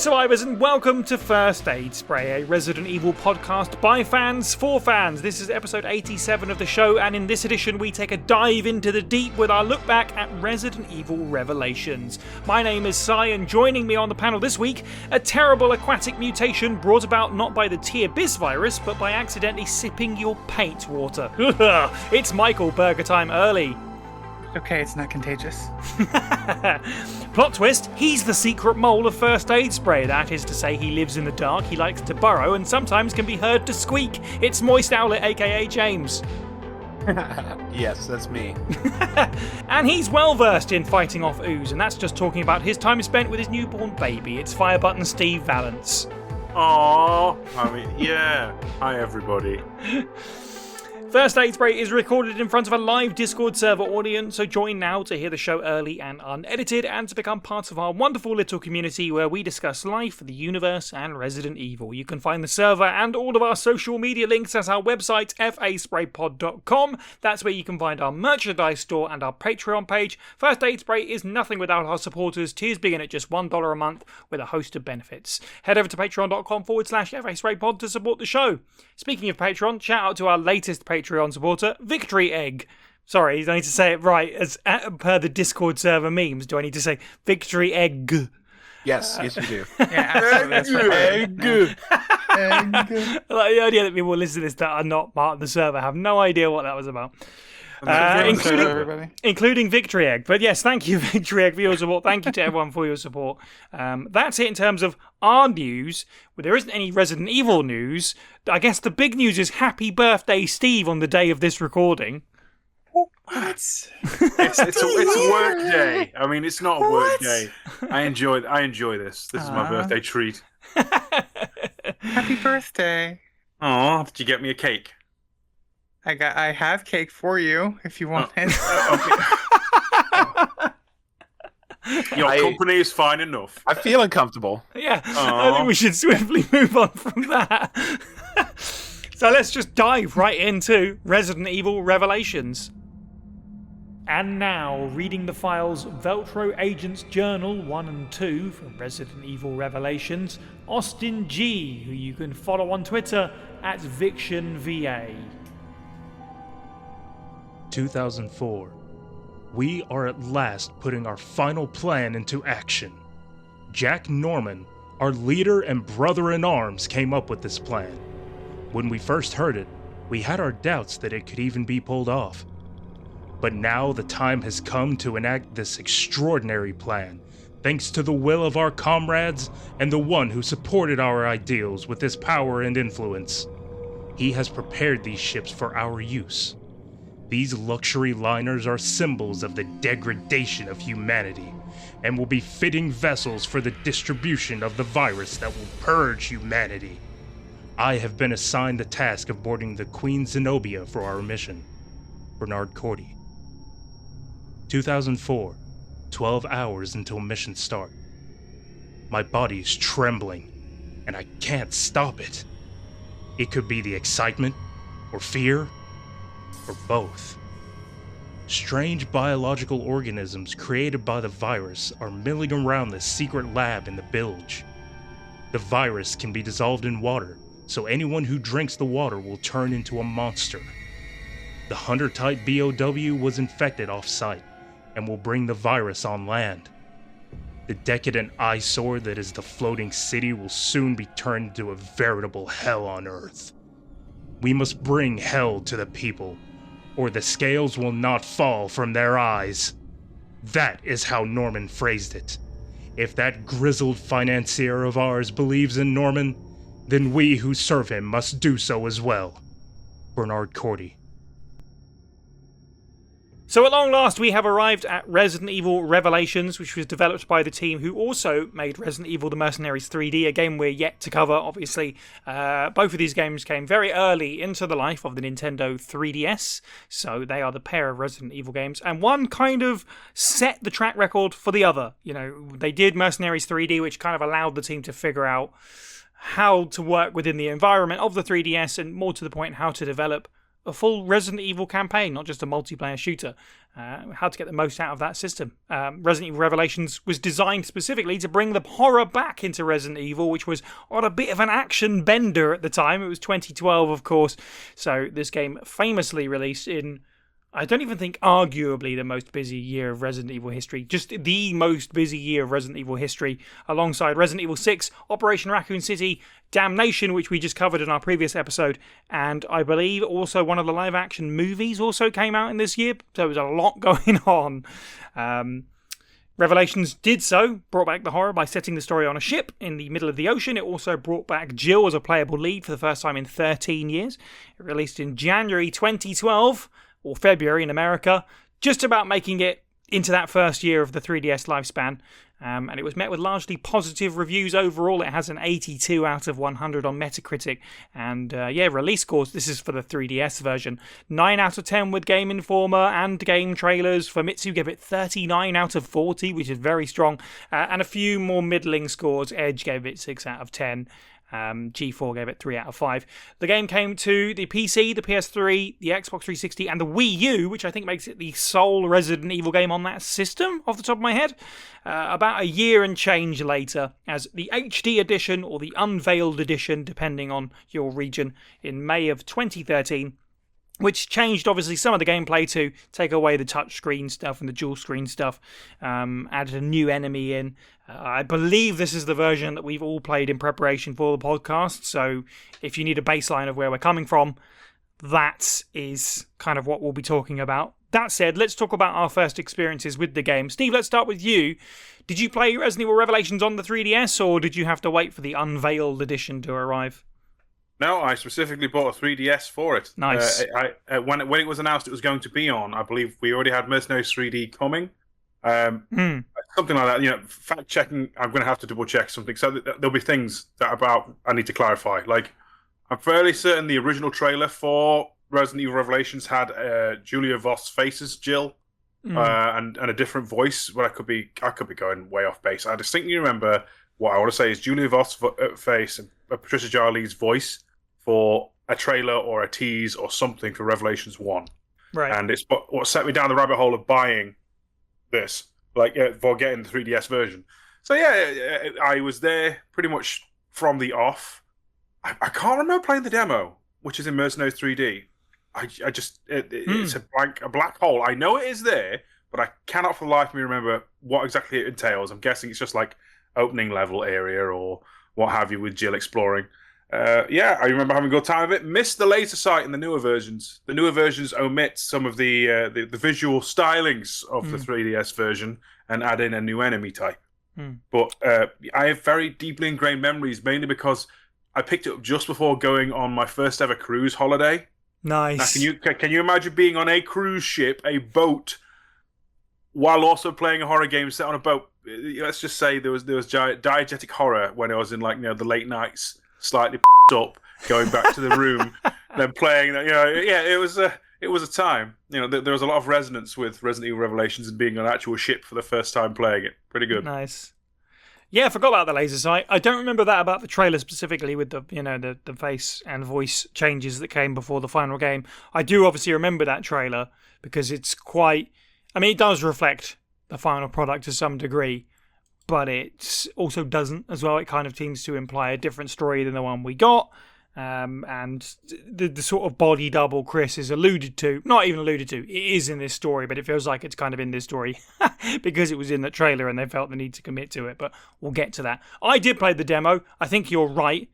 survivors, and welcome to First Aid Spray, a Resident Evil podcast by fans for fans. This is episode 87 of the show, and in this edition we take a dive into the deep with our look back at Resident Evil Revelations. My name is Sai, and joining me on the panel this week, a terrible aquatic mutation brought about not by the T-Abyss virus, but by accidentally sipping your paint water. It's Michael, Burger Time Early. Okay, it's not contagious. Plot twist, he's the secret mole of First Aid Spray. That is to say, he lives in the dark, he likes to burrow, and sometimes can be heard to squeak. It's Moist Owlet, aka James. Yes, that's me. And he's well versed in fighting off ooze, and that's just talking about his time spent with his newborn baby. It's Fire Button Steve Valance. Aww. Yeah. Hi, everybody. First Aid Spray is recorded in front of a live Discord server audience, so join now to hear the show early and unedited, and to become part of our wonderful little community where we discuss life, the universe, and Resident Evil. You can find the server and all of our social media links at our website, faspraypod.com. That's where you can find our merchandise store and our Patreon page. First Aid Spray is nothing without our supporters. Tiers begin at just $1 a month with a host of benefits. Head over to patreon.com/faspraypod to support the show. Speaking of Patreon, shout out to our latest Patreon supporter, Victory Egg. Sorry, I need to say it right. As per the Discord server memes, do I need to say Victory Egg? Yes, yes, you do. Yeah, absolutely. Egg. Like the idea that people listen to this that are not part of the server have no idea what that was about. Including Victory Egg. But yes, thank you, Victory Egg, for your support. Thank you to everyone for your support. That's it in terms of our news. Well, there isn't any Resident Evil news. I guess the big news is happy birthday, Steve, on the day of this recording. What? It's a work day. I mean, it's not a work day. I enjoy this. This is my birthday treat. Happy birthday. Aw, did you get me a cake? I have cake for you if you want it. Your company is fine enough. I feel uncomfortable. Yeah, I think we should swiftly move on from that. So let's just dive right into Resident Evil Revelations. And now, reading the files Veltro Agents Journal 1 and 2 from Resident Evil Revelations, Austin G, who you can follow on Twitter at VictionVA. 2004. We are at last putting our final plan into action. Jack Norman, our leader and brother-in-arms, came up with this plan. When we first heard it, we had our doubts that it could even be pulled off. But now the time has come to enact this extraordinary plan, thanks to the will of our comrades and the one who supported our ideals with his power and influence. He has prepared these ships for our use. These luxury liners are symbols of the degradation of humanity, and will be fitting vessels for the distribution of the virus that will purge humanity. I have been assigned the task of boarding the Queen Zenobia for our mission. Bernard Cordy. 2004, 12 hours until mission start. My body is trembling, and I can't stop it. It could be the excitement, or fear, or both. Strange biological organisms created by the virus are milling around the secret lab in the bilge. The virus can be dissolved in water, so anyone who drinks the water will turn into a monster. The Hunter-type BOW was infected off-site, and will bring the virus on land. The decadent eyesore that is the floating city will soon be turned into a veritable hell on Earth. We must bring hell to the people, or the scales will not fall from their eyes. That is how Norman phrased it. If that grizzled financier of ours believes in Norman, then we who serve him must do so as well. Bernard Cordy. So at long last, we have arrived at Resident Evil Revelations, which was developed by the team who also made Resident Evil The Mercenaries 3D, a game we're yet to cover, obviously. Both of these games came very early into the life of the Nintendo 3DS, so they are the pair of Resident Evil games, and one kind of set the track record for the other. You know, they did Mercenaries 3D, which kind of allowed the team to figure out how to work within the environment of the 3DS, and more to the point, how to develop a full Resident Evil campaign, not just a multiplayer shooter. How to get the most out of that system. Resident Evil Revelations was designed specifically to bring the horror back into Resident Evil, which was on a bit of an action bender at the time. It was 2012, of course, so this game famously released in, I don't even think arguably the most busy year of Resident Evil history, just the most busy year of Resident Evil history, alongside Resident Evil 6, Operation Raccoon City, Damnation, which we just covered in our previous episode, and I believe also one of the live-action movies also came out in this year, so there was a lot going on. Revelations did so, brought back the horror by setting the story on a ship in the middle of the ocean. It also brought back Jill as a playable lead for the first time in 13 years. It released in January 2012, or February in America, just about making it into that first year of the 3DS lifespan. And it was met with largely positive reviews overall. It has an 82 out of 100 on Metacritic. And release scores, this is for the 3DS version, 9 out of 10 with Game Informer and Game Trailers. Famitsu gave it 39 out of 40, which is very strong. And a few more middling scores. Edge gave it 6 out of 10. G4 gave it 3 out of 5. The game came to the PC, the PS3, the Xbox 360, and the Wii U, which I think makes it the sole Resident Evil game on that system, off the top of my head. About a year and change later, as the HD edition, or the Unveiled edition, depending on your region, in May of 2013. Which changed, obviously, some of the gameplay to take away the touchscreen stuff and the dual screen stuff. Added a new enemy in. I believe this is the version that we've all played in preparation for the podcast. So if you need a baseline of where we're coming from, that is kind of what we'll be talking about. That said, let's talk about our first experiences with the game. Steve, let's start with you. Did you play Resident Evil Revelations on the 3DS, or did you have to wait for the Unveiled edition to arrive? No, I specifically bought a 3DS for it. Nice. When it was announced it was going to be on, I believe we already had Mercenaries 3D coming. Something like that. Fact checking, I'm going to have to double check something. So there'll be things I need to clarify. Like, I'm fairly certain the original trailer for Resident Evil Revelations had Julia Voss face as Jill, and a different voice. But I could be going way off base. I distinctly remember what I want to say is Julia Voss face and Patricia Jarley's voice for a trailer or a tease or something for Revelations 1. Right. And it's what set me down the rabbit hole of buying this, for getting the 3DS version. So yeah, I was there pretty much from the off. I can't remember playing the demo, which is in Mercenaries 3D. It's a black hole. I know it is there, but I cannot for the life of me remember what exactly it entails. I'm guessing it's just like opening level area or what have you with Jill exploring. I remember having a good time with it. Missed the laser sight in the newer versions. The newer versions omit some of the visual stylings of the 3DS version and add in a new enemy type. But I have very deeply ingrained memories, mainly because I picked it up just before going on my first ever cruise holiday. Nice. Now, can you imagine being on a cruise ship, a boat, while also playing a horror game set on a boat? Let's just say there was diegetic horror when I was in the late nights, slightly up, going back to the room, then playing. It was a time. There was a lot of resonance with Resident Evil Revelations and being on an actual ship for the first time playing it. Pretty good. Nice. Yeah, I forgot about the laser sight. I don't remember that about the trailer specifically with the face and voice changes that came before the final game. I do obviously remember that trailer because it's quite. I mean, it does reflect the final product to some degree, but it also doesn't as well. It kind of seems to imply a different story than the one we got. And the sort of body double Chris is alluded to, not even alluded to, it is in this story, but it feels like it's kind of in this story because it was in the trailer and they felt the need to commit to it, but we'll get to that. I did play the demo. I think you're right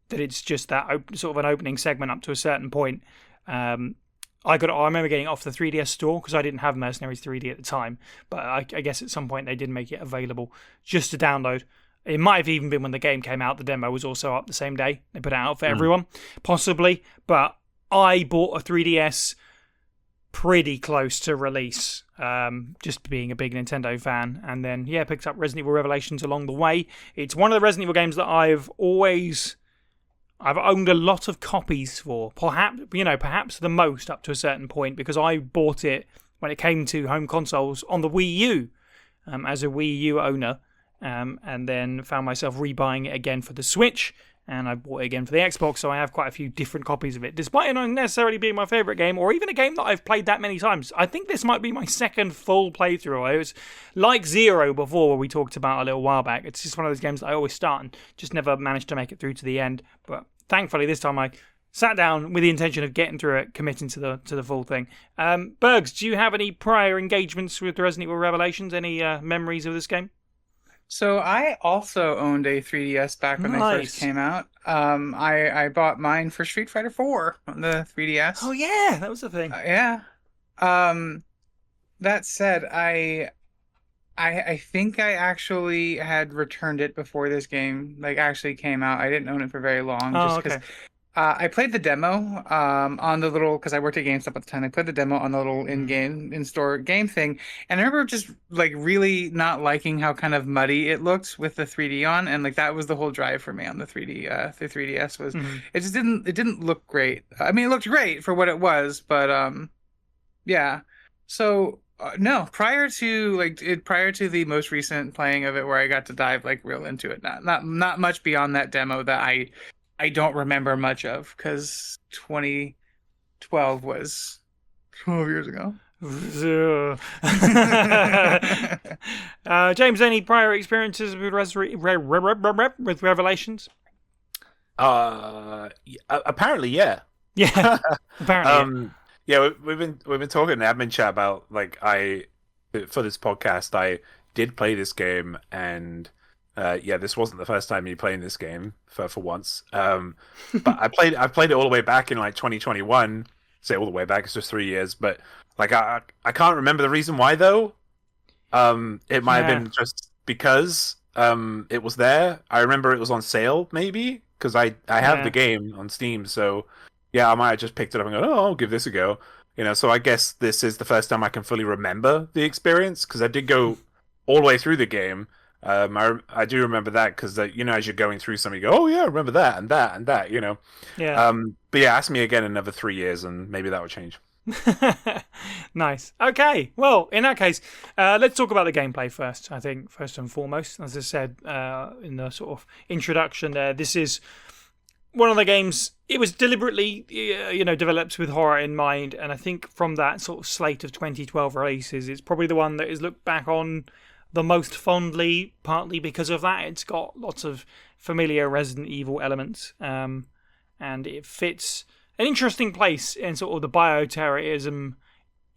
that it's just that sort of an opening segment up to a certain point. I remember getting it off the 3DS store because I didn't have Mercenaries 3D at the time, but I guess at some point they did make it available just to download. It might have even been when the game came out. The demo was also up the same day. They put it out for everyone, possibly. But I bought a 3DS pretty close to release, just being a big Nintendo fan. And then, picked up Resident Evil Revelations along the way. It's one of the Resident Evil games that I've owned a lot of copies for. Perhaps the most up to a certain point, because I bought it when it came to home consoles on the Wii U as a Wii U owner. And then found myself rebuying it again for the Switch, and I bought it again for the Xbox, so I have quite a few different copies of it. Despite it not necessarily being my favourite game, or even a game that I've played that many times, I think this might be my second full playthrough. It was like Zero before, where we talked about a little while back. It's just one of those games that I always start and just never manage to make it through to the end. But thankfully, this time I sat down with the intention of getting through it, committing to the full thing. Bergs, do you have any prior engagements with Resident Evil Revelations? Any memories of this game? So I also owned a 3DS back when they first came out. I bought mine for Street Fighter 4 on the 3DS. Oh yeah, that was the thing. Yeah. That said, I think I actually had returned it before this game actually came out. I didn't own it for very long, just because I played the demo on the little, because I worked at GameStop at the time. I played the demo on the little in-store game thing, and I remember just really not liking how kind of muddy it looked with the 3D on, and that was the whole drive for me on the 3D, the 3DS was it just didn't look great. I mean, it looked great for what it was, but yeah. So no, prior to the most recent playing of it, where I got to dive real into it, not much beyond that demo that I don't remember much of, because 2012 was 12 years ago. James, any prior experiences with Revelations? Apparently, yeah. Yeah, apparently. Yeah, we've been talking in admin chat about for this podcast I did play this game, and this wasn't the first time me playing this game for once. But I played it all the way back in 2021. Say all the way back, it's just 3 years. But I can't remember the reason why though. It might have been just because it was there. I remember it was on sale maybe, because I have the game on Steam. So yeah, I might have just picked it up and go, oh, I'll give this a go. So I guess this is the first time I can fully remember the experience, because I did go all the way through the game. I do remember that, because as you're going through something, you go, oh yeah, I remember that and that and that, Yeah. But yeah, ask me again in another 3 years, and maybe that will change. Nice. Okay. Well, in that case, let's talk about the gameplay first. I think first and foremost, as I said in the sort of introduction there, this is one of the games. It was deliberately, developed with horror in mind, and I think from that sort of slate of 2012 releases, it's probably the one that is looked back on the most fondly, partly because of that. It's got lots of familiar Resident Evil elements, and it fits an interesting place in sort of the bioterrorism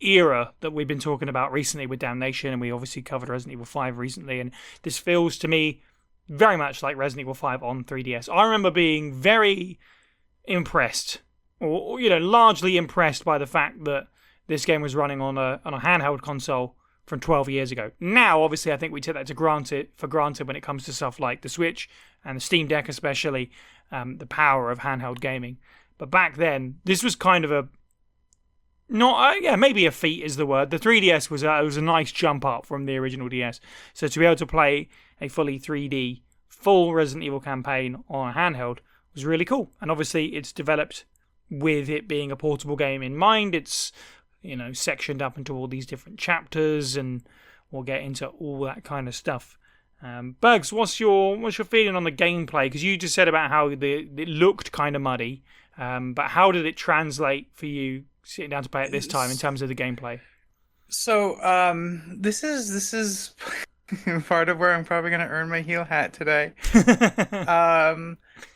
era that we've been talking about recently with Damnation, and we obviously covered Resident Evil 5 recently, and this feels to me very much like Resident Evil 5 on 3DS. I remember being very impressed, or largely impressed by the fact that this game was running on a handheld console from 12 years ago. Now, obviously, I think we take that for granted when it comes to stuff like the Switch and the Steam Deck, especially the power of handheld gaming. But back then, this was kind of maybe a feat is the word. The 3DS was a nice jump up from the original DS. So to be able to play a fully 3D, full Resident Evil campaign on a handheld was really cool. And obviously, it's developed with it being a portable game in mind. It's sectioned up into all these different chapters, and we'll get into all that kind of stuff. Bergs, what's your feeling on the gameplay? Because you just said about how it looked kind of muddy, but how did it translate for you sitting down to play it this time in terms of the gameplay? So this is part of where I'm probably going to earn my heel hat today.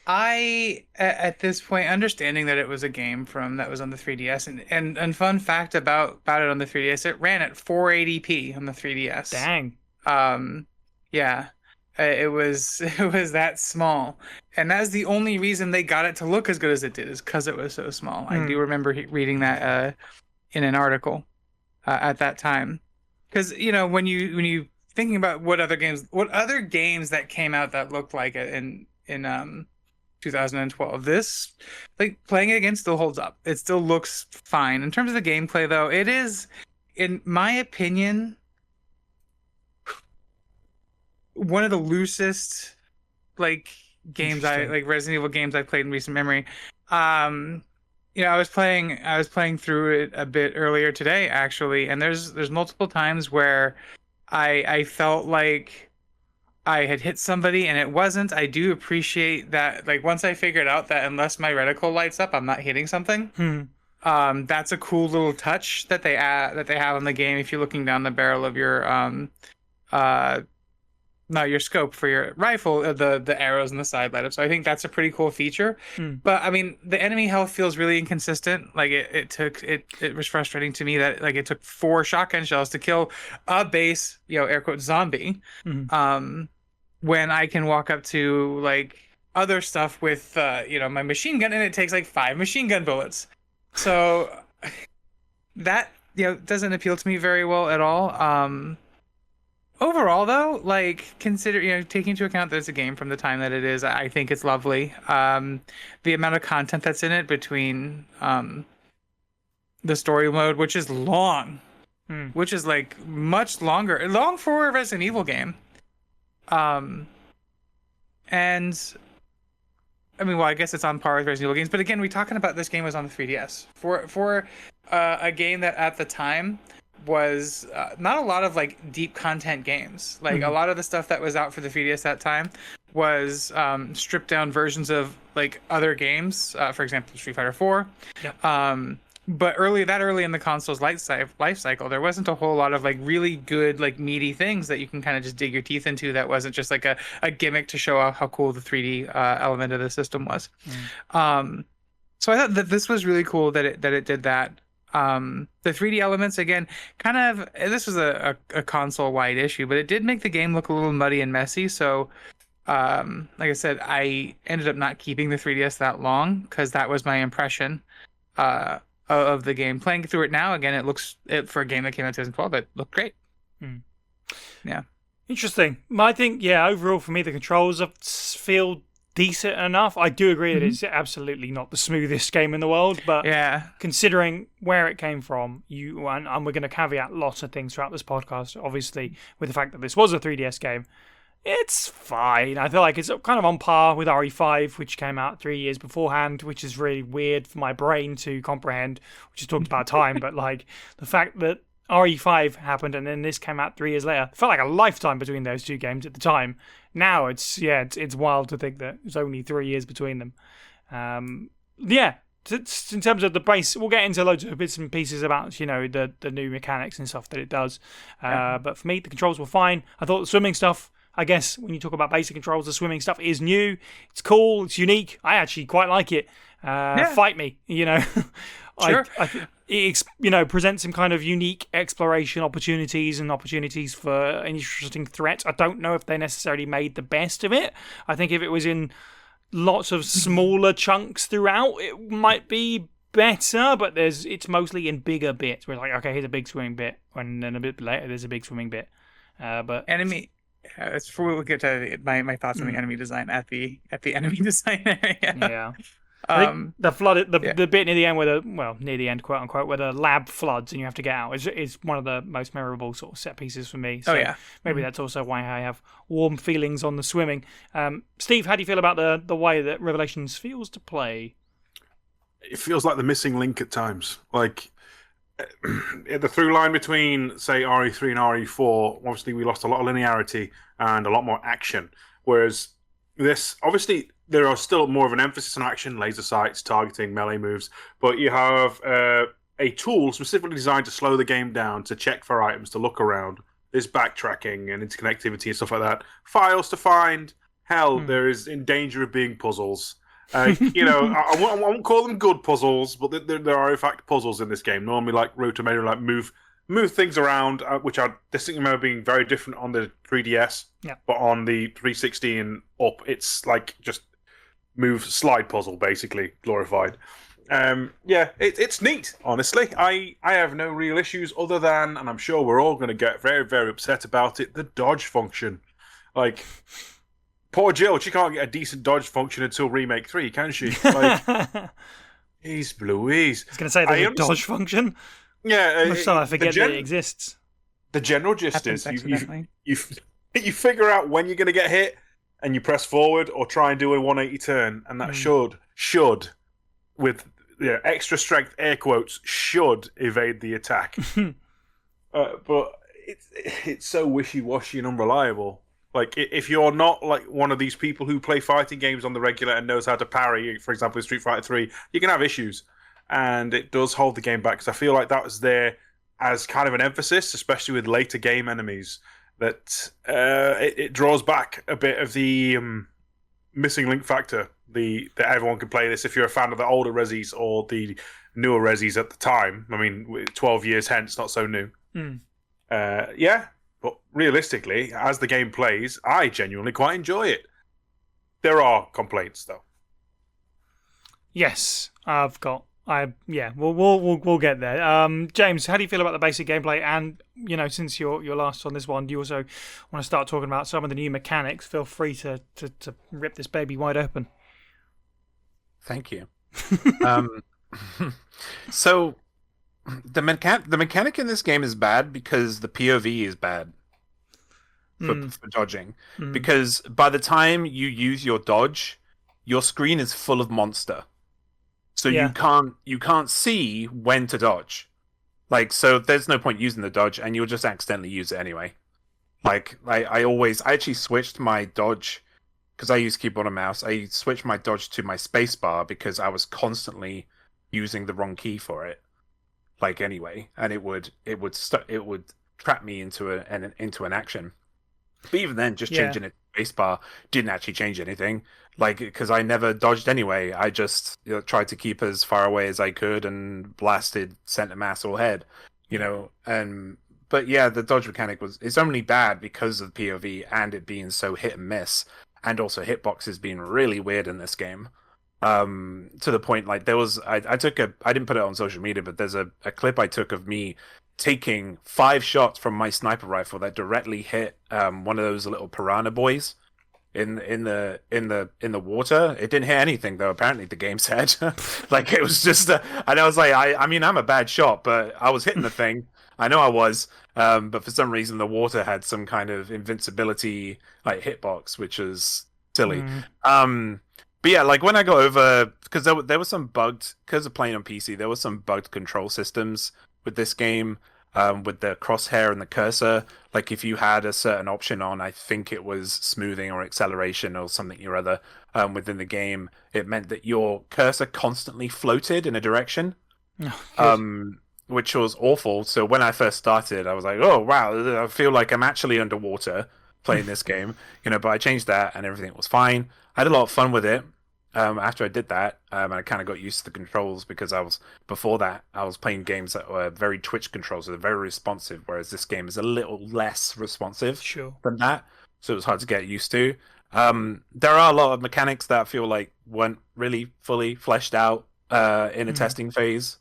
I, at this point, understanding that it was a game that was on the 3DS, and fun fact about it on the 3DS, it ran at 480p on the 3DS. Dang. Yeah, it was that small, and that's the only reason they got it to look as good as it did, is because it was so small. I do remember reading that in an article at that time, because when you thinking about what other games that came out that looked like it in 2012, this playing it again still holds up. It still looks fine. In terms of the gameplay, though, it is, in my opinion, one of the loosest games Resident Evil games I've played in recent memory. I was playing through it a bit earlier today, actually, and there's multiple times where I felt like I had hit somebody and it wasn't. I do appreciate that. Like once I figured out that unless my reticle lights up, I'm not hitting something. That's a cool little touch that they have in the game. If you're looking down the barrel of your no, your scope for your rifle, the arrows and the side light up. So I think that's a pretty cool feature. But I mean, the enemy health feels really inconsistent. Like it was frustrating to me that like it took 4 shotgun shells to kill a base, air quotes zombie. When I can walk up to like other stuff with my machine gun and it takes like 5 machine gun bullets. So that doesn't appeal to me very well at all. Overall, though, like consider taking into account that it's a game from the time that it is, I think it's lovely. The amount of content that's in it between the story mode, which is long, which is like much long for a Resident Evil game. And I mean, well, I guess it's on par with Resident Evil games, but again, we're talking about this game was on the 3DS for a game that at the time was not a lot of like deep content games. Like a lot of the stuff that was out for the 3DS that time was stripped down versions of like other games, for example Street Fighter 4. But early in the console's life cycle, there wasn't a whole lot of like really good like meaty things that you can kind of just dig your teeth into. That wasn't just like a gimmick to show off how cool the 3D element of the system was. So I thought that this was really cool that it did that. The 3D elements, again, kind of, this was a console-wide issue, but it did make the game look a little muddy and messy. So, like I said, I ended up not keeping the 3DS that long because that was my impression of the game. Playing through it now, again, for a game that came out in 2012, it looked great. Yeah. Interesting. I think, overall for me, the controls feel decent enough. I do agree that it's absolutely not the smoothest game in the world, but considering where it came from, and we're going to caveat lots of things throughout this podcast, obviously, with the fact that this was a 3DS game, it's fine. I feel like it's kind of on par with RE5, which came out 3 years beforehand, which is really weird for my brain to comprehend, which is talked about time, but like the fact that RE5 happened and then this came out 3 years later, it felt like a lifetime between those two games at the time. Now it's wild to think that it's only 3 years between them. In terms of the base, we'll get into loads of bits and pieces about the new mechanics and stuff that it does. But for me, the controls were fine. I thought the swimming stuff, I guess when you talk about basic controls, the swimming stuff is new. It's cool. It's unique. I actually quite like it. Fight me, Sure. It presents some kind of unique exploration opportunities and opportunities for an interesting threat. I don't know if they necessarily made the best of it. I think if it was in lots of smaller chunks throughout, it might be better, but it's mostly in bigger bits where it's like, okay, here's a big swimming bit, and then a bit later there's a big swimming bit. But enemy, before we get to my thoughts on the enemy design at the enemy design area. Yeah. I think the bit near the end near the end, quote unquote, where the lab floods and you have to get out is one of the most memorable sort of set pieces for me. So maybe that's also why I have warm feelings on the swimming. Steve, how do you feel about the way that Revelations feels to play? It feels like the missing link at times. Like the through line between, say, RE3 and RE4, obviously we lost a lot of linearity and a lot more action. Whereas this, obviously, there are still more of an emphasis on action, laser sights, targeting, melee moves, but you have a tool specifically designed to slow the game down, to check for items, to look around. There's backtracking and interconnectivity and stuff like that. Files to find. Hell, there is in danger of being puzzles. I won't call them good puzzles, but there are in fact puzzles in this game. Normally, like Rotomania, like move things around, which I distinctly remember being very different on the 3DS. Yeah. But on the 360 and up, it's like just move slide puzzle, basically glorified. It's neat. Honestly, I have no real issues other than, and I'm sure we're all going to get very, very upset about it, the dodge function. Like, poor Jill, she can't get a decent dodge function until Remake 3, can she? Like, jeez Louise. I was going to say there's a dodge function. Yeah, much so I forget that it exists. The general gist is you figure out when you're going to get hit, and you press forward or try and do a 180 turn, and that should, with extra strength air quotes, should evade the attack. But it's so wishy-washy and unreliable. Like, if you're not like one of these people who play fighting games on the regular and knows how to parry, for example, in Street Fighter 3, you can have issues. And it does hold the game back, because I feel like that was there as kind of an emphasis, especially with later game enemies, that it draws back a bit of the missing link factor. That everyone can play this if you're a fan of the older Resis or the newer Resis at the time. I mean, 12 years hence, not so new. Yeah, but realistically, as the game plays, I genuinely quite enjoy it. There are complaints, though. Yes, we'll get there. James, how do you feel about the basic gameplay? And since you're last on this one, do you also want to start talking about some of the new mechanics? Feel free to rip this baby wide open. Thank you. So the mechanic in this game is bad because the POV is bad for dodging. Because by the time you use your dodge, your screen is full of monster. So you can't see when to dodge. Like, so there's no point using the dodge, and you'll just accidentally use it anyway. Like, I actually switched my dodge, because I use keyboard and mouse. I switched my dodge to my spacebar because I was constantly using the wrong key for it. Like, anyway, and it would trap me into an action. But even then, just changing it to spacebar didn't actually change anything. Like, because I never dodged anyway. I just tried to keep as far away as I could and blasted center mass or head, But yeah, the dodge mechanic it's only bad because of POV and it being so hit and miss, and also hitboxes being really weird in this game. To the point, like, there was I didn't put it on social media, but there's a clip I took of me taking 5 shots from my sniper rifle that directly hit one of those little piranha boys in the water. It didn't hit anything, though, apparently, the game said. Like, it was just and I was like, I mean, I'm a bad shot, but I was hitting the thing. I know I was, but for some reason the water had some kind of invincibility like hitbox, which was silly. But yeah, like, when I go over, because there was some bugged, because of playing on PC, there was some bugged control systems with this game, with the crosshair and the cursor. Like, if you had a certain option on, I think it was smoothing or acceleration or something or other, within the game, it meant that your cursor constantly floated in a direction, which was awful. So when I first started, I was like, oh wow, I feel like I'm actually underwater playing this game, but I changed that and everything was fine. I had a lot of fun with it. After I did that, and I kind of got used to the controls, because before that, I was playing games that were very Twitch controls, so they're very responsive, whereas this game is a little less responsive than that, so it was hard to get used to. There are a lot of mechanics that I feel like weren't really fully fleshed out in a testing phase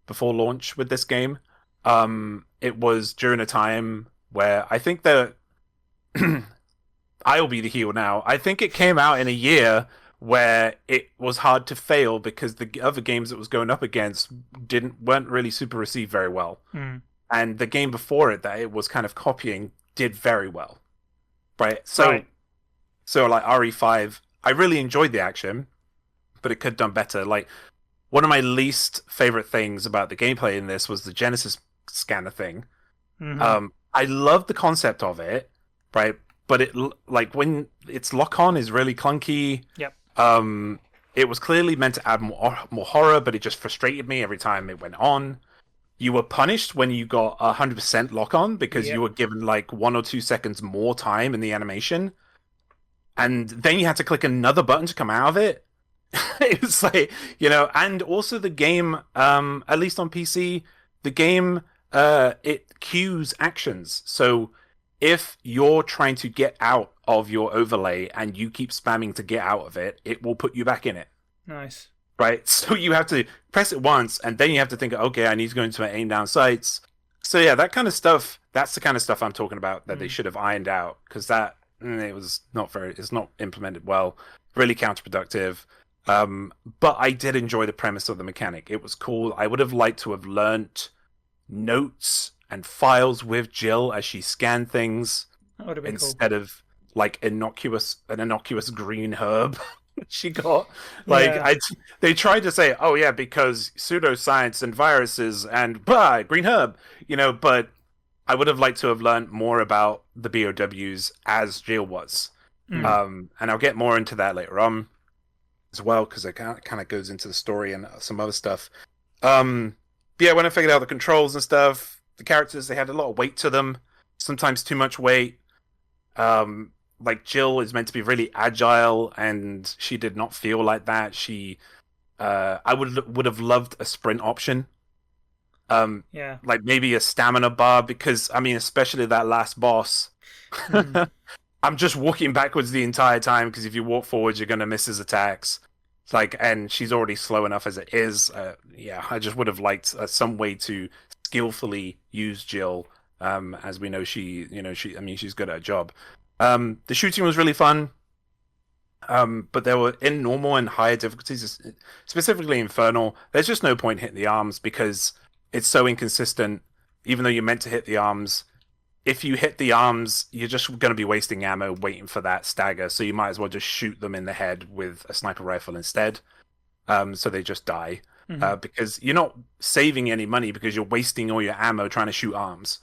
before launch with this game. It was during a time where I think that I'll be the heel now. I think it came out in a year where it was hard to fail because the other games it was going up against weren't really super received very well. And the game before it that it was kind of copying did very well. Right? So like RE5, I really enjoyed the action, but it could have done better. Like, one of my least favorite things about the gameplay in this was the Genesis scanner thing. I love the concept of it, right? But it, like, when its lock-on is really clunky. It was clearly meant to add more horror, but it just frustrated me every time it went on. You were punished when you got 100% lock-on, because you were given like 1 or 2 seconds more time in the animation. And then you had to click another button to come out of it. It was like, and also the game, at least on PC, the game, it queues actions. So if you're trying to get out of your overlay and you keep spamming to get out of it, it will put you back in it. Nice. Right? So you have to press it once, and then you have to think, okay, I need to go into my aim down sights. So yeah, that kind of stuff, that's the kind of stuff I'm talking about that they should have ironed out, because it's not implemented well, really counterproductive. But I did enjoy the premise of the mechanic. It was cool. I would have liked to have learnt notes and files with Jill as she scanned things, that would have been instead of like an innocuous green herb she got. Like, they tried to say, oh yeah, because pseudoscience and viruses and green herb, but I would have liked to have learned more about the BOWs as Jill was. And I'll get more into that later on as well, because it kind of goes into the story and some other stuff. But yeah, when I figured out the controls and stuff, the characters, they had a lot of weight to them, sometimes too much weight. Like Jill is meant to be really agile, and she did not feel like that. I would have loved a sprint option. Yeah. Like maybe a stamina bar, because I mean, especially that last boss. I'm just walking backwards the entire time, because if you walk forwards, you're gonna miss his attacks. Like, and she's already slow enough as it is. Yeah, I just would have liked some way to skillfully use Jill. As we know, I mean, she's good at her job. The shooting was really fun. But there were, in normal and higher difficulties, specifically Infernal, there's just no point hitting the arms because it's so inconsistent. Even though you're meant to hit the arms, if you hit the arms, you're just going to be wasting ammo waiting for that stagger. So you might as well just shoot them in the head with a sniper rifle instead. So they just die. Because you're not saving any money because you're wasting all your ammo trying to shoot arms.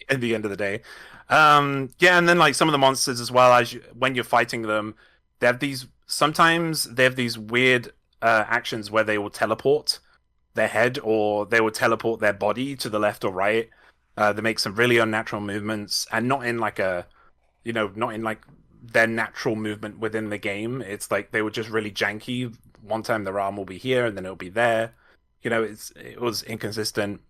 At the end of the day. Yeah, and then like some of the monsters as well, when you're fighting them, sometimes they have these weird actions where they will teleport their head, or they will teleport their body to the left or right. They make some really unnatural movements, and not in like their natural movement within the game. It's like they were just really janky. One time their arm will be here and then it'll be there. It was inconsistent.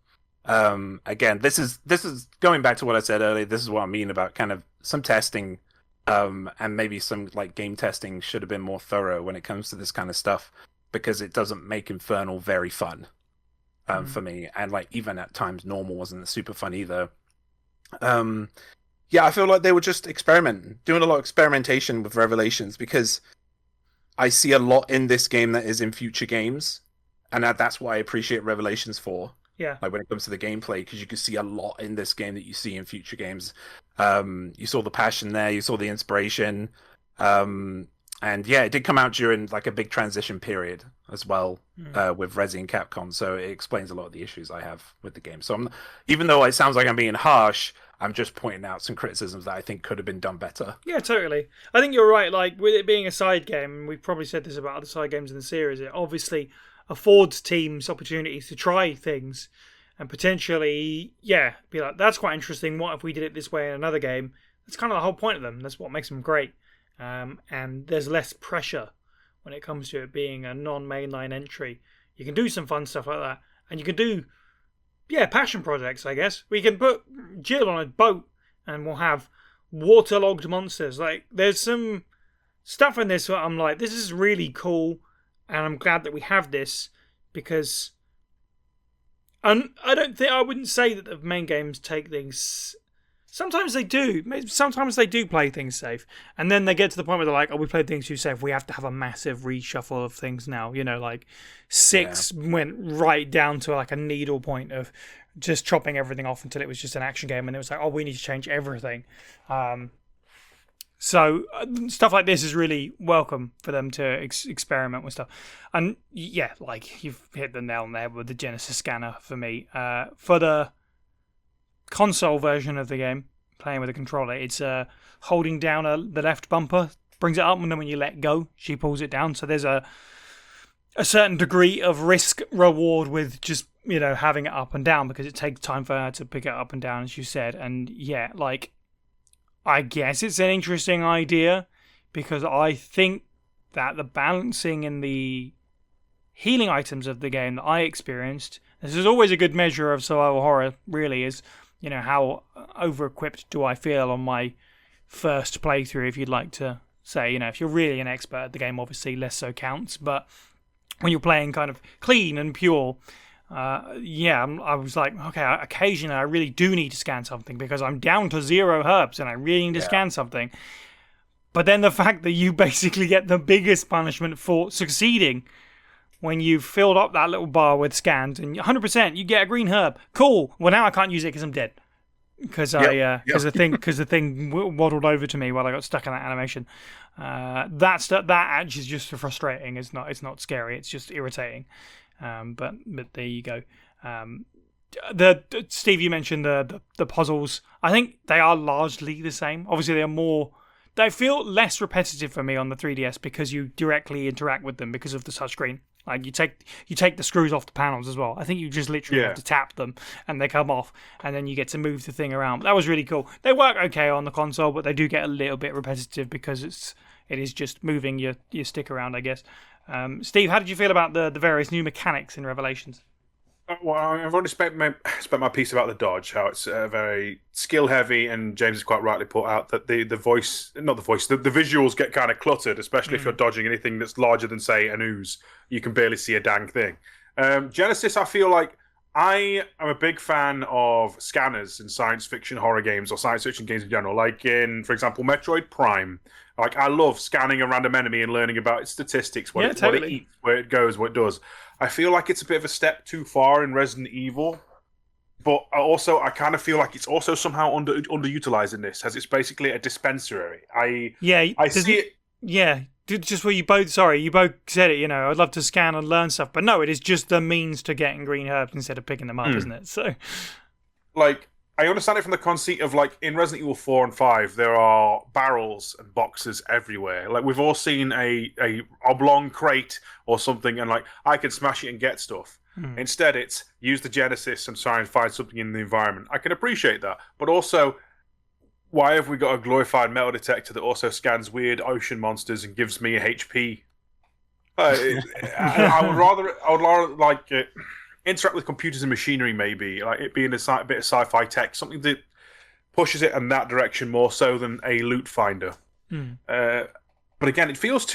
Again, this is going back to what I said earlier. This is what I mean about kind of some testing, and maybe some like game testing should have been more thorough when it comes to this kind of stuff, because it doesn't make Infernal very fun for me, and like even at times Normal wasn't super fun either. Yeah, I feel like they were just doing a lot of experimentation with Revelations, because I see a lot in this game that is in future games, and that's what I appreciate Revelations for. Yeah. Like when it comes to the gameplay, because you can see a lot in this game that you see in future games. You saw the passion there, you saw the inspiration. And yeah, it did come out during like a big transition period as well, with Resi and Capcom. So it explains a lot of the issues I have with the game. So even though it sounds like I'm being harsh, I'm just pointing out some criticisms that I think could have been done better. Yeah, totally. I think you're right. Like with it being a side game, and we've probably said this about other side games in the series, it obviously affords teams opportunities to try things and potentially, be like, that's quite interesting. What if we did it this way in another game? That's kind of the whole point of them. That's what makes them great. And there's less pressure when it comes to it being a non-mainline entry. You can do some fun stuff like that. And you can do, passion projects, I guess. We can put Jill on a boat and we'll have waterlogged monsters. Like, there's some stuff in this where I'm like, this is really cool. And I'm glad that we have this, because I wouldn't say that the main games take things. Sometimes they do. Sometimes they do play things safe, and then they get to the point where they're like, "Oh, we played things too safe. We have to have a massive reshuffle of things now." Like 6 went right down to like a needle point of just chopping everything off until it was just an action game, and it was like, "Oh, we need to change everything." So stuff like this is really welcome for them to experiment with stuff. And yeah, like you've hit the nail on the head with the Genesis scanner for me. For the console version of the game, playing with a controller, it's holding down the left bumper, brings it up, and then when you let go, she pulls it down. So there's a certain degree of risk reward with just, having it up and down, because it takes time for her to pick it up and down, as you said. And yeah, like, I guess it's an interesting idea, because I think that the balancing in the healing items of the game that I experienced, this is always a good measure of survival horror, really, is, how over-equipped do I feel on my first playthrough, if you'd like to say. If you're really an expert at the game, obviously less so counts, but when you're playing kind of clean and pure, I was like, okay, occasionally I really do need to scan something because I'm down to 0 herbs and I really need to scan something. But then the fact that you basically get the biggest punishment for succeeding when you've filled up that little bar with scans and 100% you get a green herb. Cool. Well, now I can't use it because I'm dead. Because the thing waddled over to me while I got stuck in that animation. That actually is just frustrating. It's not scary. It's just irritating. But there you go. Steve, you mentioned the puzzles. I think they are largely the same. Obviously, they feel less repetitive for me on the 3DS because you directly interact with them because of the touchscreen. Like you take the screws off the panels as well. I think you just literally have to tap them and they come off, and then you get to move the thing around. But that was really cool. They work okay on the console, but they do get a little bit repetitive because it is just moving your stick around, I guess. Steve, how did you feel about the various new mechanics in Revelations? Well, I've already spent my piece about the dodge, how it's very skill heavy, and James has quite rightly put out that the visuals get kind of cluttered, especially if you're dodging anything that's larger than, say, an ooze. You can barely see a dang thing. Genesis, I feel like I am a big fan of scanners in science fiction horror games or science fiction games in general, like in, for example, Metroid Prime. Like, I love scanning a random enemy and learning about its statistics, what it eats, where it goes, what it does. I feel like it's a bit of a step too far in Resident Evil, but also I kind of feel like it's also somehow underutilized in this, as it's basically a dispensary. I see it. Yeah, just where you both said it. I'd love to scan and learn stuff, but no, it is just the means to getting green herbs instead of picking them up, isn't it? So, like, I understand it from the conceit of, like, in Resident Evil 4 and 5, there are barrels and boxes everywhere. Like, we've all seen a oblong crate or something, and, like, I can smash it and get stuff. Instead, it's use the Genesis and try and find something in the environment. I can appreciate that. But also, why have we got a glorified metal detector that also scans weird ocean monsters and gives me a HP? I would rather like interact with computers and machinery, maybe, like it being a bit of sci-fi tech, something that pushes it in that direction more so than a loot finder. But again, it feels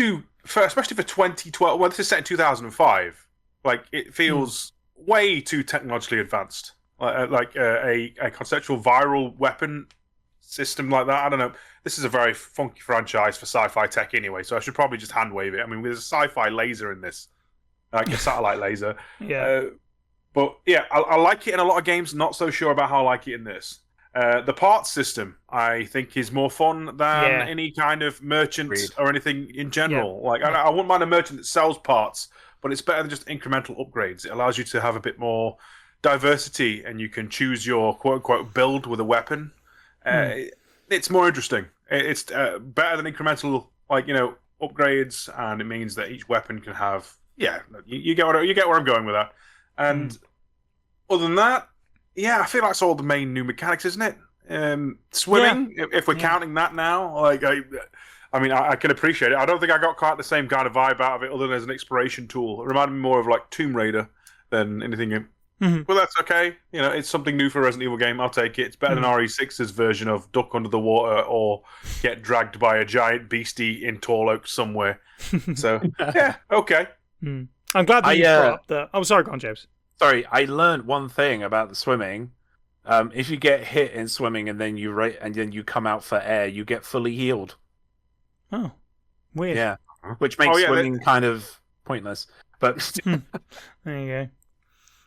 especially for 2012. Well, this is set in 2005. Like, it feels way too technologically advanced. Like a conceptual viral weapon system like that. I don't know. This is a very funky franchise for sci-fi tech anyway, so I should probably just hand wave it. I mean, there's a sci-fi laser in this, like a satellite laser. But yeah, I like it in a lot of games. Not so sure about how I like it in this. The parts system, I think, is more fun than any kind of merchant or anything in general. Like, I wouldn't mind a merchant that sells parts, but it's better than just incremental upgrades. It allows you to have a bit more diversity, and you can choose your quote-unquote build with a weapon. It's more interesting. It's better than incremental, upgrades, and it means that each weapon can have... Yeah, you get where I'm going with that. And other than that, I feel like it's all the main new mechanics, isn't it? Swimming, if we're counting that now, I can appreciate it. I don't think I got quite the same kind of vibe out of it, other than as an exploration tool. It reminded me more of like Tomb Raider than anything. Well, that's okay. It's something new for a Resident Evil game. I'll take it. It's better than RE6's version of duck under the water or get dragged by a giant beastie in tall oak somewhere. So, yeah, okay. I'm glad that you brought up the... Oh, sorry, go on, James. Sorry, I learned one thing about the swimming. If you get hit in swimming and then you come out for air, you get fully healed. Oh, weird. Yeah, which makes swimming kind of pointless. But there you go.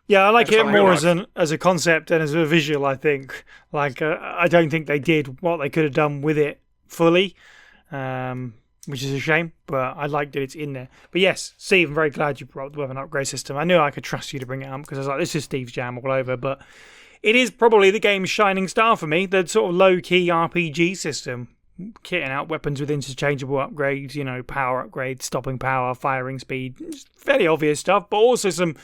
Yeah, I like it more as a concept and as a visual, I think. Like, I don't think they did what they could have done with it fully, which is a shame, but I like that it's in there. But yes, Steve, I'm very glad you brought the weapon upgrade system. I knew I could trust you to bring it up because I was like, this is Steve's jam all over, but it is probably the game's shining star for me, the sort of low-key RPG system. Kitting out weapons with interchangeable upgrades, power upgrades, stopping power, firing speed, fairly obvious stuff, but also some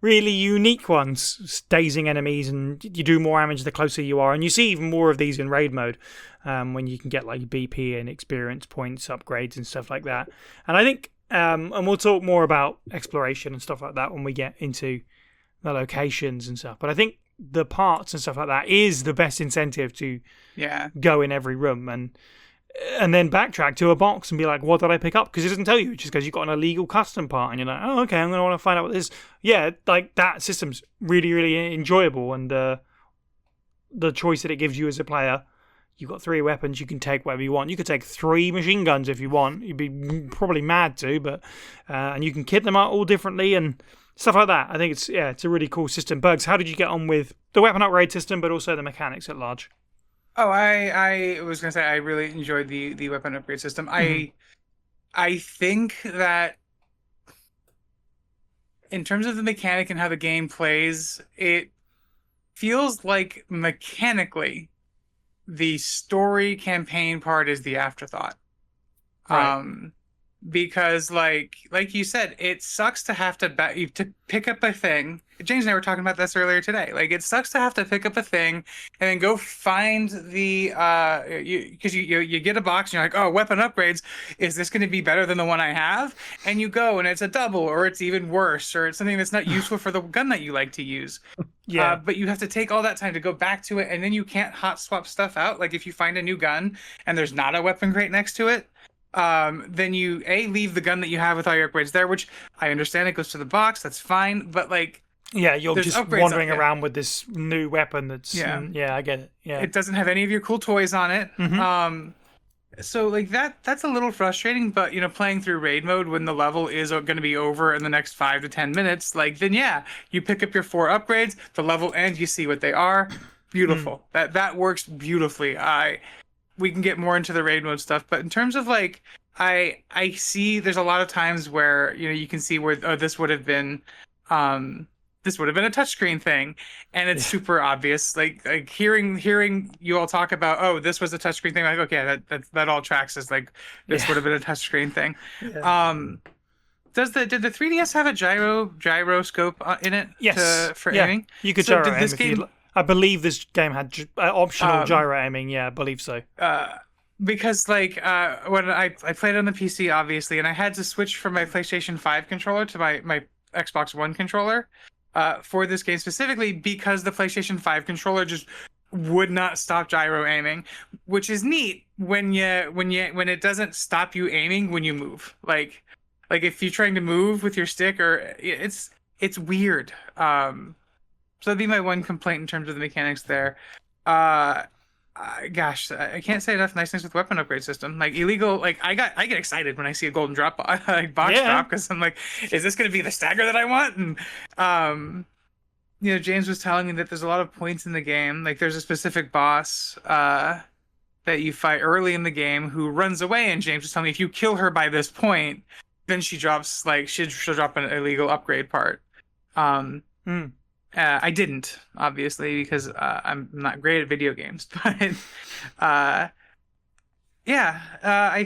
really unique ones, dazing enemies, and you do more damage the closer you are, and you see even more of these in raid mode, when you can get like BP and experience points upgrades and stuff like that. And I think, and we'll talk more about exploration and stuff like that when we get into the locations and stuff, but I think the parts and stuff like that is the best incentive to go in every room and then backtrack to a box and be like, what did I pick up? Because it doesn't tell you. It just goes, you've got an illegal custom part. And you're like, oh, okay, I'm going to want to find out what this is. Yeah, like that system's really, really enjoyable. And the choice that it gives you as a player, you've got 3 weapons. You can take whatever you want. You could take 3 machine guns if you want. You'd be probably mad to, but and you can kit them out all differently and stuff like that. I think it's a really cool system. Bugs, how did you get on with the weapon upgrade system, but also the mechanics at large? Oh, I was gonna say I really enjoyed the weapon upgrade system. I think that in terms of the mechanic and how the game plays, it feels like mechanically the story campaign part is the afterthought. Right. Because like you said, it sucks to have to pick up a thing. James and I were talking about this earlier today. Like it sucks to have to pick up a thing and then go find the because you get a box and you're like, oh, weapon upgrades. Is this going to be better than the one I have? And you go and it's a double, or it's even worse, or it's something that's not useful for the gun that you like to use. Yeah. But you have to take all that time to go back to it, and then you can't hot swap stuff out. Like if you find a new gun and there's not a weapon crate next to it, then you leave the gun that you have with all your upgrades there, which I understand it goes to the box, that's fine, but like you're just wandering around with this new weapon that's I get it. Yeah, it doesn't have any of your cool toys on it. So like that's a little frustrating, but playing through raid mode when the level is going to be over in the next 5 to 10 minutes, like then you pick up your 4 upgrades, the level ends, you see what they are. Beautiful. That works beautifully. We can get more into the raid mode stuff, but in terms of like I see there's a lot of times where you can see where this would have been a touchscreen thing, and it's super obvious. Like hearing you all talk about this was a touchscreen thing, like okay, that all tracks as like this would have been a touchscreen thing. Did the 3DS have a gyroscope in it? Yes, for aiming. You could gyro aim I believe this game had optional gyro aiming. Yeah, I believe so. Because like when I played on the PC, obviously, and I had to switch from my PlayStation 5 controller to my Xbox One controller for this game specifically, because the PlayStation 5 controller just would not stop gyro aiming, which is neat when it doesn't stop you aiming when you move. Like if you're trying to move with your stick, or it's weird. So that'd be my one complaint in terms of the mechanics there. Gosh, I can't say enough nice things with weapon upgrade system. Like illegal, like I get excited when I see a golden drop box drop, because I'm like, is this going to be the stagger that I want? And James was telling me that there's a lot of points in the game. Like there's a specific boss that you fight early in the game who runs away, and James was telling me if you kill her by this point, then she drops she'll drop an illegal upgrade part. I didn't, obviously, because I'm not great at video games, but I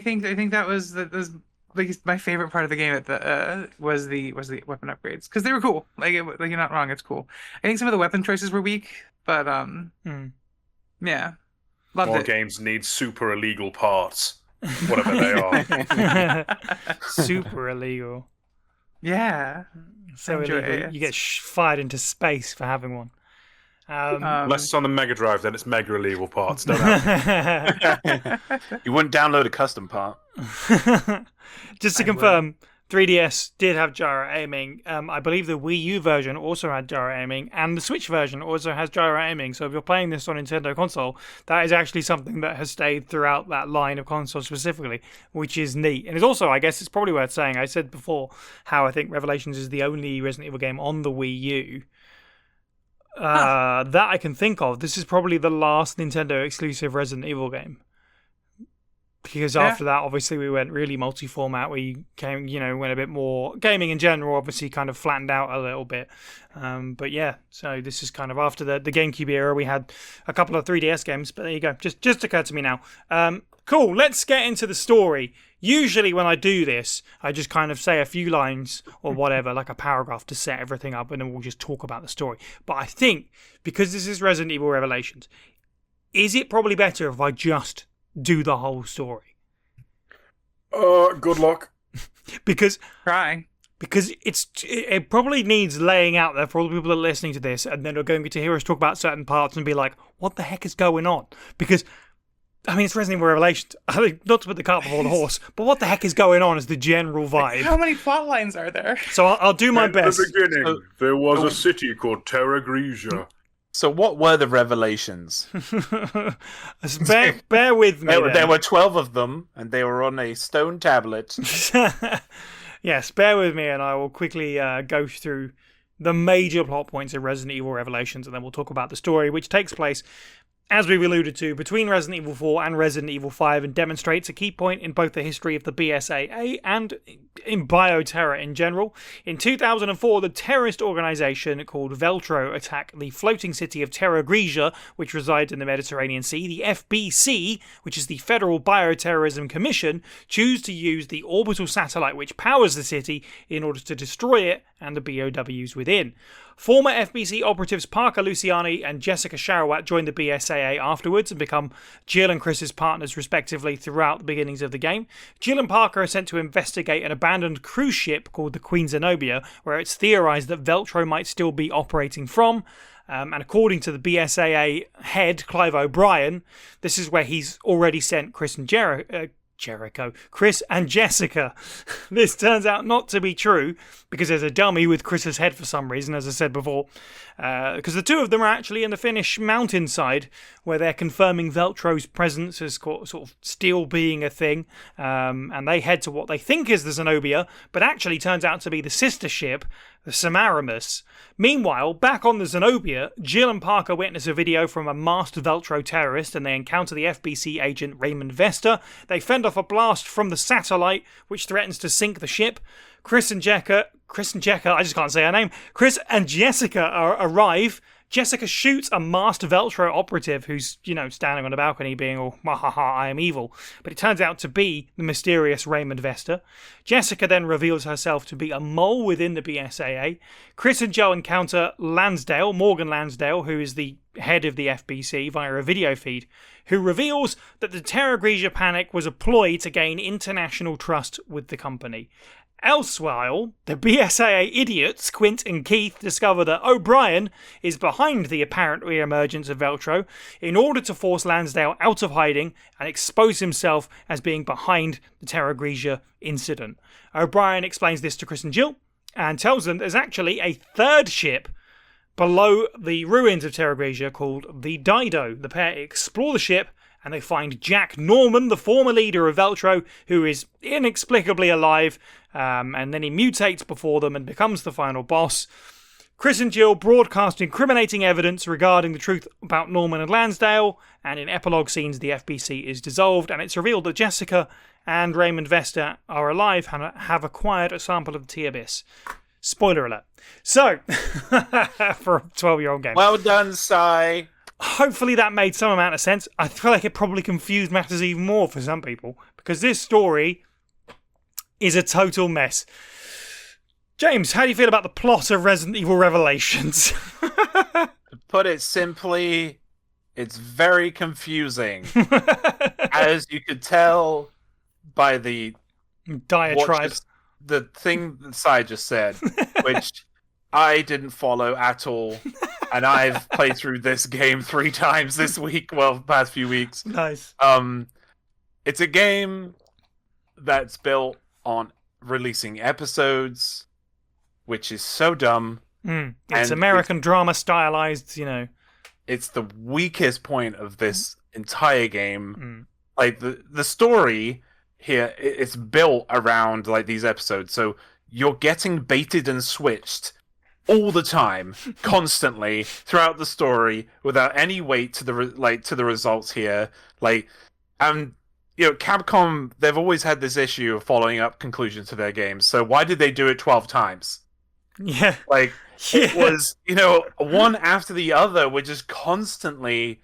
think that was like my favorite part of the game was the weapon upgrades, because they were cool. Like you're not wrong, it's cool. I think some of the weapon choices were weak, but yeah, loved More it. games need super illegal parts, whatever they are. Super illegal. Yeah. So illegal. You get fired into space for having one. Unless it's on the Mega Drive, then it's mega illegal parts. Don't have You wouldn't download a custom part. Just to confirm, 3DS did have gyro aiming. I believe the Wii U version also had gyro aiming, and the Switch version also has gyro aiming. So if you're playing this on Nintendo console, that is actually something that has stayed throughout that line of consoles specifically, which is neat. And it's also, I guess it's probably worth saying, I said before how I think Revelations is the only Resident Evil game on the Wii U that I can think of. This is probably the last Nintendo exclusive Resident Evil game. Because after that, obviously, we went really multi-format. We went a bit more gaming in general. Obviously, kind of flattened out a little bit. But yeah, so this is kind of after the GameCube era. We had a couple of 3DS games, but there you go. Just occurred to me now. Cool. Let's get into the story. Usually, when I do this, I just kind of say a few lines or whatever, like a paragraph to set everything up, and then we'll just talk about the story. But I think because this is Resident Evil Revelations, is it probably better if I just do the whole story? Good luck. Because Because it probably needs laying out there for all the people that are listening to this, and then are going to hear us talk about certain parts and be like, what the heck is going on? Because I mean, it's Resident Evil Revelations. I mean, not to put the cart before the horse, but what the heck is going on is the general vibe. How many plot lines are there? So I'll do my best. At the beginning, there was a city called Terra Grigia. So what were the revelations? bear with me. There were 12 of them, and they were on a stone tablet. Yes, bear with me, and I will quickly go through the major plot points of Resident Evil Revelations, and then we'll talk about the story, which takes place as we've alluded to, between Resident Evil 4 and Resident Evil 5, and demonstrates a key point in both the history of the BSAA and in bioterror in general. In 2004, the terrorist organisation called Veltro attacked the floating city of Terra Grigia, which resides in the Mediterranean Sea. The FBC, which is the Federal Bioterrorism Commission, choose to use the orbital satellite which powers the city in order to destroy it and the BOWs within. Former FBC operatives Parker Luciani and Jessica Sharawat joined the BSAA afterwards and become Jill and Chris's partners respectively throughout the beginnings of the game. Jill and Parker are sent to investigate an abandoned cruise ship called the Queen Zenobia, where it's theorised that Veltro might still be operating from. And according to the BSAA head, Clive O'Brien, this is where he's already sent Chris and Chris and Jessica. This turns out not to be true because there's a dummy with Chris's head for some reason, as I said before. Because the two of them are actually in the Finnish mountainside where they're confirming Veltro's presence as sort of still being a thing. And they head to what they think is the Zenobia, but actually turns out to be the sister ship, the Semiramis. Meanwhile, back on the Zenobia, Jill and Parker witness a video from a masked Veltro terrorist and they encounter the FBC agent Raymond Vesta. They fend off a blast from the satellite, which threatens to sink the ship. Chris and Jessica, I just can't say her name. Chris and Jessica arrive. Jessica shoots a masked Veltro operative who's, standing on a balcony being all, I am evil. But it turns out to be the mysterious Raymond Vesta. Jessica then reveals herself to be a mole within the BSAA. Chris and Joe encounter Morgan Lansdale, who is the head of the FBC, via a video feed, who reveals that the Terra Grigia panic was a ploy to gain international trust with the company. Elsewhile, the BSAA idiots, Quint and Keith, discover that O'Brien is behind the apparent re-emergence of Veltro in order to force Lansdale out of hiding and expose himself as being behind the Terra Grigia incident. O'Brien explains this to Chris and Jill and tells them there's actually a third ship below the ruins of Terra Grigia called the Dido. The pair explore the ship and they find Jack Norman, the former leader of Veltro, who is inexplicably alive, and then he mutates before them and becomes the final boss. Chris and Jill broadcast incriminating evidence regarding the truth about Norman and Lansdale, and in epilogue scenes the FBC is dissolved, and it's revealed that Jessica and Raymond Vesta are alive and have acquired a sample of the T-Abyss. Spoiler alert. So, for a 12-year-old game. Well done, Sai. Hopefully that made some amount of sense. I feel like it probably confused matters even more for some people, because this story is a total mess. James, how do you feel about the plot of Resident Evil Revelations? To put it simply, it's very confusing. As you could tell by the diatribe. The thing that Sai just said, which I didn't follow at all. And I've played through this game 3 times this week, the past few weeks. Nice. It's a game that's built on releasing episodes, which is so dumb. It's American drama stylized, It's the weakest point of this entire game. Like, the story here, it's built around, like, these episodes. So you're getting baited and switched all the time, constantly, throughout the story, without any weight to the results here. Capcom, they've always had this issue of following up conclusions to their games. So why did they do it 12 times? Yeah. It was, one after the other, which is constantly,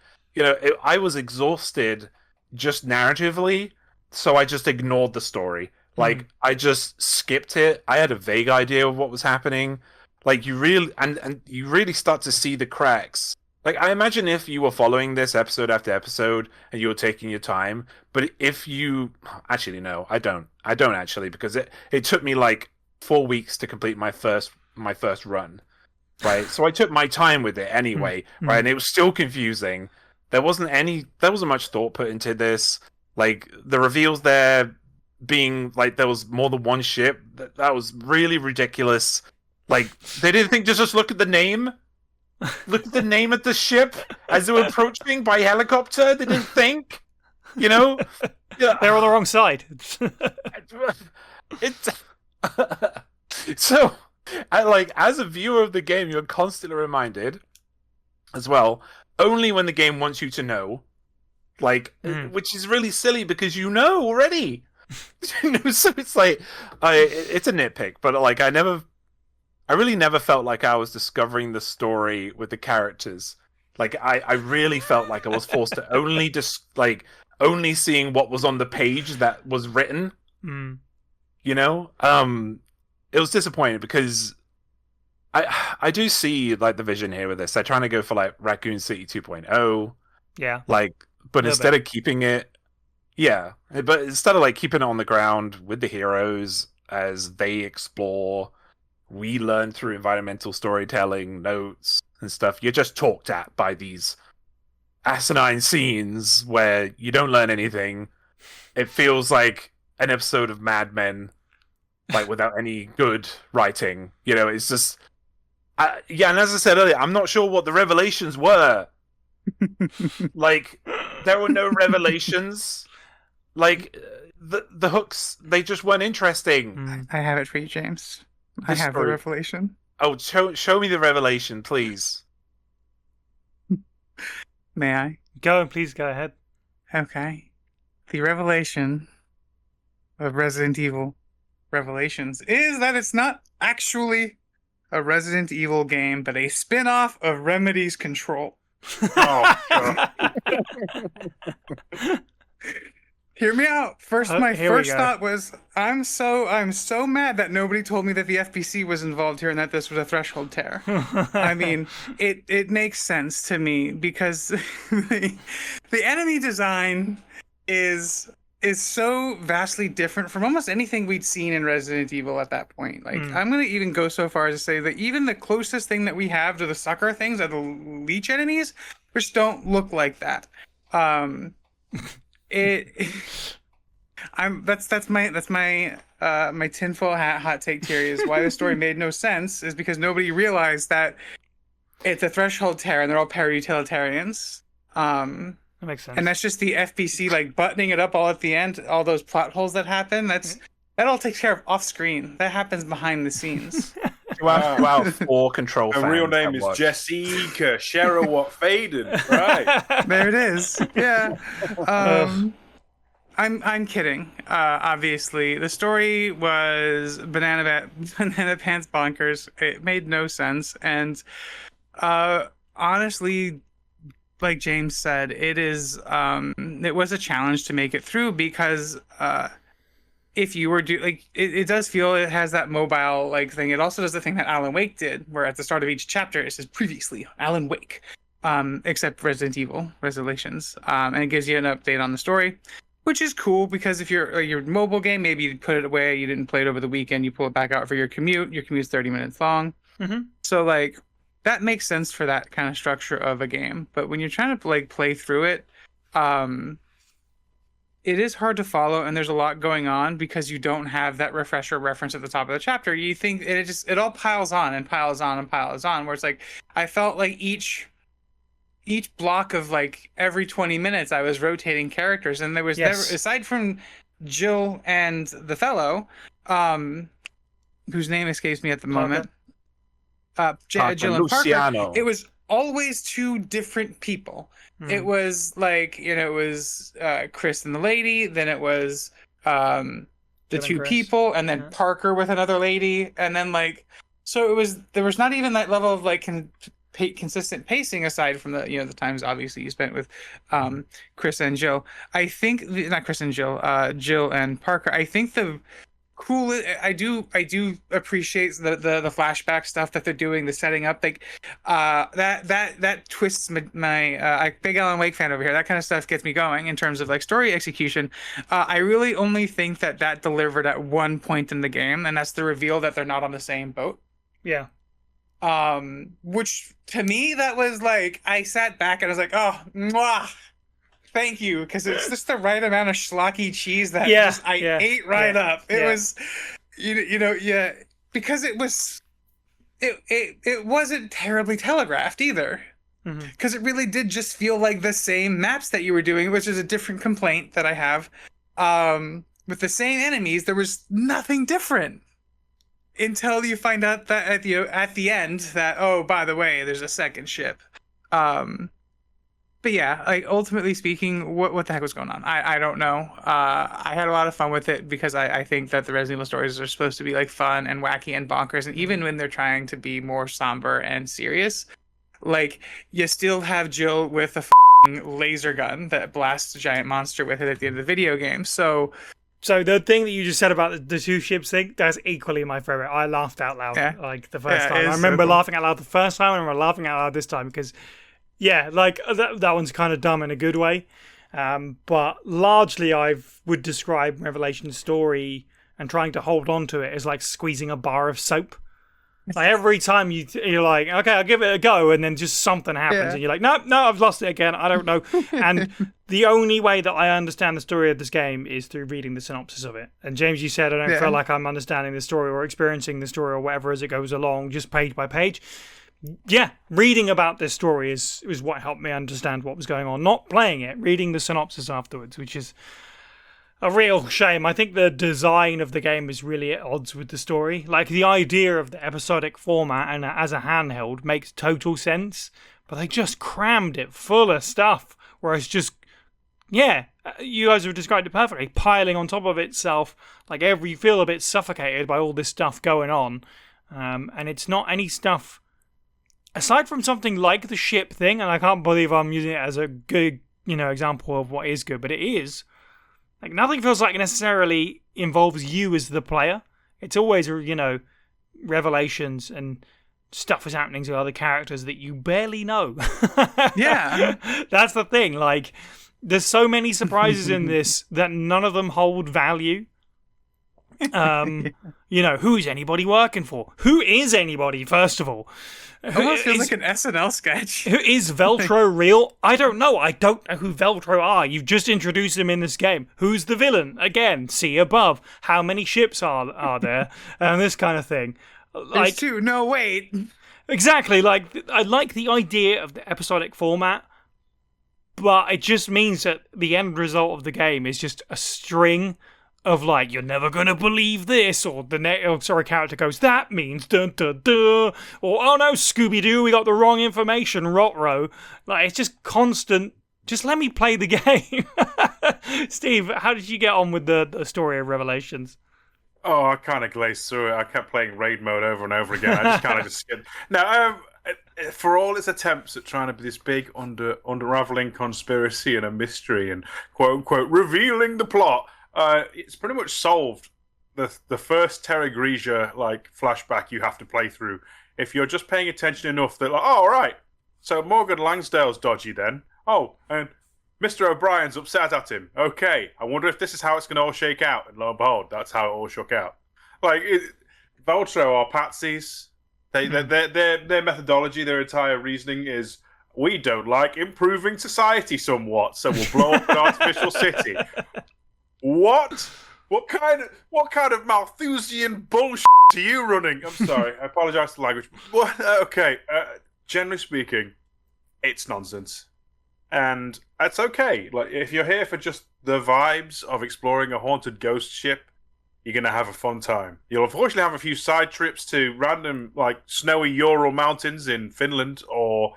I was exhausted just narratively, so I just ignored the story. I just skipped it. I had a vague idea of what was happening. You really start to see the cracks. I imagine if you were following this episode after episode and you were taking your time, but if you... Actually, no, I don't. I don't actually, because it took me 4 weeks to complete my first run, right? So I took my time with it anyway, right? And it was still confusing. There wasn't much thought put into this. The reveals there being, there was more than one ship, that was really ridiculous. They didn't think to just look at the name? Look at the name of the ship as they were approaching by helicopter? They didn't think? Yeah. They're on the wrong side. So, as a viewer of the game, you're constantly reminded, as well, only when the game wants you to know. Like, which is really silly because you know already. So it's like, it's a nitpick, but like, I really never felt like I was discovering the story with the characters. Like, I really felt like I was forced to only seeing what was on the page that was written. You know, it was disappointing because I do see like the vision here with this. They're trying to go for like Raccoon City 2.0. Yeah. Like, but instead of keeping it, but instead of like keeping it on the ground with the heroes as they explore, we learn through environmental storytelling, notes and stuff. You're just talked at by these asinine scenes where you don't learn anything. It feels like an episode of Mad Men, like without any good writing. You know, it's just, and as I said earlier, I'm not sure what the revelations were. Like, there were no revelations. Like, the hooks, they just weren't interesting. I have it for you, James. I have the revelation. Oh, show me the revelation, please. May I? Please go ahead. Okay. The revelation of Resident Evil Revelations is that it's not actually a Resident Evil game, but a spin-off of Remedy's Control. Oh, Hear me out. My first thought was, I'm so mad that nobody told me that the FBC was involved here and that this was a threshold tear. I mean, it makes sense to me because the enemy design is so vastly different from almost anything we'd seen in Resident Evil at that point. Like, I'm going to even go so far as to say that even the closest thing that we have to the sucker things are the leech enemies, which don't look like that. That's my my tinfoil hat hot take theory is why the story made no sense is because nobody realized that it's a threshold tear and they're all para-utilitarians. That makes sense. And that's just the FBC like buttoning it up all at the end, all those plot holes that happen. That all takes care of off screen. That happens behind the scenes. Wow, 4 Control fans. Her real name is Jessica Sherowat Faden. Right. There it is. Yeah. I'm kidding. Obviously, the story was banana pants bonkers. It made no sense, and honestly, like James said, it was a challenge to make it through because if you were it does feel it has that mobile like thing. It also does the thing that Alan Wake did, where at the start of each chapter it says previously Alan Wake, except Resident Evil Revelations, and it gives you an update on the story, which is cool because if you're your mobile game, maybe you put it away, you didn't play it over the weekend, you pull it back out for your commute. Your commute's 30 minutes long, so like that makes sense for that kind of structure of a game. But when you're trying to like play through it, it is hard to follow, and there's a lot going on because you don't have that refresher reference at the top of the chapter. You think it all piles on and piles on and piles on, where it's like I felt like each block of like every 20 minutes I was rotating characters, and there was never, aside from Jill and the fellow, whose name escapes me at the moment, Jill and Parker, it was always 2 different people. It was like, it was Chris and the lady, then it was the 2 people, and then Parker with another lady, and then like, so there was not even that level of like consistent pacing aside from the the times obviously you spent with Chris and Jill. I think not Chris and Jill, Jill and Parker. I think the cool, I do appreciate the flashback stuff that they're doing, the setting up, like that twists my big Alan Wake fan over here. That kind of stuff gets me going in terms of like story execution. I really only think that delivered at one point in the game, and that's the reveal that they're not on the same boat. Yeah. Which to me that was like, I sat back and I was like, oh, mwah, thank you, because it's just the right amount of schlocky cheese that I ate right up. It was, because it was, it wasn't terribly telegraphed either, because it really did just feel like the same maps that you were doing, which is a different complaint that I have. With the same enemies, there was nothing different until you find out that at the end that, oh, by the way, there's a second ship. But yeah, like ultimately speaking, what the heck was going on? I don't know. I had a lot of fun with it because I think that the Resident Evil stories are supposed to be like fun and wacky and bonkers, and even when they're trying to be more somber and serious, like you still have Jill with a laser gun that blasts a giant monster with it at the end of the video game. So the thing that you just said about the two ships thing, that's equally my favorite. I laughed out loud like the first time. I remember laughing out loud the first time, and I remember laughing out loud this time because, yeah, like that one's kind of dumb in a good way. But largely, I would describe Revelation's story and trying to hold on to it as like squeezing a bar of soap. Like every time you're like, okay, I'll give it a go, and then just something happens, and you're like, no, I've lost it again. I don't know. And the only way that I understand the story of this game is through reading the synopsis of it. And James, you said I don't feel like I'm understanding the story or experiencing the story or whatever as it goes along, just page by page. Yeah, reading about this story is what helped me understand what was going on. Not playing it, reading the synopsis afterwards, which is a real shame. I think the design of the game is really at odds with the story. Like, the idea of the episodic format and as a handheld makes total sense, but they just crammed it full of stuff, whereas just, yeah, you guys have described it perfectly, piling on top of itself, like you feel a bit suffocated by all this stuff going on, and it's not any stuff, aside from something like the ship thing, and I can't believe I'm using it as a good, example of what is good, but it is. Like, nothing feels like it necessarily involves you as the player. It's always, revelations and stuff is happening to other characters that you barely know. Yeah. That's the thing. Like, there's so many surprises in this that none of them hold value. Who's anybody working for? Who is anybody, first of all? Almost feels like an SNL sketch. Who is Veltro real? I don't know. I don't know who Veltro are. You've just introduced him in this game. Who's the villain? Again, see above. How many ships are there? And this kind of thing. There's two. No, wait. Exactly. Like, I like the idea of the episodic format, but it just means that the end result of the game is just a string of like, you're never gonna believe this, or character goes, that means dun dun dun, or oh no, Scooby-Doo, we got the wrong information, rot-row. Like, it's just constant, just let me play the game. Steve, how did you get on with the story of Revelations? Oh, I kind of glazed through it. I kept playing raid mode over and over again. I just kind of just skipped. Now, for all its attempts at trying to be this big unraveling conspiracy and a mystery and quote unquote revealing the plot, it's pretty much solved the first Terra Grigia like flashback you have to play through. If you're just paying attention enough, that like, oh, all right, so Morgan Langsdale's dodgy then. Oh, and Mr. O'Brien's upset at him. Okay, I wonder if this is how it's going to all shake out. And lo and behold, that's how it all shook out. Like, Veltro are patsies. Their methodology, their entire reasoning is, we don't like improving society somewhat, so we'll blow up an artificial city. What? What kind of Malthusian bullshit are you running? I'm sorry, I apologize for the language. What? Okay, generally speaking, it's nonsense. And that's okay. Like, if you're here for just the vibes of exploring a haunted ghost ship, you're going to have a fun time. You'll unfortunately have a few side trips to random, like, snowy Ural mountains in Finland, or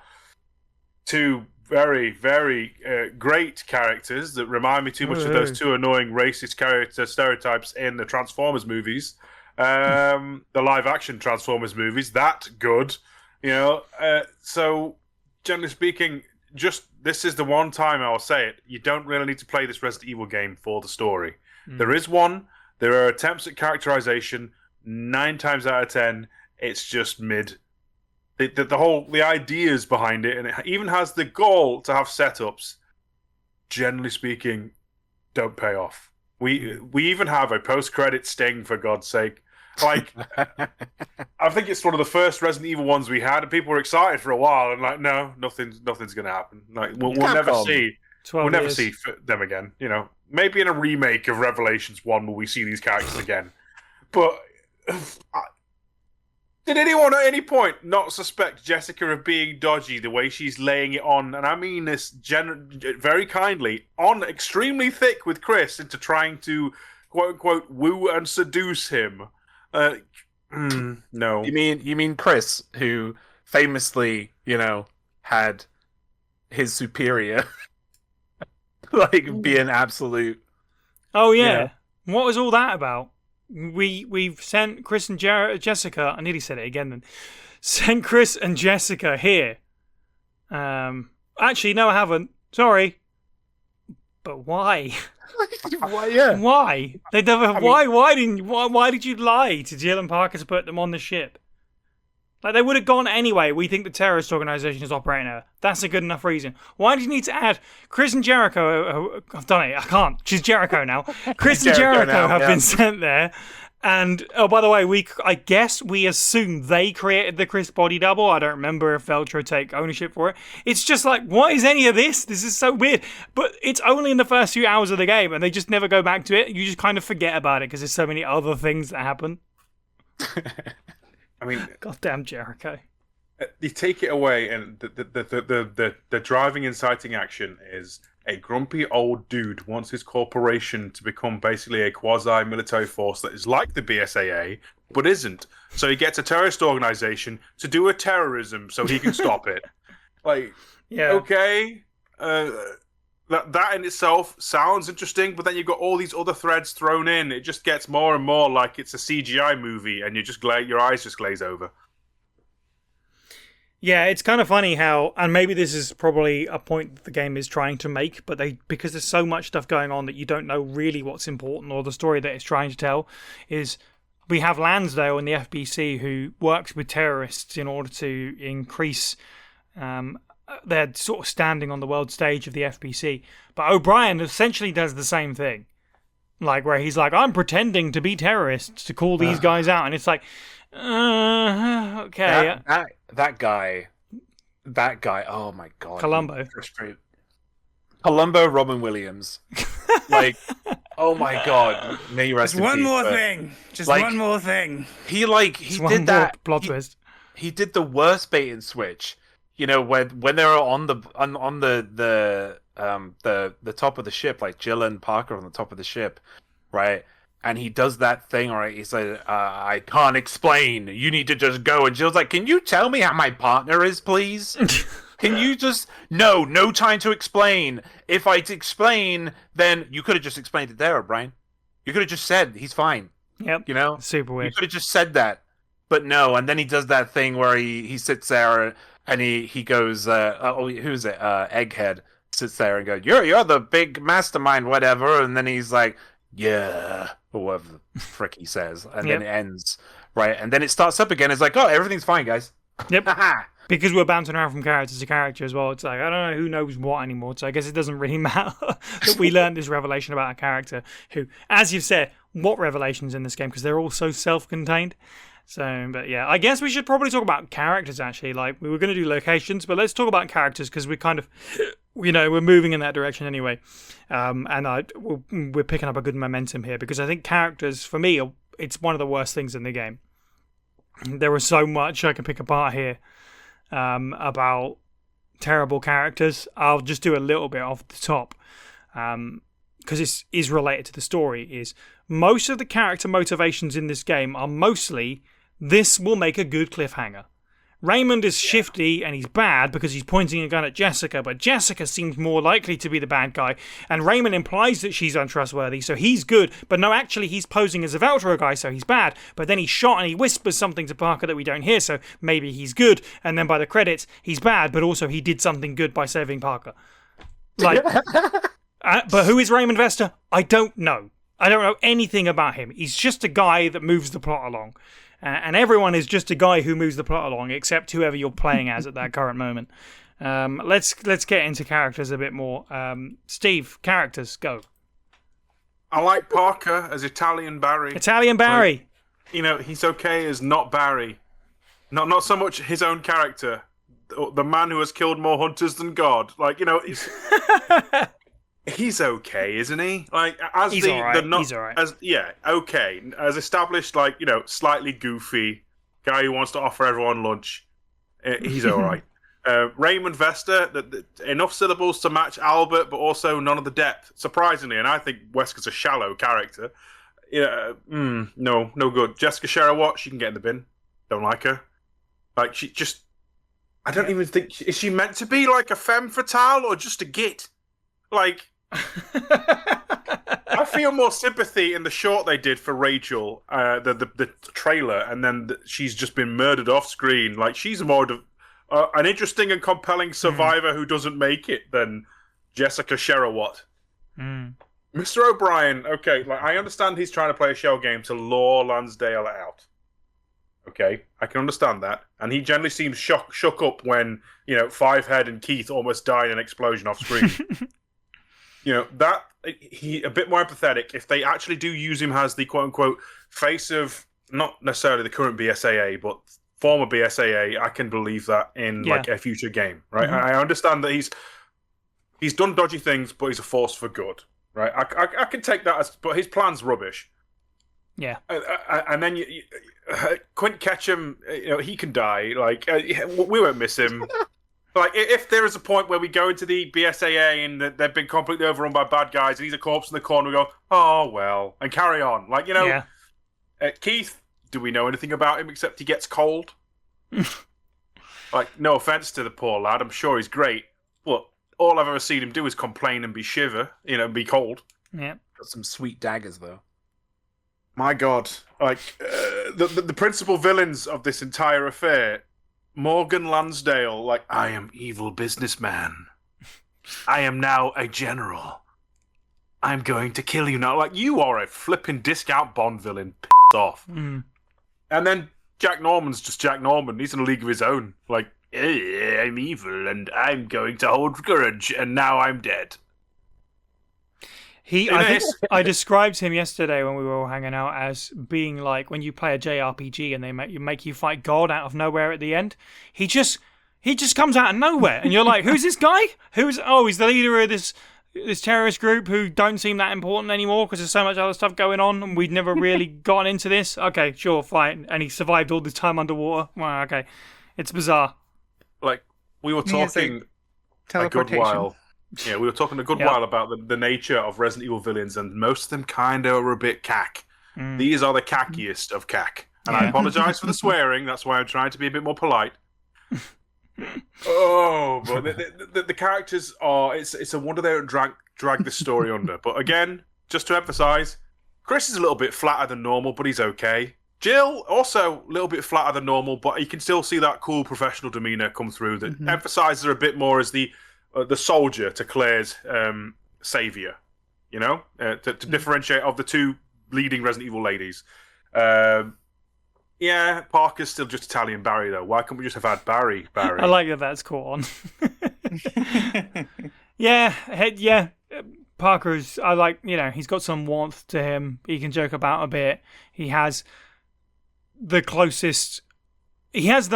to very, very great characters that remind me too much of those two annoying racist character stereotypes in the Transformers movies. The live-action Transformers movies, that good. So, generally speaking, just this is the one time I'll say it, you don't really need to play this Resident Evil game for the story. There is one. There are attempts at characterization. 9 times out of 10, it's just mid. The ideas behind it, and it even has the goal to have setups, generally speaking, don't pay off. We even have a post-credit sting, for God's sake. Like, I think it's one of the first Resident Evil ones we had, and people were excited for a while, and like, no, nothing's going to happen. Like, we'll never see them again. Maybe in a remake of Revelations 1 will we see these characters again. But did anyone at any point not suspect Jessica of being dodgy the way she's laying it on, and I mean this very kindly, on extremely thick with Chris into trying to quote-unquote woo and seduce him? No. You mean Chris, who famously, had his superior like be an absolute. Oh yeah. You know. What was all that about? We've sent Chris and Jessica. I nearly said it again. Then sent Chris and Jessica here. Actually, no, I haven't. Sorry. But why? Why? Yeah. Why? They never. Why didn't? Why did you lie to Jill and Parker to put them on the ship? Like, they would have gone anyway. We think the terrorist organisation is operating there. That's a good enough reason. Why did you need to add Chris and Jericho? I've done it. I can't. She's Jericho now. Chris and Jericho have been sent there. And, oh, by the way, I guess we assume they created the Chris body double. I don't remember if Veltro take ownership for it. It's just like, what is any of this? This is so weird. But it's only in the first few hours of the game, and they just never go back to it. You just kind of forget about it because there's so many other things that happen. I mean, goddamn Jericho. You take it away, and the driving inciting action is a grumpy old dude wants his corporation to become basically a quasi-military force that is like the BSAA, but isn't. So he gets a terrorist organization to do a terrorism so he can stop it. Like, yeah, okay, that in itself sounds interesting, but then you've got all these other threads thrown in. It just gets more and more like it's a CGI movie, and your eyes just glaze over. Yeah, it's kind of funny how, and maybe this is probably a point that the game is trying to make, but because there's so much stuff going on that you don't know really what's important or the story that it's trying to tell, is we have Lansdale in the FBC who works with terrorists in order to increase their sort of standing on the world stage of the FBC. But O'Brien essentially does the same thing. Like, where he's like, I'm pretending to be terrorists to call these guys out. And it's like, okay. That guy, oh my God. Columbo, Robin Williams. Like, oh my God. May you rest Just in one peace, more thing. Just like, one more thing. He did that. Plot twist. He did the worst bait and switch. You know, when they were on the top of the ship, like Jill and Parker on the top of the ship, right? And he does that thing, right? He's like, I can't explain. You need to just go. And Jill's like, can you tell me how my partner is, please? Can you just... No time to explain. If I explain, then you could have just explained it there, Brian. You could have just said, he's fine. Yep. You know? Super weird. You could have just said that. But no, and then he does that thing where he sits there and he goes, who's it? Egghead sits there and goes, you're the big mastermind, whatever. And then he's like, yeah, or whatever the frick he says, and then it ends, right? And then it starts up again. It's like, oh, everything's fine, guys. Yep. Because we're bouncing around from character to character as well. It's like, I don't know who knows what anymore. So I guess it doesn't really matter that we learned this revelation about a character who, as you've said, what revelations in this game? Because they're all so self-contained. So, but yeah, I guess we should probably talk about characters, actually. Like, we were going to do locations, but let's talk about characters because we kind of... we're moving in that direction anyway, and we're picking up a good momentum here because I think characters, for me, it's one of the worst things in the game. There is so much I can pick apart here about terrible characters. I'll just do a little bit off the top because it is related to the story. Is most of the character motivations in this game are mostly this will make a good cliffhanger. Raymond is shifty and he's bad because he's pointing a gun at Jessica, but Jessica seems more likely to be the bad guy, and Raymond implies that she's untrustworthy, so he's good, but no, actually he's posing as a Veltro guy, so he's bad, but then he's shot and he whispers something to Parker that we don't hear, so maybe he's good, and then by the credits, he's bad, but also he did something good by saving Parker. Like, but who is Raymond Vester? I don't know. I don't know anything about him. He's just a guy that moves the plot along. And everyone is just a guy who moves the plot along, except whoever you're playing as at that current moment. Let's get into characters a bit more. Steve, characters, go. I like Parker as Italian Barry. Italian Barry. Like, he's okay as not Barry. Not so much his own character. The man who has killed more hunters than God. Like, he's okay, isn't he? Like, as he's all right. He's all right. Okay. As established, like, slightly goofy guy who wants to offer everyone lunch. He's all right. Raymond Vester, enough syllables to match Albert, but also none of the depth, surprisingly. And I think Wesker's a shallow character. No good. Jessica Sherritt, she can get in the bin. Don't like her. Like, she just... I don't even think... Is she meant to be like a femme fatale or just a git? Like... I feel more sympathy in the short they did for Rachel, the trailer, and then she's just been murdered off screen. Like, she's more of an interesting and compelling survivor who doesn't make it than Jessica Sherowat. Mr. O'Brien, okay, like I understand he's trying to play a shell game to lure Lansdale out. Okay, I can understand that. And he generally seems shook up when, Fivehead and Keith almost die in an explosion off screen. That he a bit more empathetic. If they actually do use him as the quote-unquote face of, not necessarily the current BSAA, but former BSAA, I can believe that in like a future game, right? I understand that he's done dodgy things, but he's a force for good, right? I can take that as, but his plan's rubbish. Yeah. And then Quint Ketchum, he can die. Like, we won't miss him. Like, if there is a point where we go into the BSAA and they've been completely overrun by bad guys and he's a corpse in the corner, we go, oh, well, and carry on. Like, Keith, do we know anything about him except he gets cold? Like, no offense to the poor lad, I'm sure he's great, but all I've ever seen him do is complain and be shiver, and be cold. Yeah. Got some sweet daggers, though. My God. Like, the principal villains of this entire affair... Morgan Lansdale, like, I am evil businessman. I am now a general. I'm going to kill you now. Like, you are a flipping discount Bond villain. Pissed off. And then Jack Norman's just Jack Norman. He's in a league of his own. Like, I'm evil and I'm going to hold grudge and now I'm dead. I think I described him yesterday when we were all hanging out as being like when you play a JRPG and they make you fight God out of nowhere at the end. He just comes out of nowhere and you're like, who's this guy? He's the leader of this terrorist group who don't seem that important anymore because there's so much other stuff going on and we've never really gotten into this. Okay, sure, fine. And he survived all this time underwater. Well, okay. It's bizarre. Like, we were talking a good while. Yeah, we were talking a good while about the nature of Resident Evil villains, and most of them kind of are a bit cack. These are the cackiest of cack. And I apologize for the swearing, that's why I'm trying to be a bit more polite. But the characters are... It's a wonder they don't drag this story under. But again, just to emphasize, Chris is a little bit flatter than normal, but he's okay. Jill, also a little bit flatter than normal, but you can still see that cool professional demeanor come through that emphasizes her a bit more as the soldier to Claire's savior, to differentiate of the two leading Resident Evil ladies. Parker's still just Italian Barry, though. Why can't we just have had Barry? I like that that's caught on. Yeah. Parker's, I like, he's got some warmth to him. He can joke about a bit. He has the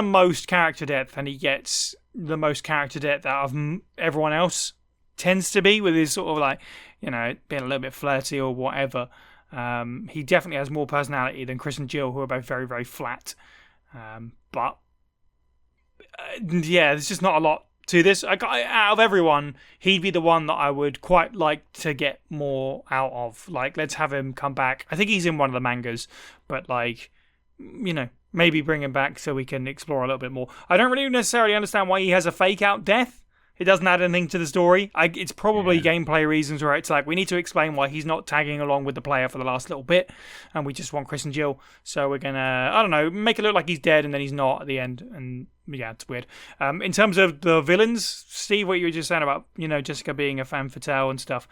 most character depth, and he gets the most character depth out of everyone else tends to be with his sort of like, being a little bit flirty or whatever. He definitely has more personality than Chris and Jill, who are both very, very flat. There's just not a lot to this. Out of everyone, he'd be the one that I would quite like to get more out of. Like, let's have him come back. I think he's in one of the mangas, but maybe bring him back so we can explore a little bit more. I don't really necessarily understand why he has a fake out death. It doesn't add anything to the story. It's probably gameplay reasons where it's like, we need to explain why he's not tagging along with the player for the last little bit, and we just want Chris and Jill. So we're going to, make it look like he's dead and then he's not at the end. And yeah, it's weird. In terms of the villains, Steve, what you were just saying about, Jessica being a femme fatale and stuff.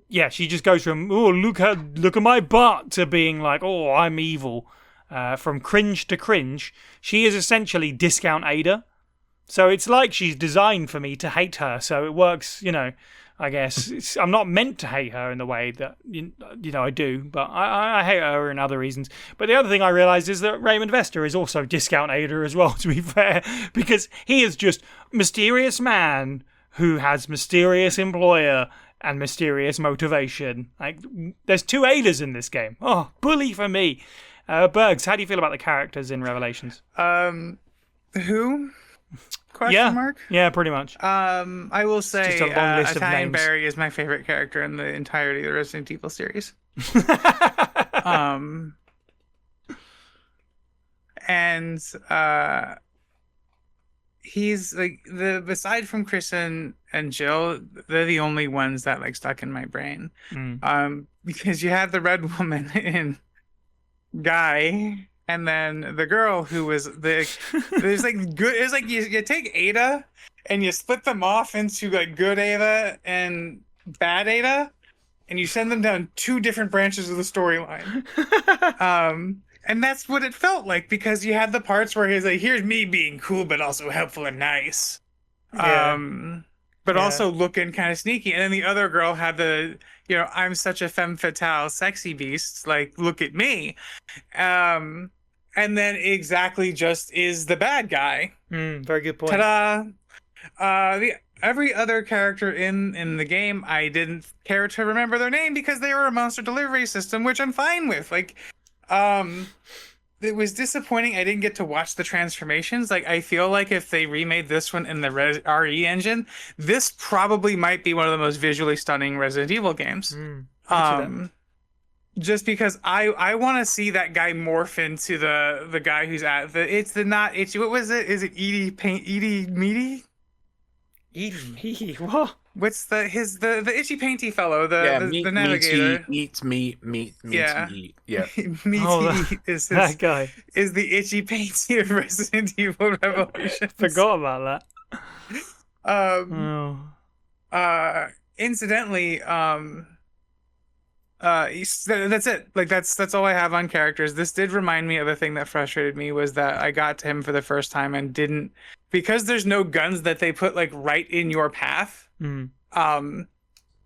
Yeah, she just goes from, oh, look at my butt, to being like, oh, I'm evil. From cringe to cringe. She is essentially discount Ada. So it's like she's designed for me to hate her. So it works, I guess. I'm not meant to hate her in the way that, I do. But I hate her in other reasons. But the other thing I realised is that Raymond Vester is also discount Ada as well, to be fair. Because he is just mysterious man who has mysterious employer and mysterious motivation. Like, there's two Adas in this game. Oh, bully for me. Bergs, how do you feel about the characters in Revelations? Who? Question mark? Yeah, pretty much. I will say just a long list of Italian names. Barry is my favorite character in the entirety of the Resident Evil series. he's like aside from Chris and Jill, they're the only ones that like stuck in my brain. Because you had the red woman in Guy, and then the girl who was there's like good. It's like you take Ada and you split them off into like good Ada and bad Ada, and you send them down two different branches of the storyline. And that's what it felt like, because you had the parts where he's like, here's me being cool but also helpful and nice. Yeah. But also looking kind of sneaky. And then the other girl had the, I'm such a femme fatale sexy beast, like, look at me. And then exactly just is the bad guy. Very good point. Ta-da! Every other character in the game, I didn't care to remember their name because they were a monster delivery system, which I'm fine with. Like, it was disappointing I didn't get to watch the transformations. Like, I feel like if they remade this one in the RE engine, this probably might be one of the most visually stunning Resident Evil games. Just because I want to see that guy morph into the guy who's at what was it? Is it Edie Meaty? What? What's the itchy painty fellow, the navigator? Eats meat. Yeah. Meaty is that guy. Is the itchy painty of Resident Evil Revelations. Forgot about that. Incidentally, that's it. Like that's all I have on characters. This did remind me of a thing that frustrated me, was that I got to him for the first time and didn't, because there's no guns that they put like right in your path.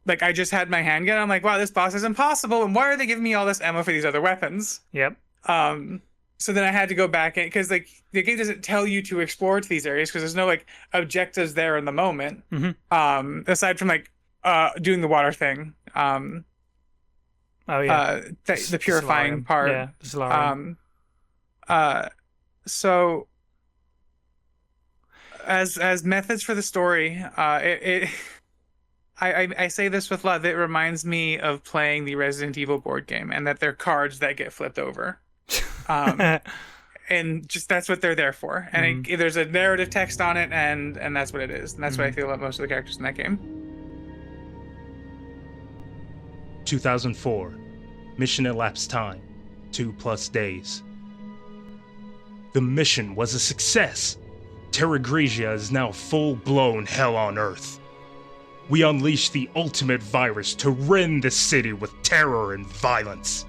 Like I just had my handgun. I'm like, wow, this boss is impossible. And why are they giving me all this ammo for these other weapons? Yep. So then I had to go back in, because like the game doesn't tell you to explore to these areas because there's no like objectives there in the moment. Aside from like doing the water thing. The purifying part. Yeah, the solarium. So as methods for the story, I say this with love. It reminds me of playing the Resident Evil board game, and that they're cards that get flipped over. And just that's what they're there for. And there's a narrative text on it, and that's what it is. And that's what I feel about most of the characters in that game. 2004. Mission elapsed time, 2+ days. The mission was a success. Terra Grigia is now full-blown hell on Earth. We unleashed the ultimate virus to rend the city with terror and violence.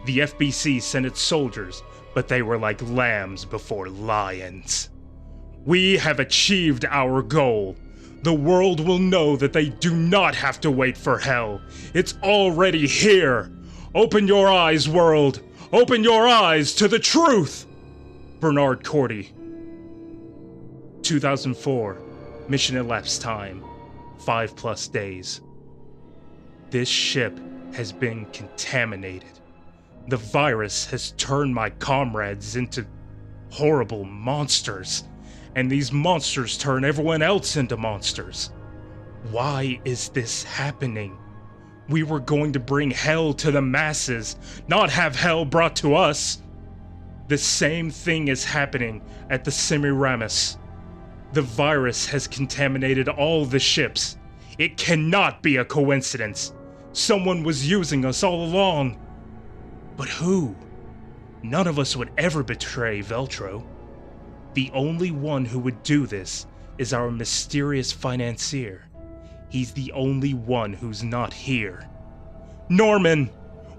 The FBC sent its soldiers, but they were like lambs before lions. We have achieved our goal. The world will know that they do not have to wait for hell. It's already here. Open your eyes, world. Open your eyes to the truth. Bernard Cordy. 2004. Mission elapsed time, 5+ days. This ship has been contaminated. The virus has turned my comrades into horrible monsters, and these monsters turn everyone else into monsters. Why is this happening? We were going to bring hell to the masses, not have hell brought to us. The same thing is happening at the Semiramis. The virus has contaminated all the ships. It cannot be a coincidence. Someone was using us all along. But who? None of us would ever betray Veltro. The only one who would do this is our mysterious financier. He's the only one who's not here. Norman,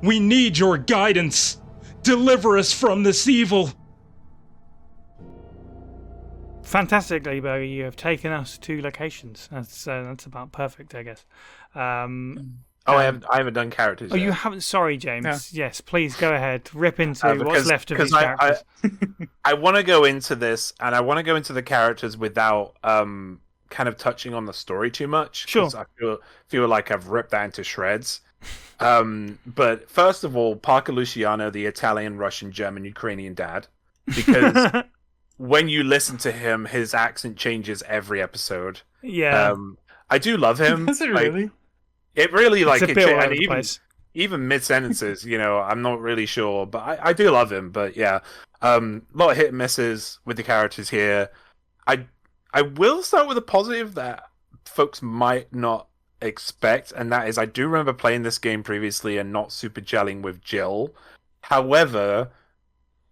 we need your guidance. Deliver us from this evil. Fantastic, Lieberger. You have taken us to locations. That's about perfect, I guess. I haven't done characters. Oh, yet. you haven't? Sorry, James. No. Yes, please go ahead. Rip into what's left of these characters. I want to go into this, and I want to go into the characters without kind of touching on the story too much. Sure. 'Cause I feel like I've ripped that into shreds. But first of all, Parker Luciano, the Italian, Russian, German, Ukrainian dad, because when you listen to him, his accent changes every episode. Yeah. I do love him. Does it Like, really? it really like it's a it, bit all and over the place. even mid sentences, I'm not really sure, but I do love him. But yeah, a lot of hit and misses with the characters here. I will start with a positive that folks might not expect, and that is I do remember playing this game previously and not super gelling with Jill. However,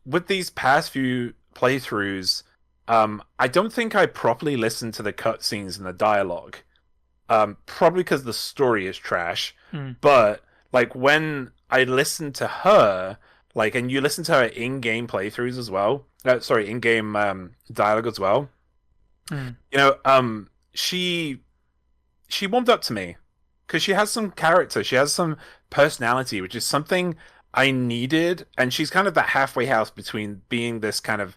with these past few playthroughs, I don't think I properly listened to the cutscenes and the dialogue. Probably because the story is trash. But like when I listen to her, like, and you listen to her in-game playthroughs as well. In-game dialogue as well. You know, she warmed up to me because she has some character, she has some personality, which is something I needed. And she's kind of that halfway house between being this kind of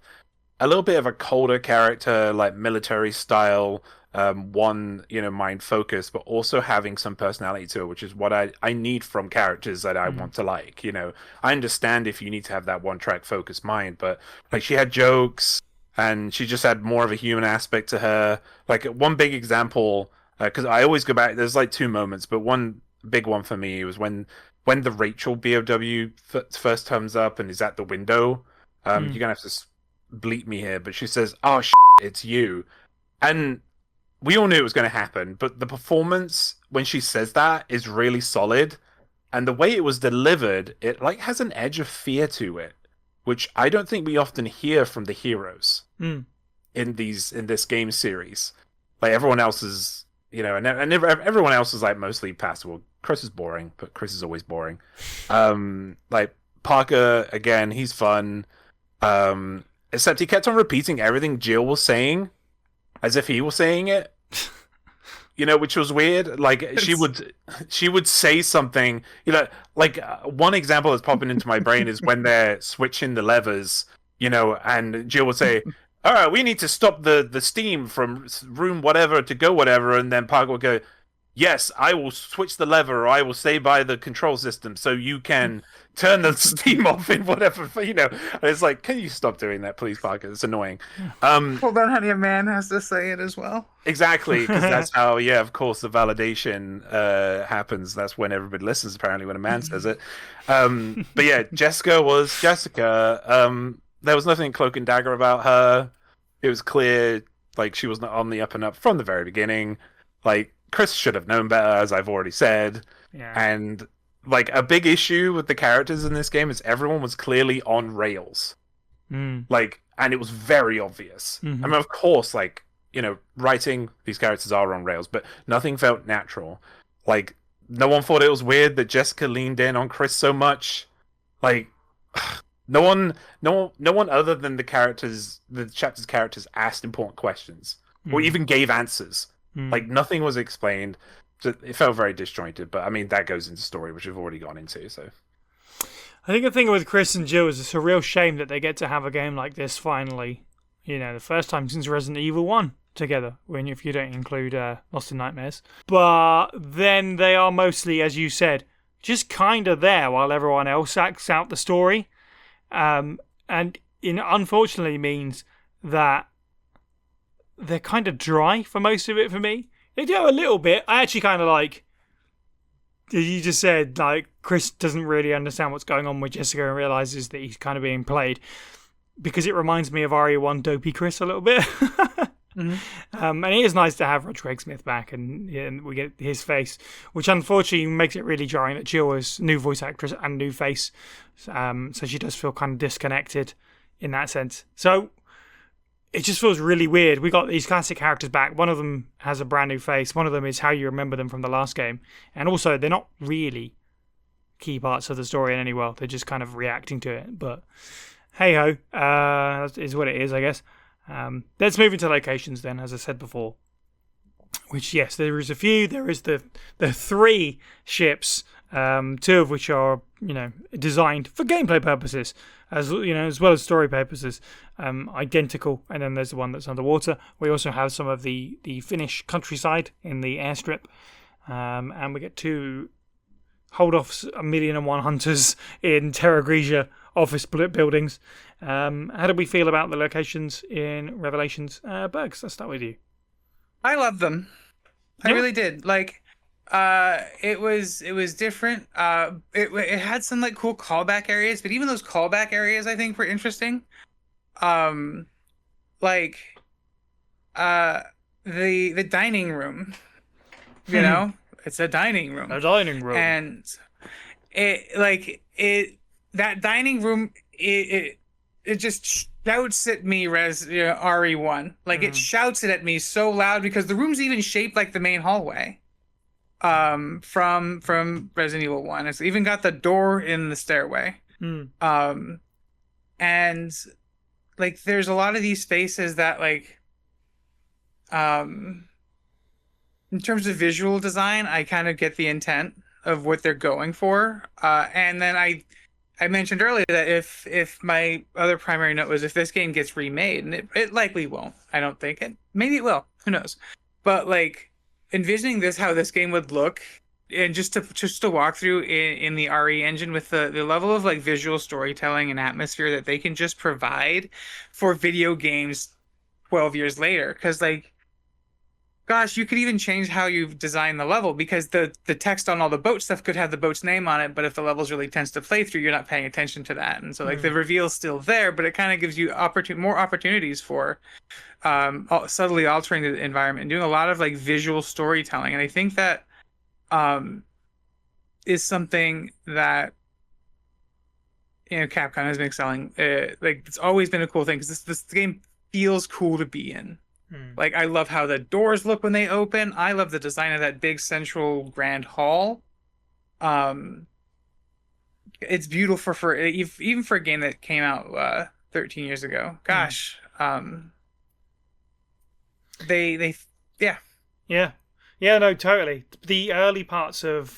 a little bit of a colder character, like military style, mind focus, but also having some personality to it, which is what I need from characters that I want to like. You know, I understand if you need to have that one track focused mind, but like she had jokes and she just had more of a human aspect to her. Like one big example, because I always go back. There's like two moments, but one big one for me was when the Rachel BOW first comes up and is at the window. You're gonna have to bleep me here, but she says, "Oh, it's you," and we all knew it was going to happen, but the performance when she says that is really solid, and the way it was delivered, it like has an edge of fear to it, which I don't think we often hear from the heroes in this game series. Like everyone else is, you know, and everyone else is like mostly passable. Chris is boring, but Chris is always boring. Like Parker again, he's fun. Except he kept on repeating everything Jill was saying as if he was saying it, you know, which was weird. Like she would say something, you know, like one example that's popping into my brain is when they're switching the levers, you know, and Jill would say, "All right, we need to stop the steam from room whatever to go whatever," and then Parker would go, "Yes, I will switch the lever, or I will stay by the control system so you can turn the steam off in whatever," you know. And it's like, can you stop doing that, please, Parker? It's annoying. Hold on, honey, a man has to say it as well. Exactly, because that's how, yeah, of course, the validation happens. That's when everybody listens, apparently, when a man says it. But yeah, Jessica was Jessica. There was nothing cloak and dagger about her. It was clear, like, she was not on the up and up from the very beginning. Like, Chris should have known better, as I've already said. Yeah. And like a big issue with the characters in this game is everyone was clearly on rails. Like, and it was very obvious. I mean, of course, like, you know, writing these characters are on rails, but nothing felt natural. Like, no one thought it was weird that Jessica leaned in on Chris so much. Like, no one other than the chapter's characters asked important questions or even gave answers. Like, nothing was explained. It felt very disjointed, but I mean, that goes into story, which we've already gone into, so. I think the thing with Chris and Jill is it's a real shame that they get to have a game like this finally. You know, the first time since Resident Evil 1 together, if you don't include Lost in Nightmares. But then they are mostly, as you said, just kind of there while everyone else acts out the story. And it unfortunately means that they're kind of dry for most of it for me. They do a little bit. I actually kind of like, you just said, like, Chris doesn't really understand what's going on with Jessica and realizes that he's kind of being played, because it reminds me of RE1 Dopey Chris a little bit. And it is nice to have Rod Craig-Smith back, and we get his face, which unfortunately makes it really jarring that Jill is new voice actress and new face. So she does feel kind of disconnected in that sense. So it just feels really weird. We got these classic characters back. One of them has a brand new face. One of them is how you remember them from the last game. And also, they're not really key parts of the story in any way. They're just kind of reacting to it. But hey-ho, is what it is, I guess. Let's move into locations then, as I said before. Which, yes, there is a few. There is the 3 ships, 2 of which are, you know, designed for gameplay purposes, as you know, as well as story purposes, identical. And then there's the one that's underwater. We also have some of the Finnish countryside in the airstrip, and we get 2 hold-offs, 1,000,001 hunters in Terra Grigia office buildings. How do we feel about the locations in Revelations? Bergs, let's start with you. I love them. I really did. Like, it was different. It had some like cool callback areas, but even those callback areas I think were interesting. Like, the dining room. You know, it's a dining room. A dining room. And that dining room it just shouts at me RE1. Like it shouts it at me so loud because the room's even shaped like the main hallway. From Resident Evil 1. It's even got the door in the stairway. And like there's a lot of these spaces that like in terms of visual design, I kind of get the intent of what they're going for. And then I mentioned earlier that if my other primary note was if this game gets remade, and it likely won't. I don't think it. Maybe it will. Who knows? But like envisioning how this game would look, and just to walk through in the RE engine with the level of like visual storytelling and atmosphere that they can just provide for video games 12 years later. Because like, gosh, you could even change how you design the level, because the text on all the boat stuff could have the boat's name on it, but if the level's really tense to play through, you're not paying attention to that. And so like the reveal's still there, but it kind of gives you more opportunities for subtly altering the environment and doing a lot of like visual storytelling. And I think that is something that Capcom has been excelling. Like it's always been a cool thing because this game feels cool to be in. Like I love how the doors look when they open. I love the design of that big central grand hall. It's beautiful for even for a game that came out 13 years ago. Gosh. Yeah, no, totally. The early parts of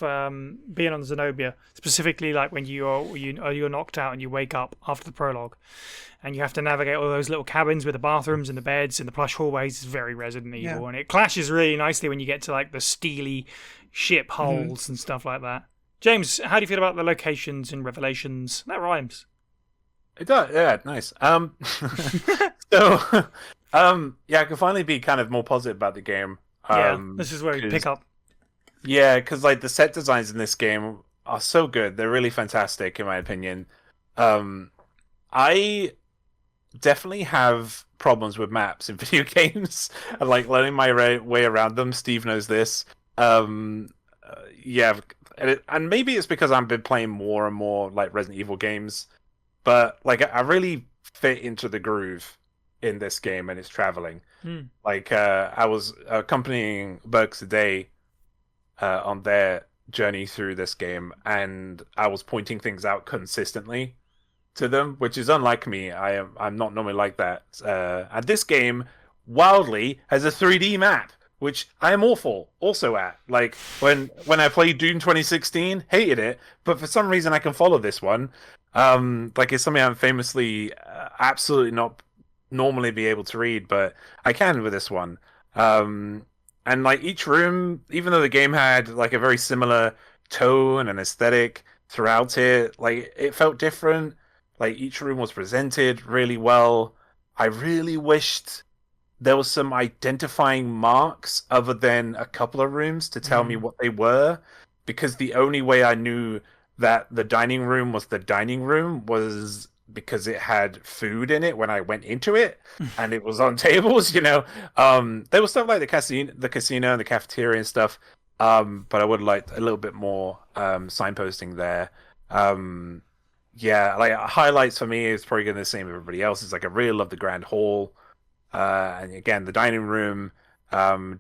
being on Zenobia, specifically like when you're knocked out and you wake up after the prologue, and you have to navigate all those little cabins with the bathrooms and the beds and the plush hallways, is very Resident Evil, and it clashes really nicely when you get to like the steely ship hulls and stuff like that. James, how do you feel about the locations and Revelations? That rhymes. It does, yeah, nice. So, I can finally be kind of more positive about the game. This is where we pick up. Yeah, because like the set designs in this game are so good. They're really fantastic, in my opinion. I definitely have problems with maps in video games. I like learning my way around them. Steve knows this. And maybe it's because I've been playing more and more like Resident Evil games, but like I really fit into the groove in this game and its traveling. Like I was accompanying Berks today on their journey through this game, and I was pointing things out consistently to them, which is unlike me. I'm not normally like that. And this game wildly has a 3D map, which I am also at. Like when I played Doom 2016, hated it, but for some reason I can follow this one. Like it's something I'm famously absolutely not normally be able to read, but I can with this one. And like each room, even though the game had like a very similar tone and aesthetic throughout it, like it felt different. Like each room was presented really well. I really wished there was some identifying marks other than a couple of rooms to tell me what they were, because the only way I knew that the dining room was the dining room was because it had food in it when I went into it, and it was on tables. There was stuff like the casino and the cafeteria and stuff, but I would like a little bit more signposting there. Like highlights for me is probably going to be the same as everybody else. It's like I really love the grand hall, and again the dining room.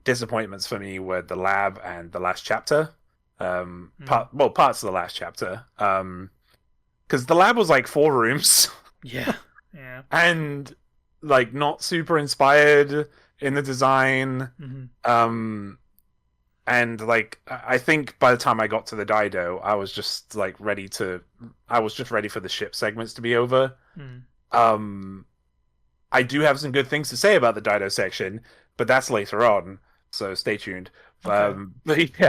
Disappointments for me were the lab and the last chapter. Parts of the last chapter. Because the lab was like 4 rooms. Yeah. And like not super inspired in the design. And like I think by the time I got to the Dido, I was just ready for the ship segments to be over. I do have some good things to say about the Dido section, but that's later on, so stay tuned. Okay.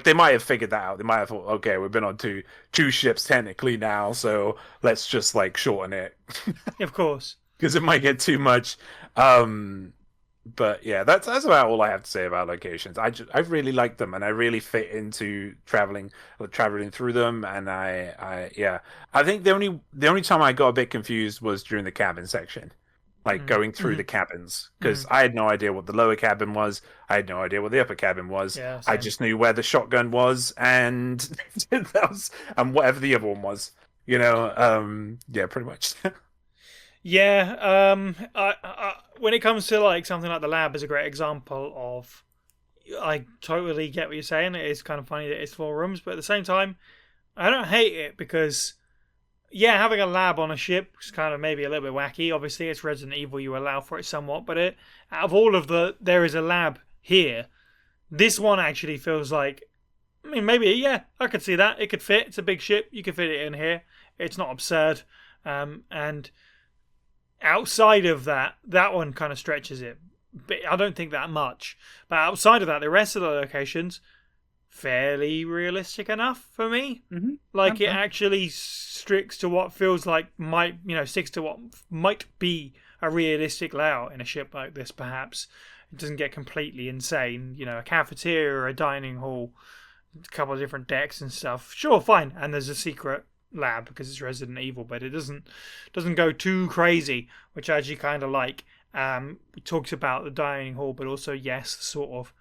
They might have figured that out. They might have thought, okay, we've been on two ships technically now, so let's just shorten it. Of course, because it might get too much. But yeah, that's about all I have to say about locations. I really like them, and I really fit into traveling through them. And I think the only time I got a bit confused was during the cabin section, like going through the cabins, because I had no idea what the lower cabin was. I had no idea what the upper cabin was. Yeah, I same. just knew where the shotgun was, and that was, and whatever the other one was. Yeah, pretty much. Yeah, when it comes to like something like the lab is a great example of. I totally get what you're saying. It is kind of funny that it's 4 rooms, but at the same time, I don't hate it because, yeah, having a lab on a ship is kind of maybe a little bit wacky. Obviously, it's Resident Evil; you allow for it somewhat, but out of all of there is a lab here. This one actually feels like, I mean, maybe yeah, I could see that it could fit. It's a big ship; you could fit it in here. It's not absurd, and outside of that one kind of stretches it. But I don't think that much. But outside of that, the rest of the locations fairly realistic enough for me. Mm-hmm. Like Okay. it actually sticks to what feels like sticks to what might be a realistic layout in a ship like this. Perhaps it doesn't get completely insane. A cafeteria or a dining hall, a couple of different decks and stuff. Sure, fine. And there's a secret lab because it's Resident Evil, but it doesn't go too crazy, which I actually kind of like. We talked about the dining hall, but also yes, sort of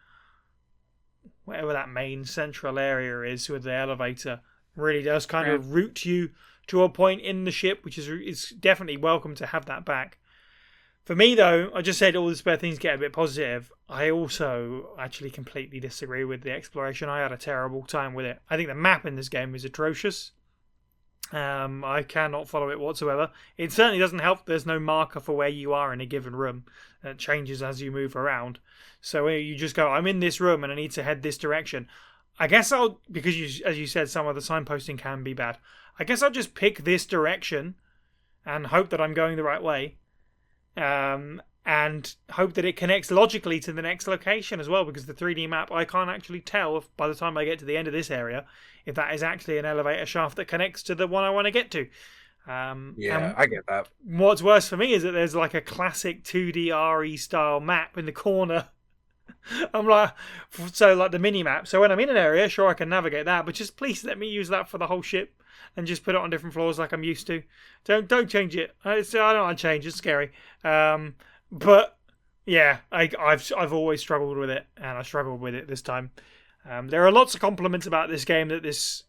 whatever that main central area is with the elevator really does kind of route you to a point in the ship, which is definitely welcome to have that back. For me, though, I just said all the spare things get a bit positive. I also actually completely disagree with the exploration. I had a terrible time with it. I think the map in this game is atrocious. I cannot follow it whatsoever. It certainly doesn't help. There's no marker for where you are in a given room. It changes as you move around. So you just go, I'm in this room and I need to head this direction. I guess because as you said, some of the signposting can be bad. I guess I'll just pick this direction and hope that I'm going the right way. And hope that it connects logically to the next location as well, because the 3D map, I can't actually tell if by the time I get to the end of this area if that is actually an elevator shaft that connects to the one I want to get to. I get that. What's worse for me is that there's like a classic 2D RE style map in the corner. I'm like, so like the mini map. So when I'm in an area, sure I can navigate that, but just please let me use that for the whole ship and just put it on different floors like I'm used to. Don't change it. I don't want to change. It's scary. But yeah, I've always struggled with it, and I struggled with it this time. There are lots of compliments about this game that this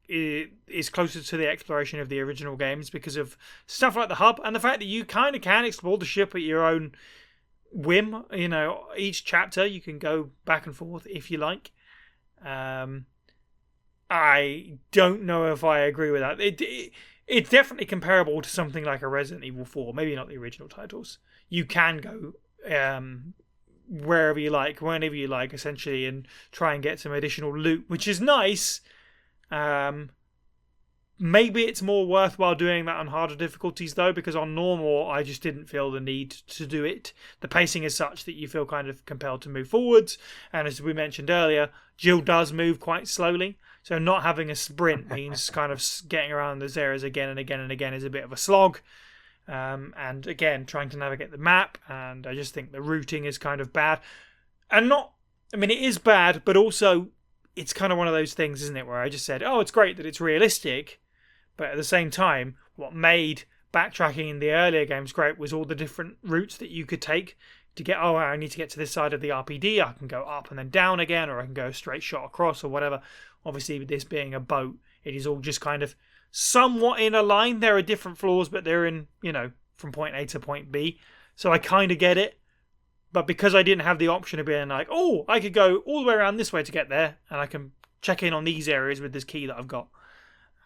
is closer to the exploration of the original games because of stuff like the hub and the fact that you kind of can explore the ship at your own whim. Each chapter you can go back and forth if you like. I don't know if I agree with that. It's definitely comparable to something like a Resident Evil 4, maybe not the original titles. You can go wherever you like, whenever you like, essentially, and try and get some additional loot, which is nice. Maybe it's more worthwhile doing that on harder difficulties, though, because on normal, I just didn't feel the need to do it. The pacing is such that you feel kind of compelled to move forwards, and as we mentioned earlier, Jill does move quite slowly, so not having a sprint means kind of getting around those areas again and again and again is a bit of a slog. And again, trying to navigate the map, and I just think the routing is kind of bad. And it is bad, but also it's kind of one of those things, isn't it, where I just said, oh, it's great that it's realistic, but at the same time, what made backtracking in the earlier games great was all the different routes that you could take to get, I need to get to this side of the RPD, I can go up and then down again, or I can go straight shot across or whatever. Obviously, with this being a boat, it is all just kind of somewhat in a line. There are different floors, but they're in, from point A to point B. So I kind of get it. But because I didn't have the option of being like, oh, I could go all the way around this way to get there, and I can check in on these areas with this key that I've got.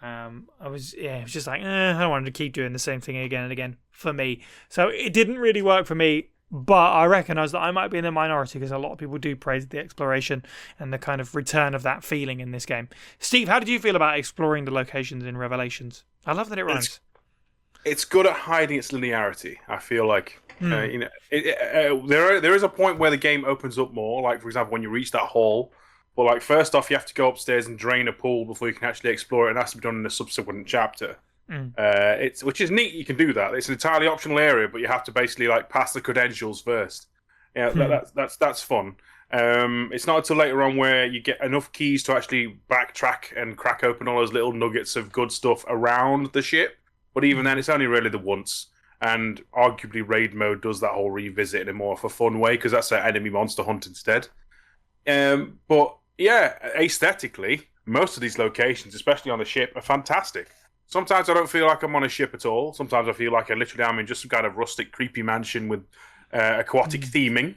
It was just like, I don't want to keep doing the same thing again and again for me. So it didn't really work for me. But I recognise that I might be in the minority because a lot of people do praise the exploration and the kind of return of that feeling in this game. Steve, how did you feel about exploring the locations in Revelations? I love that it rhymes. It's good at hiding its linearity. I feel like there is a point where the game opens up more. Like for example, when you reach that hall, but like first off, you have to go upstairs and drain a pool before you can actually explore it, and that's to be done in a subsequent chapter. Which is neat. You can do that. It's an entirely optional area, but you have to basically like pass the credentials first. Yeah, that's fun. It's not until later on where you get enough keys to actually backtrack and crack open all those little nuggets of good stuff around the ship. But even then, it's only really the once. And arguably, raid mode does that whole revisit in a more of a fun way because that's an enemy monster hunt instead. But yeah, aesthetically, most of these locations, especially on the ship, are fantastic. Sometimes I don't feel like I'm on a ship at all. Sometimes I feel like I literally am in just some kind of rustic, creepy mansion with aquatic theming,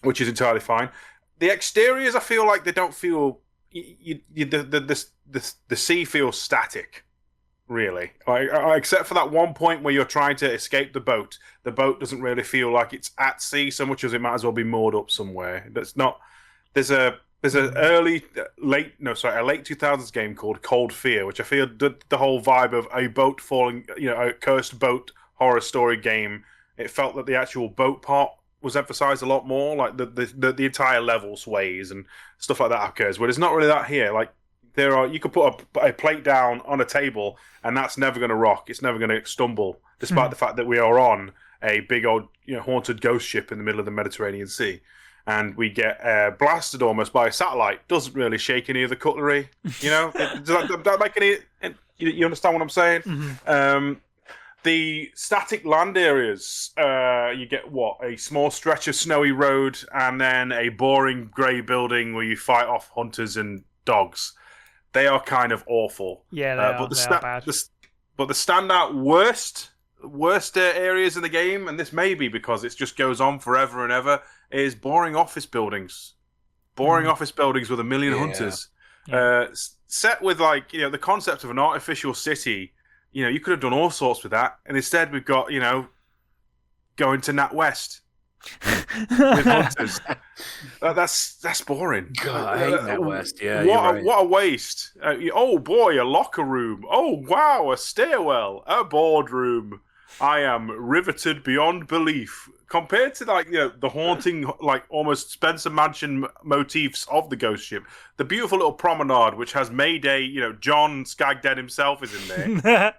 which is entirely fine. The exteriors, I feel like they don't feel... the sea feels static, really. Except for that one point where you're trying to escape the boat doesn't really feel like it's at sea so much as it might as well be moored up somewhere. That's not... There's a late 2000s game called Cold Fear, which I feel did the whole vibe of a boat falling, a cursed boat horror story game. It felt that the actual boat part was emphasized a lot more, like the entire level sways and stuff like that occurs. But it's not really that here. Like you could put a plate down on a table and that's never going to rock. It's never going to stumble, despite the fact that we are on a big old haunted ghost ship in the middle of the Mediterranean Sea. And we get blasted almost by a satellite. Doesn't really shake any of the cutlery, Does that make any? You understand what I'm saying? Mm-hmm. The static land areas, you get a small stretch of snowy road, and then a boring grey building where you fight off hunters and dogs. They are kind of awful. Yeah, they are bad. But the standout worst areas in the game, and this may be because it just goes on forever and ever, is boring office buildings. Office buildings with a million hunters. Yeah. Set with the concept of an artificial city. You could have done all sorts with that, and instead we've got going to Nat West with hunters. That's boring. God, I hate Nat West. Yeah, what a waste. Oh boy, a locker room. Oh wow, a stairwell, a boardroom. I am riveted beyond belief. Compared to the haunting, almost Spencer Mansion motifs of the ghost ship, the beautiful little promenade which has Mayday, John Skagdead himself is in there.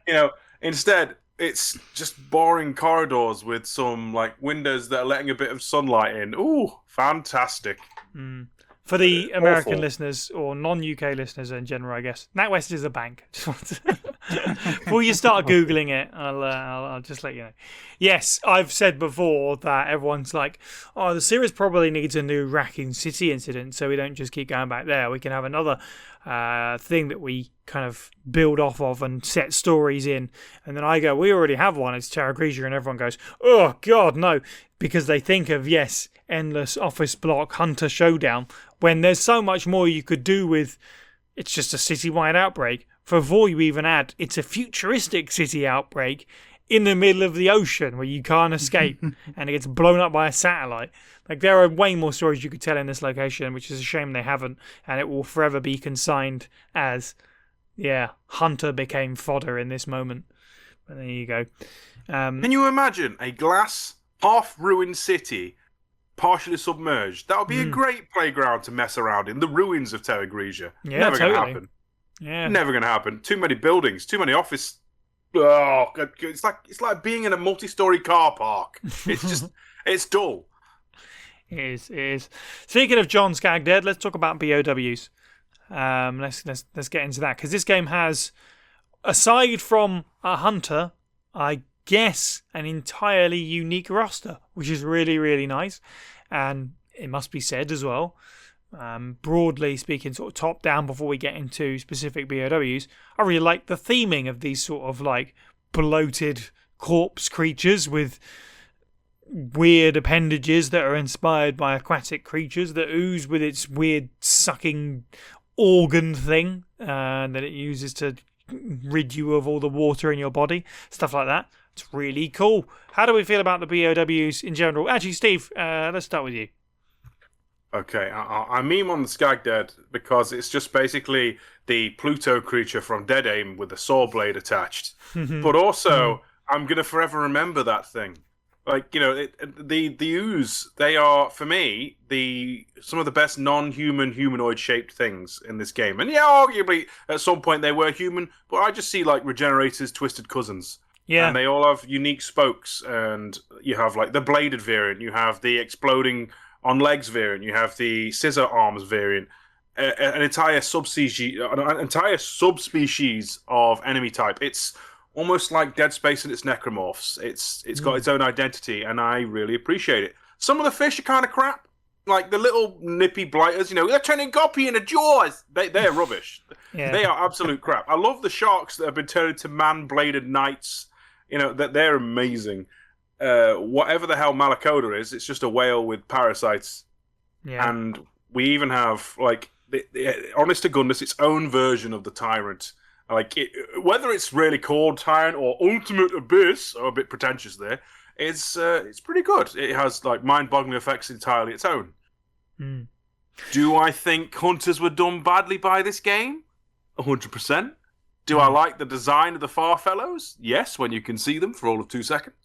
Instead it's just boring corridors with some windows that are letting a bit of sunlight in. Ooh, fantastic. For the American listeners or non-UK listeners in general, I guess NatWest is a bank. Before you start googling it, I'll just let you know. Yes, I've said before that everyone's like, "Oh, the series probably needs a new Raccoon City incident, so we don't just keep going back there. We can have another thing that we kind of build off of and set stories in." And then I go, "We already have one. It's Terra Grigia," and everyone goes, "Oh God, no," because they think of endless office block hunter showdown. When there's so much more you could do with, it's just a citywide outbreak. Before you even add, it's a futuristic city outbreak in the middle of the ocean where you can't escape and it gets blown up by a satellite. There are way more stories you could tell in this location, which is a shame they haven't, and it will forever be consigned as, Hunter became fodder in this moment. But there you go. Can you imagine a glass, half-ruined city partially submerged? That would be a great playground to mess around in. The ruins of Terra Grigia. Yeah, never totally. going to happen. Yeah, never going to happen. Too many buildings, too many office. Oh, it's like being in a multi-story car park. It's just it's dull. It is. Speaking of John Skagdead, let's talk about BOWs. Let's get into that because this game has, aside from a hunter, I guess an entirely unique roster, which is really, really nice. And it must be said as well, broadly speaking, sort of top down before we get into specific BOWs, I really like the theming of these sort of bloated corpse creatures with weird appendages that are inspired by aquatic creatures that ooze with its weird sucking organ thing that it uses to rid you of all the water in your body, stuff like that. It's really cool. How do we feel about the BOWs in general? Actually, Steve, let's start with you. Okay, I meme on the Skagdead because it's just basically the Pluto creature from Dead Aim with a saw blade attached. But also, I'm going to forever remember that thing. The ooze, they are, for me, some of the best non-human, humanoid-shaped things in this game. And yeah, arguably, at some point they were human, but I just see, regenerators, twisted cousins. Yeah. And they all have unique spokes, and you have like the bladed variant, you have the exploding on legs variant, you have the scissor arms variant, an entire subspecies of enemy type. It's almost like Dead Space and its necromorphs. It's got its own identity, and I really appreciate it. Some of the fish are kind of crap. Like the little nippy blighters, they're turning Guppy into Jaws. They're rubbish. Yeah. They are absolute crap. I love the sharks that have been turned into man-bladed knights. That they're amazing. Whatever the hell Malacoda is, it's just a whale with parasites. Yeah. And we even have, like, honest to goodness, its own version of the Tyrant. Like, whether it's really called Tyrant or Ultimate Abyss, or a bit pretentious there, it's pretty good. It has like mind-boggling effects entirely its own. Mm. Do I think hunters were done badly by this game? 100%. Do I like the design of the Far Fellows? Yes, when you can see them for all of 2 seconds.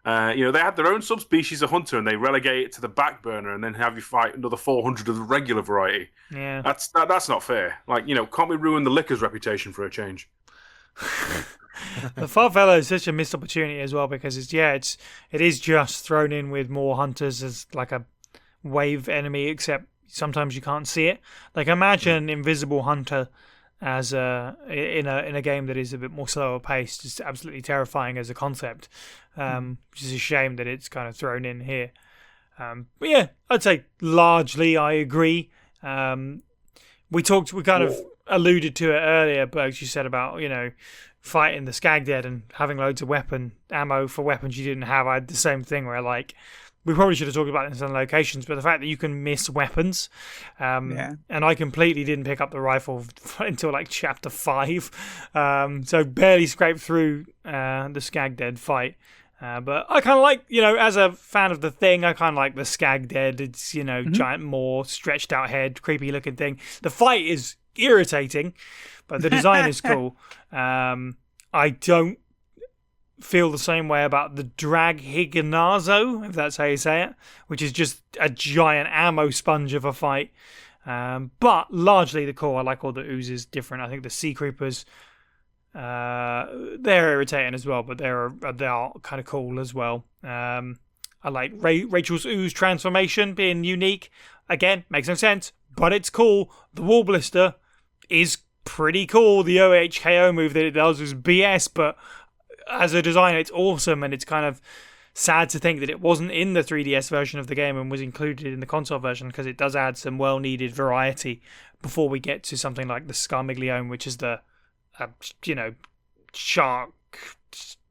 They had their own subspecies of hunter, and they relegate it to the back burner, and then have you fight another 400 of the regular variety. Yeah, that's not fair. Like, can't we ruin the Licker's reputation for a change? The Far Fellow is such a missed opportunity as well, because it is just thrown in with more hunters as like a wave enemy, except sometimes you can't see it. Like, imagine Invisible Hunter as in a game that is a bit more slower paced. It's absolutely terrifying as a concept, which is a shame that it's kind of thrown in here. But yeah, I'd say largely I agree. We kind of alluded to it earlier, Bergs, you said about, fighting the Skag Dead and having loads of ammo for weapons you didn't have. I had the same thing where, like, we probably should have talked about it in some locations, but the fact that you can miss weapons, and I completely didn't pick up the rifle until like chapter 5, so barely scraped through the Skag Dead fight. But I kind of like, as a fan of the thing, I kind of like the Skag Dead. It's, giant maw, stretched out head, creepy looking thing. The fight is irritating, but the design is cool. I don't feel the same way about the Draghignazo, if that's how you say it, which is just a giant ammo sponge of a fight. But largely the core, I like all the oozes different. I think the Sea Creepers, they're irritating as well, but they are kind of cool as well. I like Rachel's ooze transformation being unique. Again, makes no sense, but it's cool. The Wall Blister is pretty cool. The OHKO move that it does is BS, but as a designer, it's awesome, and it's kind of sad to think that it wasn't in the 3DS version of the game and was included in the console version, because it does add some well-needed variety before we get to something like the Scarmiglione, which is the shark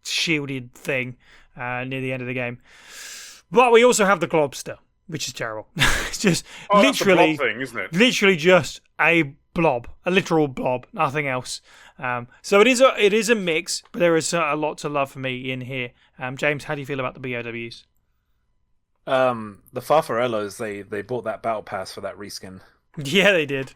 shielded thing near the end of the game. But we also have the Globster, which is terrible. It's just literally, that's the blob thing, isn't it? Literally just a blob, a literal blob, nothing else. So it is a mix, but there is a lot to love for me in here. James, how do you feel about the BOWs? The Farfarellos, they bought that battle pass for that reskin. Yeah, they did.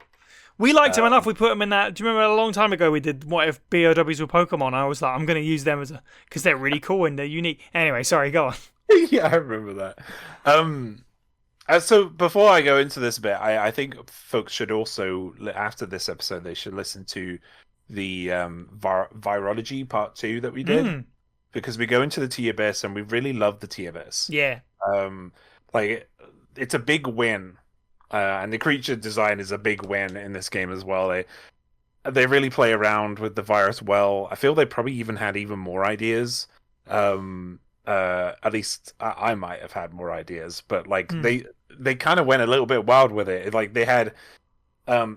We liked them enough. We put them in that. Do you remember a long time ago we did what if BOWs were Pokemon? I was like, I'm going to use them because they're really cool and they're unique. Anyway, sorry, go on. Yeah, I remember that. So before I go into this bit, I think folks should also, after this episode, they should listen to the virology part 2 that we did, because we go into the T-Abyss and we really love the T-Abyss. Yeah. Like, it's a big win, and the creature design is a big win in this game as well. They really play around with the virus well. I feel they probably even had even more ideas. At least I might have had more ideas, but like they kind of went a little bit wild with it. Like, they had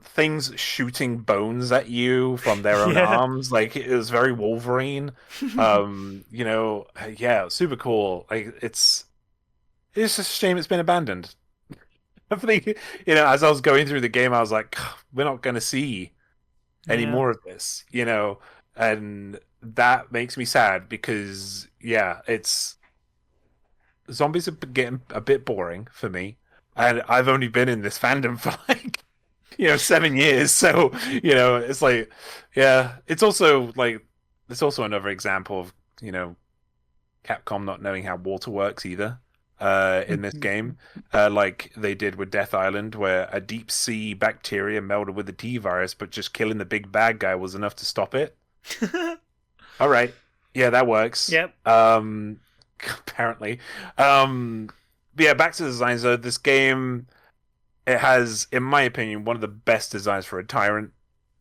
things shooting bones at you from their own arms. Like, it was very Wolverine. Yeah, super cool. Like, it's just a shame it's been abandoned. I think, as I was going through the game, I was like, we're not going to see any more of this, and that makes me sad because, zombies are getting a bit boring for me, and I've only been in this fandom for like, 7 years, so, it's like, it's also another example of, Capcom not knowing how water works either. In this game, like they did with Death Island, where a deep sea bacteria melded with the T virus, but just killing the big bad guy was enough to stop it. All right, Yeah, that works. Yep. Apparently. But yeah, back to the designs though. This game, it has, in my opinion, one of the best designs for a tyrant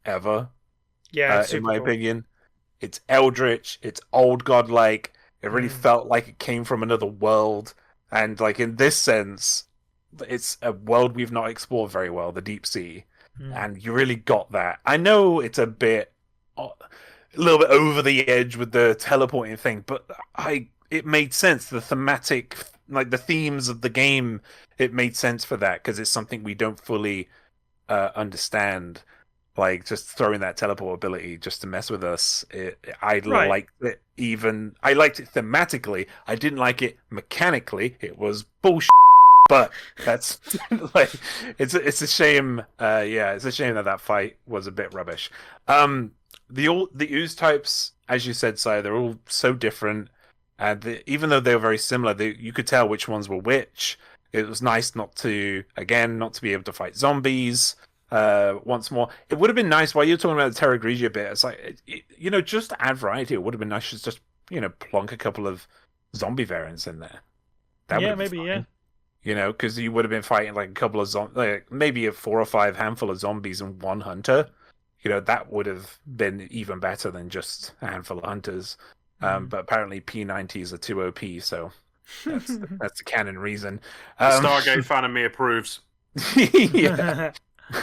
ever. Yeah, it's in super my cool. opinion. It's eldritch, it's old godlike. It really felt like it came from another world. And like in this sense, it's a world we've not explored very well, the deep sea. And you really got that. I know it's a little bit over the edge with the teleporting thing, but it made sense. The thematic, like the themes of the game, it made sense for that because it's something we don't fully understand. Like just throwing that teleport ability just to mess with us. I liked it. I liked it thematically. I didn't like it mechanically. It was bullshit. But that's like it's a shame. It's a shame that fight was a bit rubbish. The ooze types, as you said, Si, they're all so different. Even though they were very similar, you could tell which ones were which. It was nice not to be able to fight zombies. Once more, it would have been nice while you're talking about the Terra Grigia bit. It's like just to add variety. It would have been nice to just plonk a couple of zombie variants in there. That would have been fine. Because you would have been fighting like a couple of like maybe a 4 or 5 handful of zombies and one hunter. That would have been even better than just a handful of hunters. But apparently P90s are too OP, so that's the canon reason. Stargate fan of me approves. Yeah.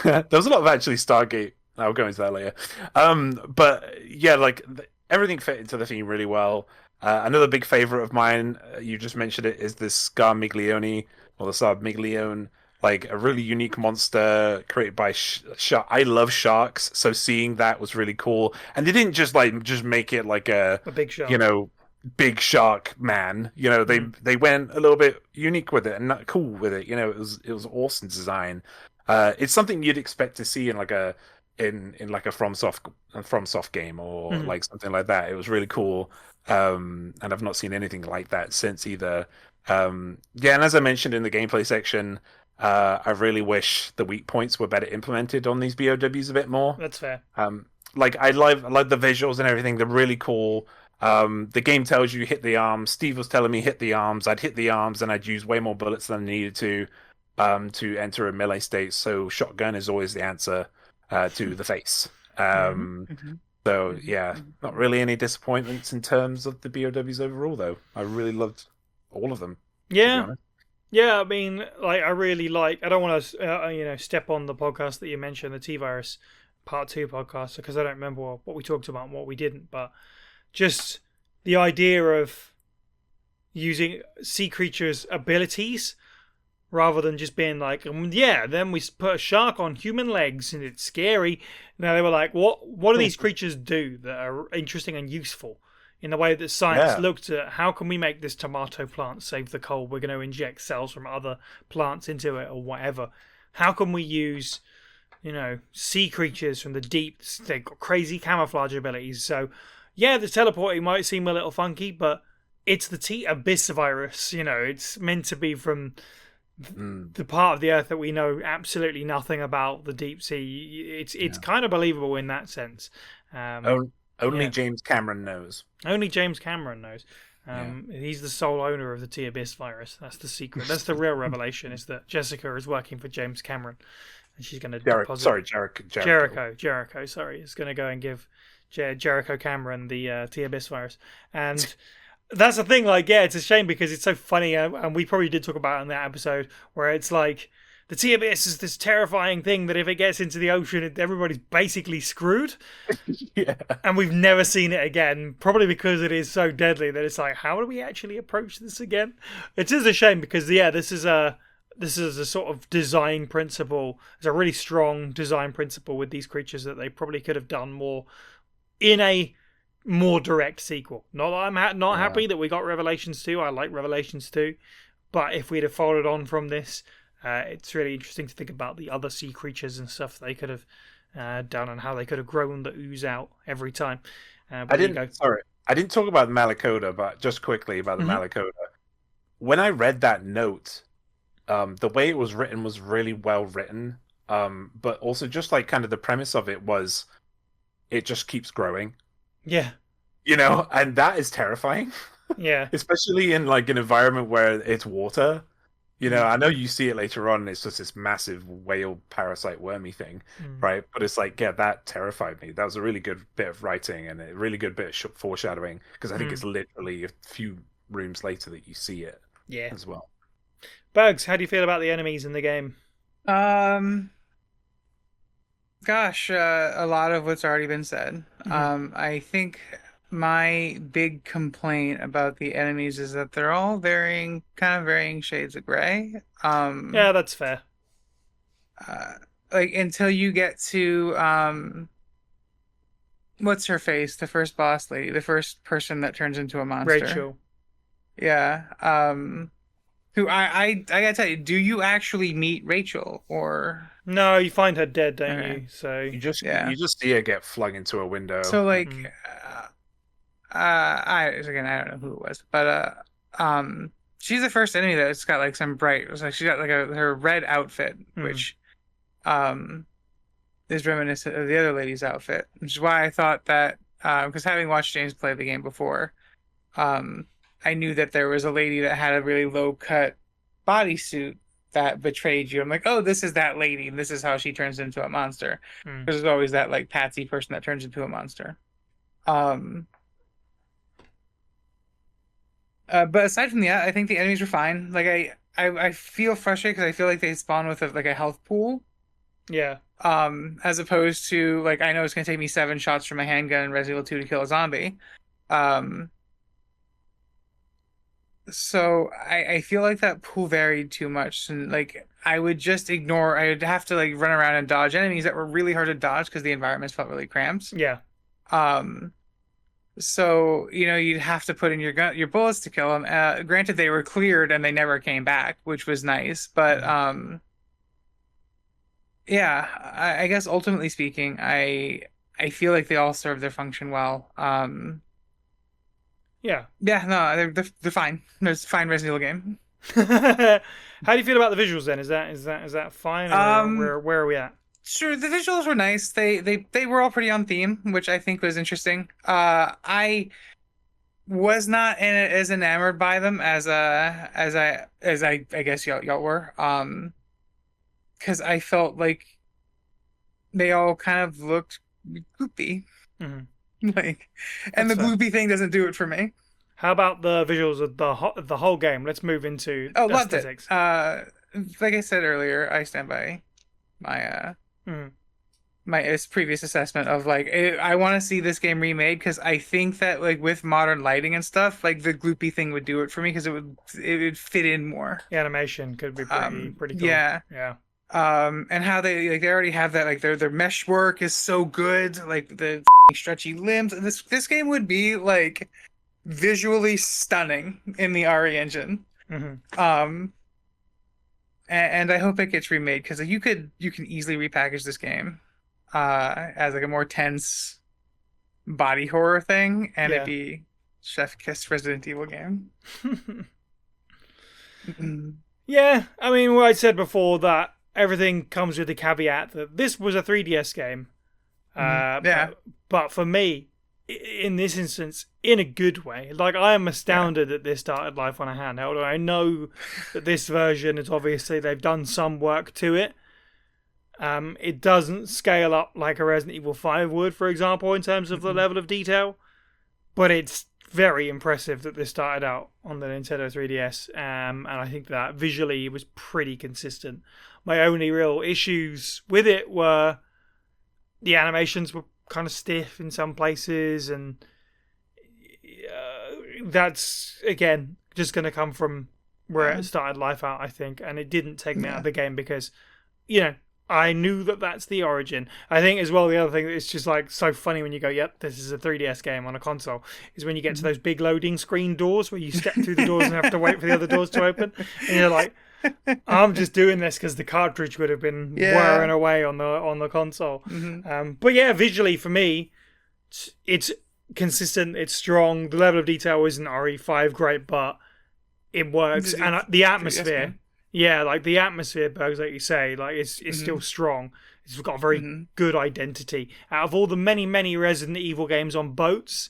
There was a lot of actually Stargate. I'll go into that later. But yeah, like everything fit into the theme really well. Another big favorite of mine, you just mentioned it, is this Scarmiglione or the Sarmiglione, like a really unique monster created by shark. I love sharks, so seeing that was really cool. And they didn't just make it like a big shark, big shark man. They went a little bit unique with it and not cool with it. It was awesome design. It's something you'd expect to see in like a FromSoft game or like something like that. It was really cool, and I've not seen anything like that since either. And as I mentioned in the gameplay section, I really wish the weak points were better implemented on these BOWs a bit more. That's fair. Like I like the visuals and everything. They're really cool. The game tells you hit the arms. Steve was telling me hit the arms. I'd hit the arms and I'd use way more bullets than I needed to enter a melee state. So shotgun is always the answer to the face. So yeah, not really any disappointments in terms of the BOWs overall, though. I really loved all of them. Yeah. I mean, like I really like. I don't want to, step on the podcast that you mentioned, the T-Virus Part 2 podcast, because I don't remember what we talked about and what we didn't. But just the idea of using sea creatures' abilities rather than just being like, then we put a shark on human legs and it's scary. Now they were like, what do these creatures do that are interesting and useful? In the way that science looked at, how can we make this tomato plant save the cold? We're going to inject cells from other plants into it or whatever. How can we use, sea creatures from the deep? They've got crazy camouflage abilities. So, yeah, the teleporting might seem a little funky, but it's the Abyss virus. It's meant to be from the part of the Earth that we know absolutely nothing about, the deep sea. It's kind of believable in that sense. Only James Cameron knows. Only James Cameron knows. He's the sole owner of the T-Abyss virus. That's the secret. That's the real revelation, is that Jessica is working for James Cameron. And she's going to deposit... Jericho, sorry. Is going to go and give Jericho Cameron the T-Abyss virus. And that's the thing, it's a shame because it's so funny, and we probably did talk about it in that episode, where it's like, the T-Abyss is this terrifying thing that if it gets into the ocean, everybody's basically screwed. Yeah. And we've never seen it again, probably because it is so deadly that it's like, how do we actually approach this again? It is a shame because, this is a sort of design principle. It's a really strong design principle with these creatures that they probably could have done more in a more direct sequel. Not that I'm not happy that we got Revelations 2. I like Revelations 2. But if we'd have followed on from this... it's really interesting to think about the other sea creatures and stuff they could have done and how they could have grown the ooze out every time. I didn't talk about the Malacoda, but just quickly about the Malacoda. When I read that note, the way it was written was really well written, but also just like kind of the premise of it was it just keeps growing. Yeah. and that is terrifying. Yeah. Especially in like an environment where it's water. I know you see it later on, and it's just this massive whale parasite wormy thing, right? But it's like, yeah, that terrified me. That was a really good bit of writing and a really good bit of foreshadowing, because I think it's literally a few rooms later that you see it as well. Bugs, how do you feel about the enemies in the game? Gosh, a lot of what's already been said. I think my big complaint about the enemies is that they're all varying shades of gray. Yeah, that's fair. Like until you get to what's her face, the first boss lady, the first person that turns into a monster. Rachel. Yeah. Who I gotta tell you, do you actually meet Rachel or? No, you find her dead, don't Okay. you? So you just see her get flung into a window. So like, I don't know who it was, but she's the first enemy that's got like some bright. It was like she got like her red outfit, which is reminiscent of the other lady's outfit, which is why I thought that because having watched James play the game before, I knew that there was a lady that had a really low cut bodysuit that betrayed you. I'm like, oh, this is that lady, and this is how she turns into a monster. Because there's always that like patsy person that turns into a monster. But aside from that, I think the enemies were fine. Like I feel frustrated because I feel like they spawn with like a health pool. Yeah. As opposed to like I know it's gonna take me 7 shots from a handgun in Resident Evil 2 to kill a zombie. So I feel like that pool varied too much, and like I would just ignore. I would have to like run around and dodge enemies that were really hard to dodge because the environments felt really cramped. Yeah. So you'd have to put in your bullets to kill them. Granted, they were cleared and they never came back, which was nice. But yeah, I guess ultimately speaking, I feel like they all serve their function well. Yeah. Yeah, no, they're fine. It's a fine Resident Evil game. How do you feel about the visuals then? Is that fine? Or where are we at? Sure, the visuals were nice. They were all pretty on theme, which I think was interesting. I was not as enamored by them as I guess y'all were. Because I felt like they all kind of looked goopy. Like, and the gloopy thing doesn't do it for me. How about the visuals of the whole game? Let's move into aesthetics. Loved it. Like I said earlier, I stand by my my previous assessment of like I want to see this game remade because I think that like with modern lighting and stuff, like the gloopy thing would do it for me because it would fit in more. The animation could be pretty cool. Yeah. And how they already have that, like their mesh work is so good, like the stretchy limbs. This game would be like visually stunning in the RE engine. And I hope it gets remade because you can easily repackage this game as like a more tense body horror thing, and it'd be chef kiss Resident Evil game. Yeah, I mean, what I said before, that everything comes with the caveat that this was a 3DS game. But for me, in this instance, in a good way. Like, I am astounded that this started life on a handheld. I know that this version is obviously, they've done some work to it. It doesn't scale up like a Resident Evil 5 would, for example, in terms of the level of detail. But it's very impressive that this started out on the Nintendo 3DS. And I think that visually it was pretty consistent. My only real issues with it were the animations were kind of stiff in some places, and that's again just going to come from where it started life out, I think. And it didn't take me out of the game because I knew that that's the origin. I think as well, the other thing that's just like so funny when you go, yep, this is a 3DS game on a console, is when you get to those big loading screen doors where you step through the doors and have to wait for the other doors to open, and you're like, I'm just doing this because the cartridge would have been whirring away on the console. But yeah, visually for me, it's consistent, it's strong. The level of detail isn't RE5 great, but it works. And the atmosphere, like the atmosphere, Bugs, like you say, like it's still strong. It's got a very good identity. Out of all the many Resident Evil games on boats,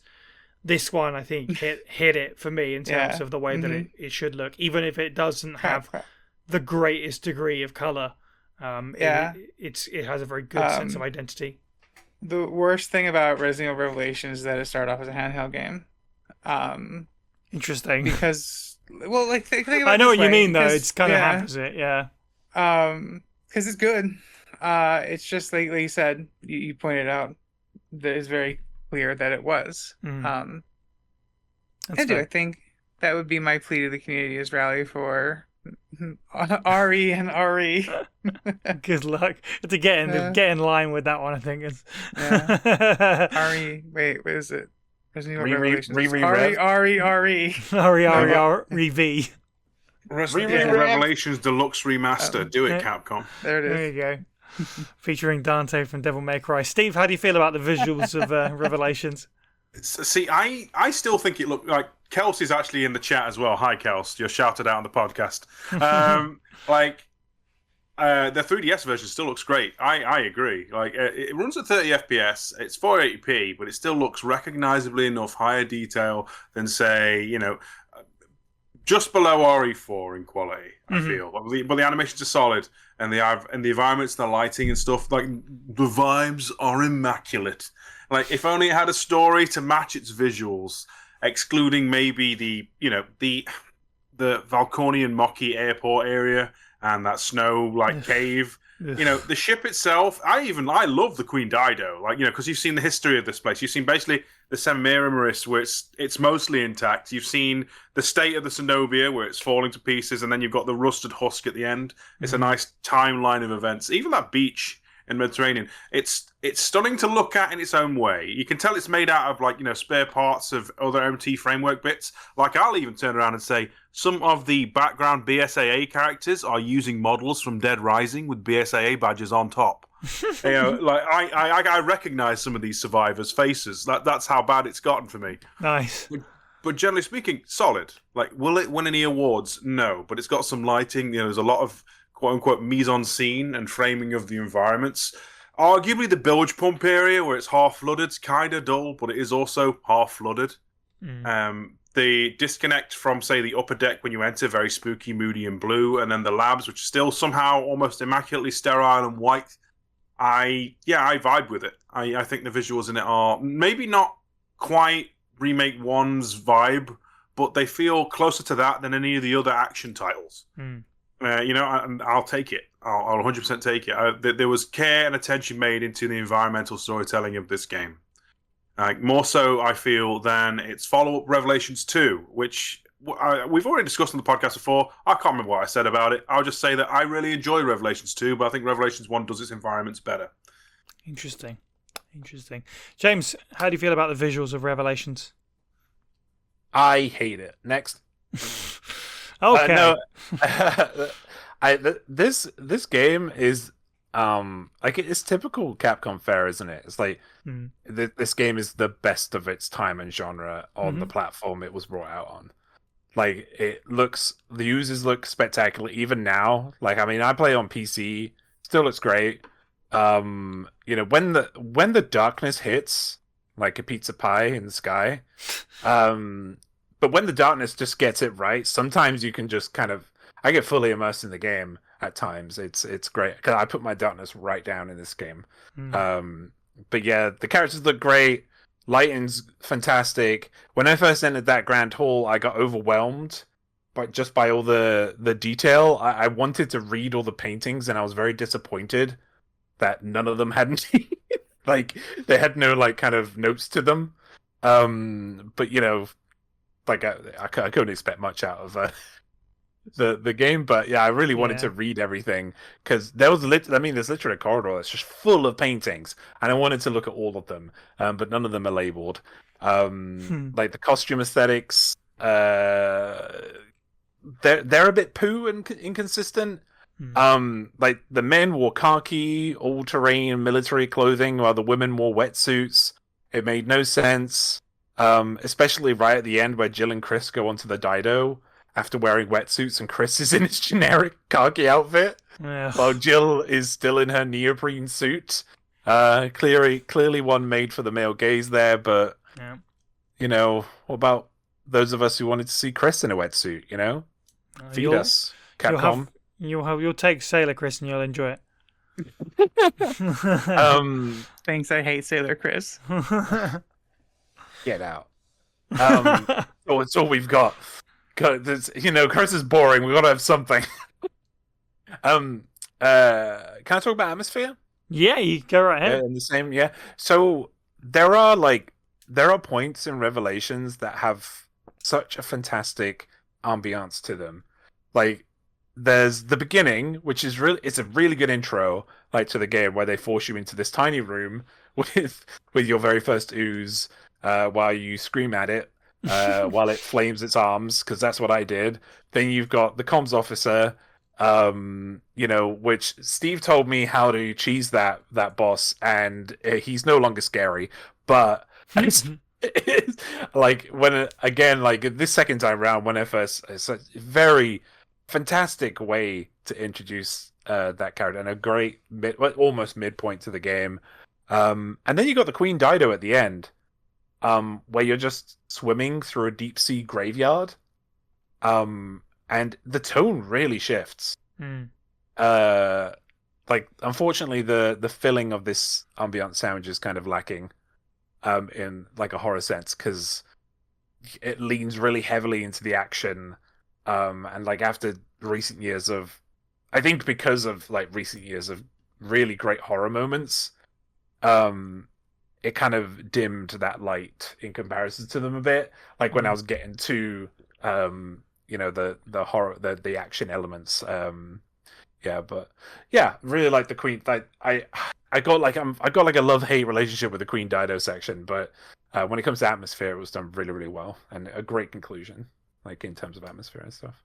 this one I think hit it for me in terms of the way that it should look, even if it doesn't have the greatest degree of color. It has a very good sense of identity. The worst thing about Resident Evil Revelation is that it started off as a handheld game. Interesting. Because, well, like, think about I know what you mean, though. Because, It's kind of happens it, yeah. Because it's good. It's just like you said, you pointed out that it's very clear that it was. I think that would be my plea to the community is rally for RE and RE. Good luck to get in line with that one. I think it's RE. Wait, what is it? Resident Evil Revelations. RE. Resident Evil Revelations Deluxe Remaster. Do it, Capcom. There it is. There you go. Featuring Dante from Devil May Cry. Steve, how do you feel about the visuals of Revelations? See, I still think it looked like Kelsey's actually in the chat as well. Hi, Kels. You're shouted out on the podcast. The 3DS version still looks great. I agree. Like it runs at 30 FPS. It's 480p, but it still looks recognizably enough higher detail than, say, just below RE4 in quality. I feel, but the animations are solid, and the environments, the lighting and stuff, like the vibes are immaculate. Like if only it had a story to match its visuals, excluding maybe the Valcornian Mocky airport area and that snow cave. The ship itself, I love the Queen Dido, because you've seen the history of this place. You've seen basically the Semiramis, where it's mostly intact. You've seen the state of the Zenobia, where it's falling to pieces, and then you've got the rusted husk at the end. It's a nice timeline of events. Even that beach in Mediterranean, it's stunning to look at in its own way. You can tell it's made out of spare parts of other MT framework bits. I'll even turn around and say some of the background BSAA characters are using models from Dead Rising with BSAA badges on top. I recognize some of these survivors' faces. That's how bad it's gotten for me. Nice. But generally speaking, solid. Will it win any awards? No, but it's got some lighting. There's a lot of quote-unquote mise-en-scene and framing of the environments. Arguably the bilge pump area, where it's half-flooded, is kind of dull, but it is also half-flooded. The disconnect from, say, the upper deck when you enter, very spooky, moody, and blue, and then the labs, which are still somehow almost immaculately sterile and white. I vibe with it. I think the visuals in it are maybe not quite Remake 1's vibe, but they feel closer to that than any of the other action titles. And I'll take it. I'll 100% take it. There was care and attention made into the environmental storytelling of this game. More so, I feel, than its follow-up Revelations 2, which we've already discussed on the podcast before. I can't remember what I said about it. I'll just say that I really enjoy Revelations 2, but I think Revelations 1 does its environments better. Interesting. James, how do you feel about the visuals of Revelations? I hate it. Next. Okay. This game is it's typical Capcom fare, isn't it? It's this game is the best of its time and genre on the platform it was brought out on. The users look spectacular even now. I play on PC, still looks great. When the darkness hits, like a pizza pie in the sky, but when the darkness just gets it right, sometimes you can just I get fully immersed in the game at times. It's great because I put my darkness right down in this game. But yeah, the characters look great. Lighting's fantastic. When I first entered that grand hall, I got overwhelmed by all the detail. I wanted to read all the paintings, and I was very disappointed that none of them had they had no kind of notes to them. But I couldn't expect much out of the game, but yeah, I really wanted to read everything because there was there's literally a corridor that's just full of paintings, and I wanted to look at all of them, but none of them are labeled. The costume aesthetics, they're a bit poo and inconsistent. The men wore khaki, all-terrain military clothing, while the women wore wetsuits. It made no sense, especially right at the end where Jill and Chris go onto the Dido after wearing wetsuits, and Chris is in his generic khaki outfit, while Jill is still in her neoprene suit. Clearly one made for the male gaze there, but what about those of us who wanted to see Chris in a wetsuit? Feed us, Capcom. You'll take Sailor Chris and you'll enjoy it. Thanks, I hate Sailor Chris. Get out. So it's all we've got. Chris is boring. We got to have something. Can I talk about atmosphere? Yeah, you go right ahead. In the same, yeah. So there are points in Revelations that have such a fantastic ambiance to them. Like, there's the beginning, which is it's a really good intro, to the game, where they force you into this tiny room with your very first ooze, while you scream at it, while it flames its arms, because that's what I did. Then you've got the comms officer, which Steve told me how to cheese that boss, and he's no longer scary, but it's this second time round, when it's a very fantastic way to introduce that character, and a great almost midpoint to the game. And then you got the Queen Dido at the end, where you're just swimming through a deep sea graveyard, and the tone really shifts. Unfortunately, the filling of this ambient sound is kind of lacking, in a horror sense, because it leans really heavily into the action, and after recent years of, I think because of recent years of really great horror moments, it kind of dimmed that light in comparison to them a bit. When I was getting to the horror, the action elements. Really like the Queen. I got a love-hate relationship with the Queen Dido section, but when it comes to atmosphere, it was done really, really well, and a great conclusion, in terms of atmosphere and stuff.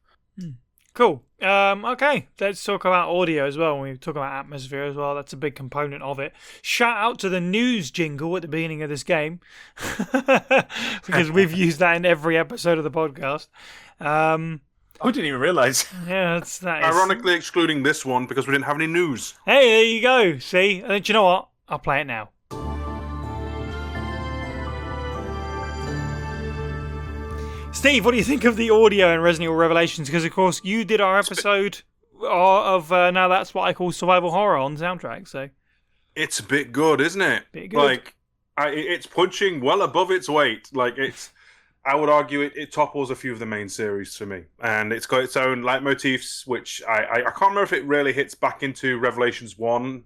Cool. Okay, let's talk about audio as well. When we talk about atmosphere as well, that's a big component of it. Shout out to the news jingle at the beginning of this game, because we've used that in every episode of the podcast. I didn't even realize. Yeah, that is... Ironically excluding this one because we didn't have any news. Hey, there you go. See? Do you know what? I'll play it now. Steve, what do you think of the audio in Resident Evil Revelations? Because, of course, you did our episode of Now That's What I Call Survival Horror on the soundtrack, so... It's a bit good, isn't it? Bit good. It's punching well above its weight. I would argue it topples a few of the main series for me. And it's got its own leitmotifs, which I can't remember if it really hits back into Revelations 2,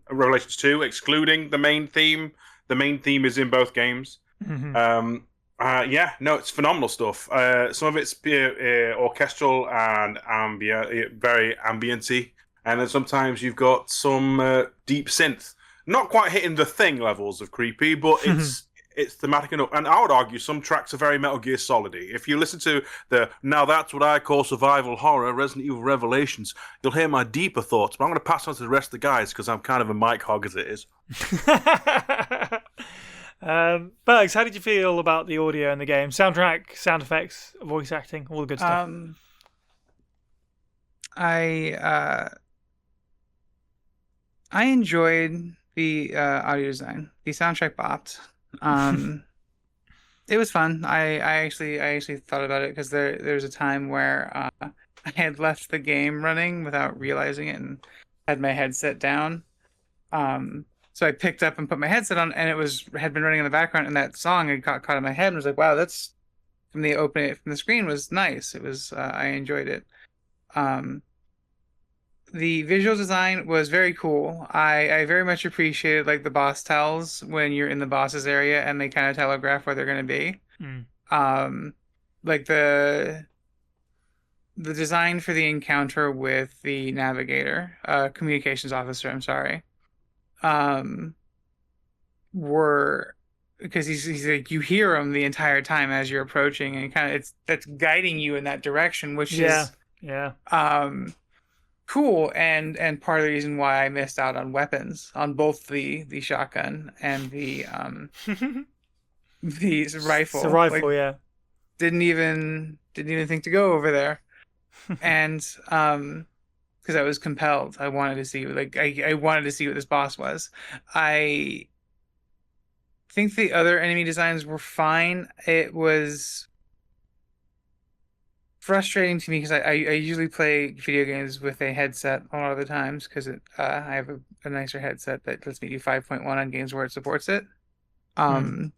excluding the main theme. The main theme is in both games. Mm-hmm. It's phenomenal stuff. Some of it's orchestral and very ambienty, and then sometimes you've got some deep synth. Not quite hitting the Thing levels of creepy, but it's thematic enough. And I would argue some tracks are very Metal Gear Solid-y. If you listen to Now That's What I Call Survival Horror, Resident Evil Revelations, you'll hear my deeper thoughts. But I'm going to pass on to the rest of the guys because I'm kind of a mic hog as it is. Bergs, how did you feel about the audio in the game? Soundtrack, sound effects, voice acting, all the good stuff. I enjoyed the audio design. The soundtrack bopped. It was fun. I actually thought about it because there's a time where I had left the game running without realizing it and had my headset down. So I picked up and put my headset on, and had been running in the background, and that song had caught in my head, and was like, "Wow, that's from the screen was nice." It was I enjoyed it. The visual design was very cool. I very much appreciated the boss tells when you're in the boss's area, and they kind of telegraph where they're going to be. The design for the encounter with the navigator, communications officer. I'm sorry. Were because he's like, you hear him the entire time as you're approaching, and that's guiding you in that direction, which is cool, and part of the reason why I missed out on weapons, on both the shotgun and the rifle. It's a rifle, yeah. Didn't even think to go over there, and because I was compelled. I wanted to see I wanted to see what this boss was. think the other enemy designs were fine. It was frustrating to me because I usually play video games with a headset a lot of the times because I have a nicer headset that lets me do 5.1 on games where it supports it.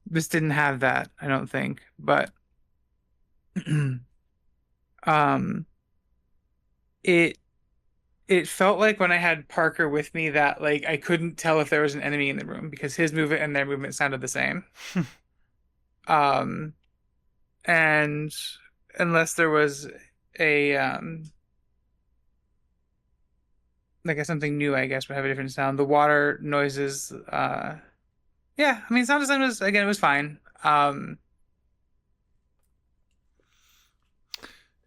This didn't have that, I don't think, but it it felt like when I had Parker with me that like I couldn't tell if there was an enemy in the room because his movement and their movement sounded the same. Um, and unless there was a like something new, I guess would have a different sound. The water noises, yeah, I mean sound design was again it was fine.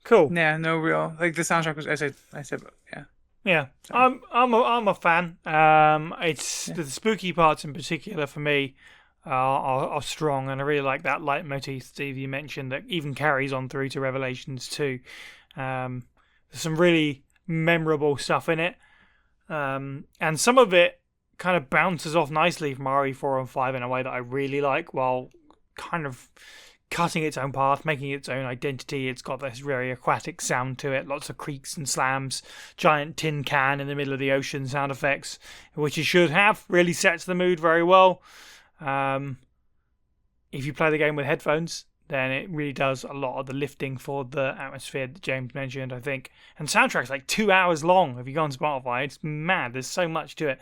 Cool. Yeah, no real like the soundtrack was I said yeah. Yeah, So. I'm a fan. It's the spooky parts in particular for me are strong, and I really like that leitmotif, Steve, you mentioned that even carries on through to Revelations 2. There's some really memorable stuff in it, and some of it kind of bounces off nicely from RE4 and 5 in a way that I really like, while kind of cutting its own path, making its own identity. It's got this very aquatic sound to it, lots of creaks and slams, giant tin can in the middle of the ocean sound effects, which it should have. Really sets the mood very well. If you play the game with headphones, then it really does a lot of the lifting for the atmosphere that James mentioned, I think. And the soundtrack's like 2 hours long. If you go on Spotify, it's mad. There's so much to it,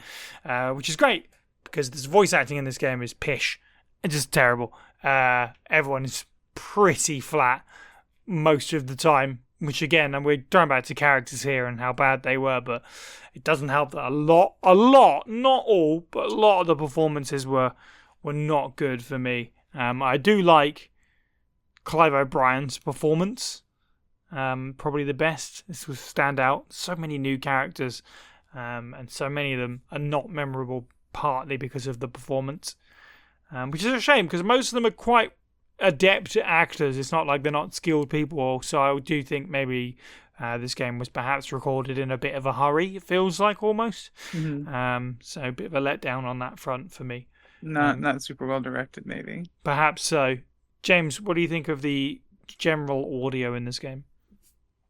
which is great because this voice acting in this game is pish. It's just terrible. Everyone is pretty flat most of the time, which again, and we're talking back to characters here and how bad they were, but it doesn't help that a lot, not all, but a lot of the performances were not good for me. I do like Clive O'Brien's performance, probably the best. This was stand out. So many new characters, and so many of them are not memorable, partly because of the performance. Which is a shame because most of them are quite adept actors. It's not like they're not skilled people. So I do think maybe this game was perhaps recorded in a bit of a hurry. It feels like almost. Mm-hmm. So a bit of a letdown on that front for me. Not super well directed, maybe. Perhaps so. James, what do you think of the general audio in this game?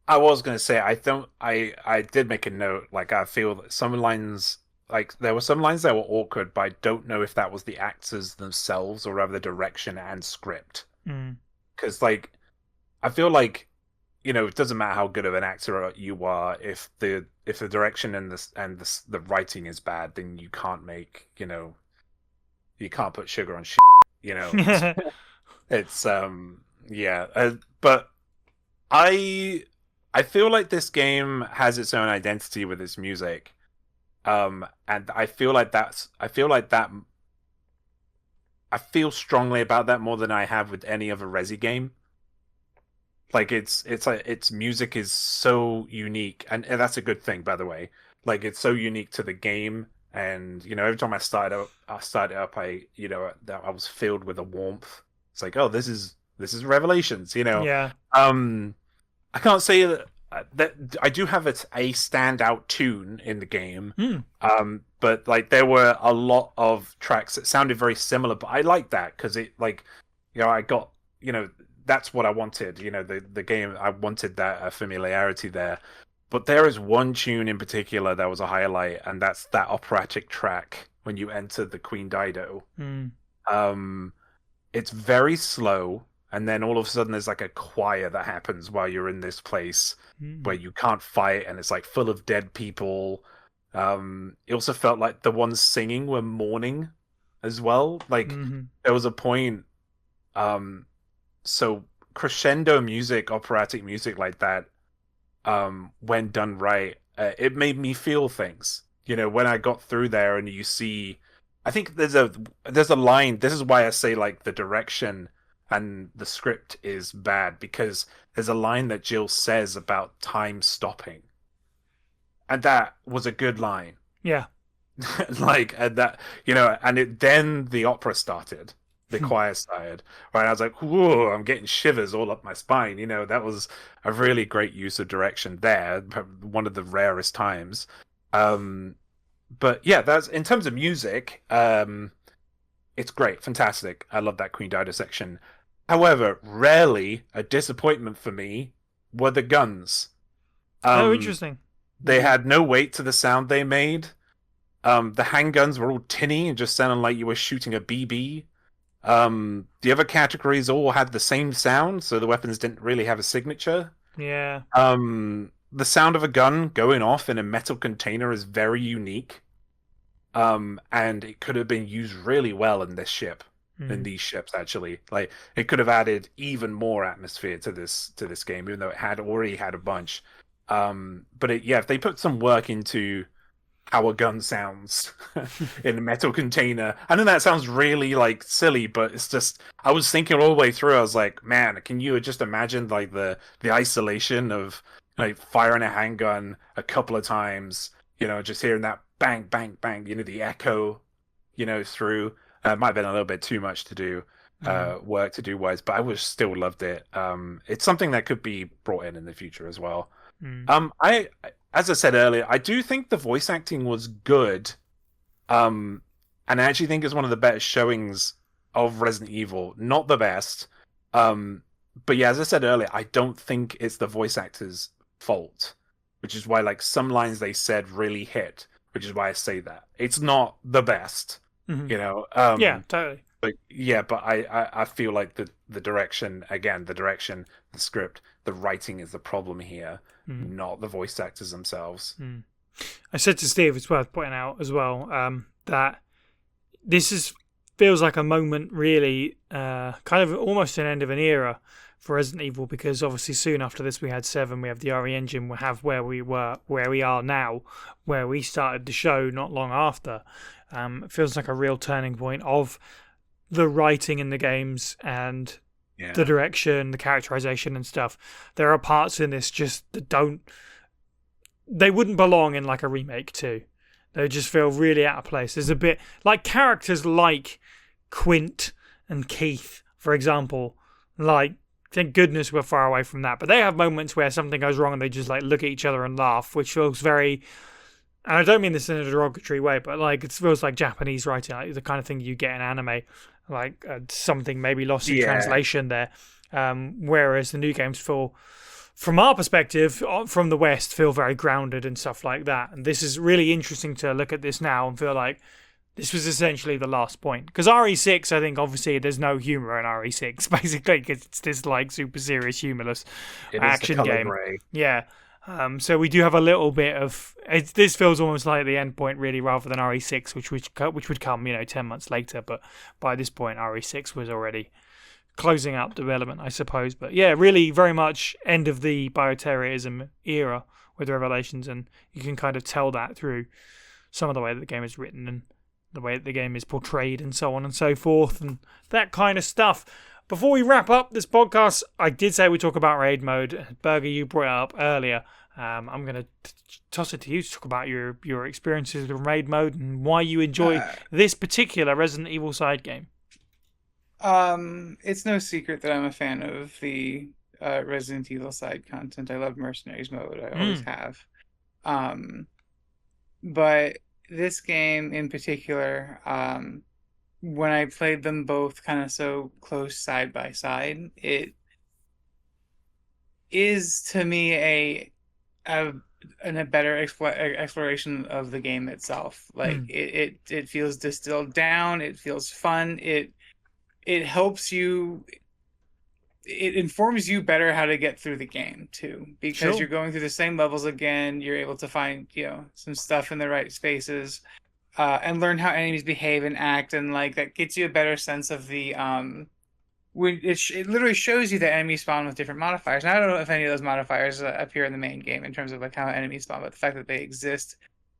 I was going to say I did make a note. Like I feel that some lines. Like, there were some lines that were awkward, but I don't know if that was the actors themselves or rather the direction and script. Because, like, I feel like, you know, it doesn't matter how good of an actor you are, if the direction and the writing is bad, then you can't make, you know, you can't put sugar on shit, you know. It's yeah, but I feel like this game has its own identity with its music. And I feel strongly about that more than I have with any other Resi game. Like it's like its music is so unique, and that's a good thing, by the way. Like it's so unique to the game, and you know, every time I start it up, I was filled with a warmth. It's like, oh, this is Revelations, you know. Yeah. I can't say that I do have a standout tune in the game, but like there were a lot of tracks that sounded very similar. But I like that because it, like, you know, I got, you know, that's what I wanted. You know, the game, I wanted that familiarity there. But there is one tune in particular that was a highlight, and that's that operatic track when you enter the Queen Dido. It's very slow. And then all of a sudden there's like a choir that happens while you're in this place where you can't fight, and it's like full of dead people. It also felt like the ones singing were mourning as well. Like there was a point, so crescendo music, operatic music like that, when done right, it made me feel things. You know, when I got through there and you see, I think there's a line, this is why I say like the direction and the script is bad, because there's a line that Jill says about time stopping, and that was a good line. Yeah. Like, and that, you know, and then the opera started, the choir started, right? I was like, whoa, I'm getting shivers all up my spine. You know, that was a really great use of direction there, one of the rarest times. But yeah, that's in terms of music. it's great, fantastic. I love that Queen Dido section. However, rarely a disappointment for me were the guns. Oh, interesting. They had no weight to the sound they made. The handguns were all tinny and just sounded like you were shooting a BB. The other categories all had the same sound, so the weapons didn't really have a signature. Yeah. The sound of a gun going off in a metal container is very unique. And it could have been used really well in this ship, in these ships actually. Like it could have added even more atmosphere to this game, even though it had already had a bunch. But if they put some work into how a gun sounds in a metal container. I know that sounds really like silly, but it's just I was thinking all the way through. I was like, man, can you just imagine like the isolation of like firing a handgun a couple of times, just hearing that bang, bang, bang, the echo, through. Might have been a little bit too much to do work to do wise, but I would still loved it. It's something that could be brought in the future as well. As I said earlier, I do think the voice acting was good. And I actually think it's one of the better showings of Resident Evil. Not the best. But yeah, as I said earlier, I don't think it's the voice actor's fault. Which is why like some lines they said really hit. Which is why I say that. It's not the best. Yeah, totally. But I feel like the direction, the script, the writing is the problem here, not the voice actors themselves. I said to Steve, it's worth pointing out as well, that this feels like a moment really, kind of almost an end of an era for Resident Evil, because obviously soon after this we had 7, we have the RE engine, we have where we are now, where we started the show not long after. It feels like a real turning point of the writing in the games and the direction, the characterization and stuff. There are parts in this just that they wouldn't belong in like a remake too. They just feel really out of place. There's a bit like characters like Quint and Keith, for example. Like, thank goodness we're far away from that. But they have moments where something goes wrong and they just like look at each other and laugh, which feels very... And I don't mean this in a derogatory way, but like it feels like Japanese writing, like the kind of thing you get in anime, like something maybe lost in translation there. Whereas the new games feel, from our perspective, from the West, feel very grounded and stuff like that. And this is really interesting to look at this now and feel like this was essentially the last point. Because RE6, I think, obviously, there's no humour in RE6, basically, because it's this like super serious, humorless action game. Gray. Yeah. So we do have a little bit of this feels almost like the end point really, rather than RE6, which would come 10 months later. But by this point, RE6 was already closing up development, I suppose. But yeah, really very much end of the bioterrorism era with Revelations, and you can kind of tell that through some of the way that the game is written and the way that the game is portrayed and so on and so forth and that kind of stuff. Before we wrap up this podcast, I did say we talk about raid mode. Berger, you brought it up earlier. I'm going to toss it to you to talk about your experiences with raid mode and why you enjoy this particular Resident Evil side game. It's no secret that I'm a fan of the Resident Evil side content. I love Mercenaries mode. I always have. But this game in particular, when I played them both kind of so close side by side, it is to me a better exploration of the game itself. Like it feels distilled down. It feels fun. It helps you. It informs you better how to get through the game too, because you're going through the same levels again. You're able to find some stuff in the right spaces. And learn how enemies behave and act, and like that gets you a better sense of the when it literally shows you that enemies spawn with different modifiers. And I don't know if any of those modifiers appear in the main game in terms of like how enemies spawn, but the fact that they exist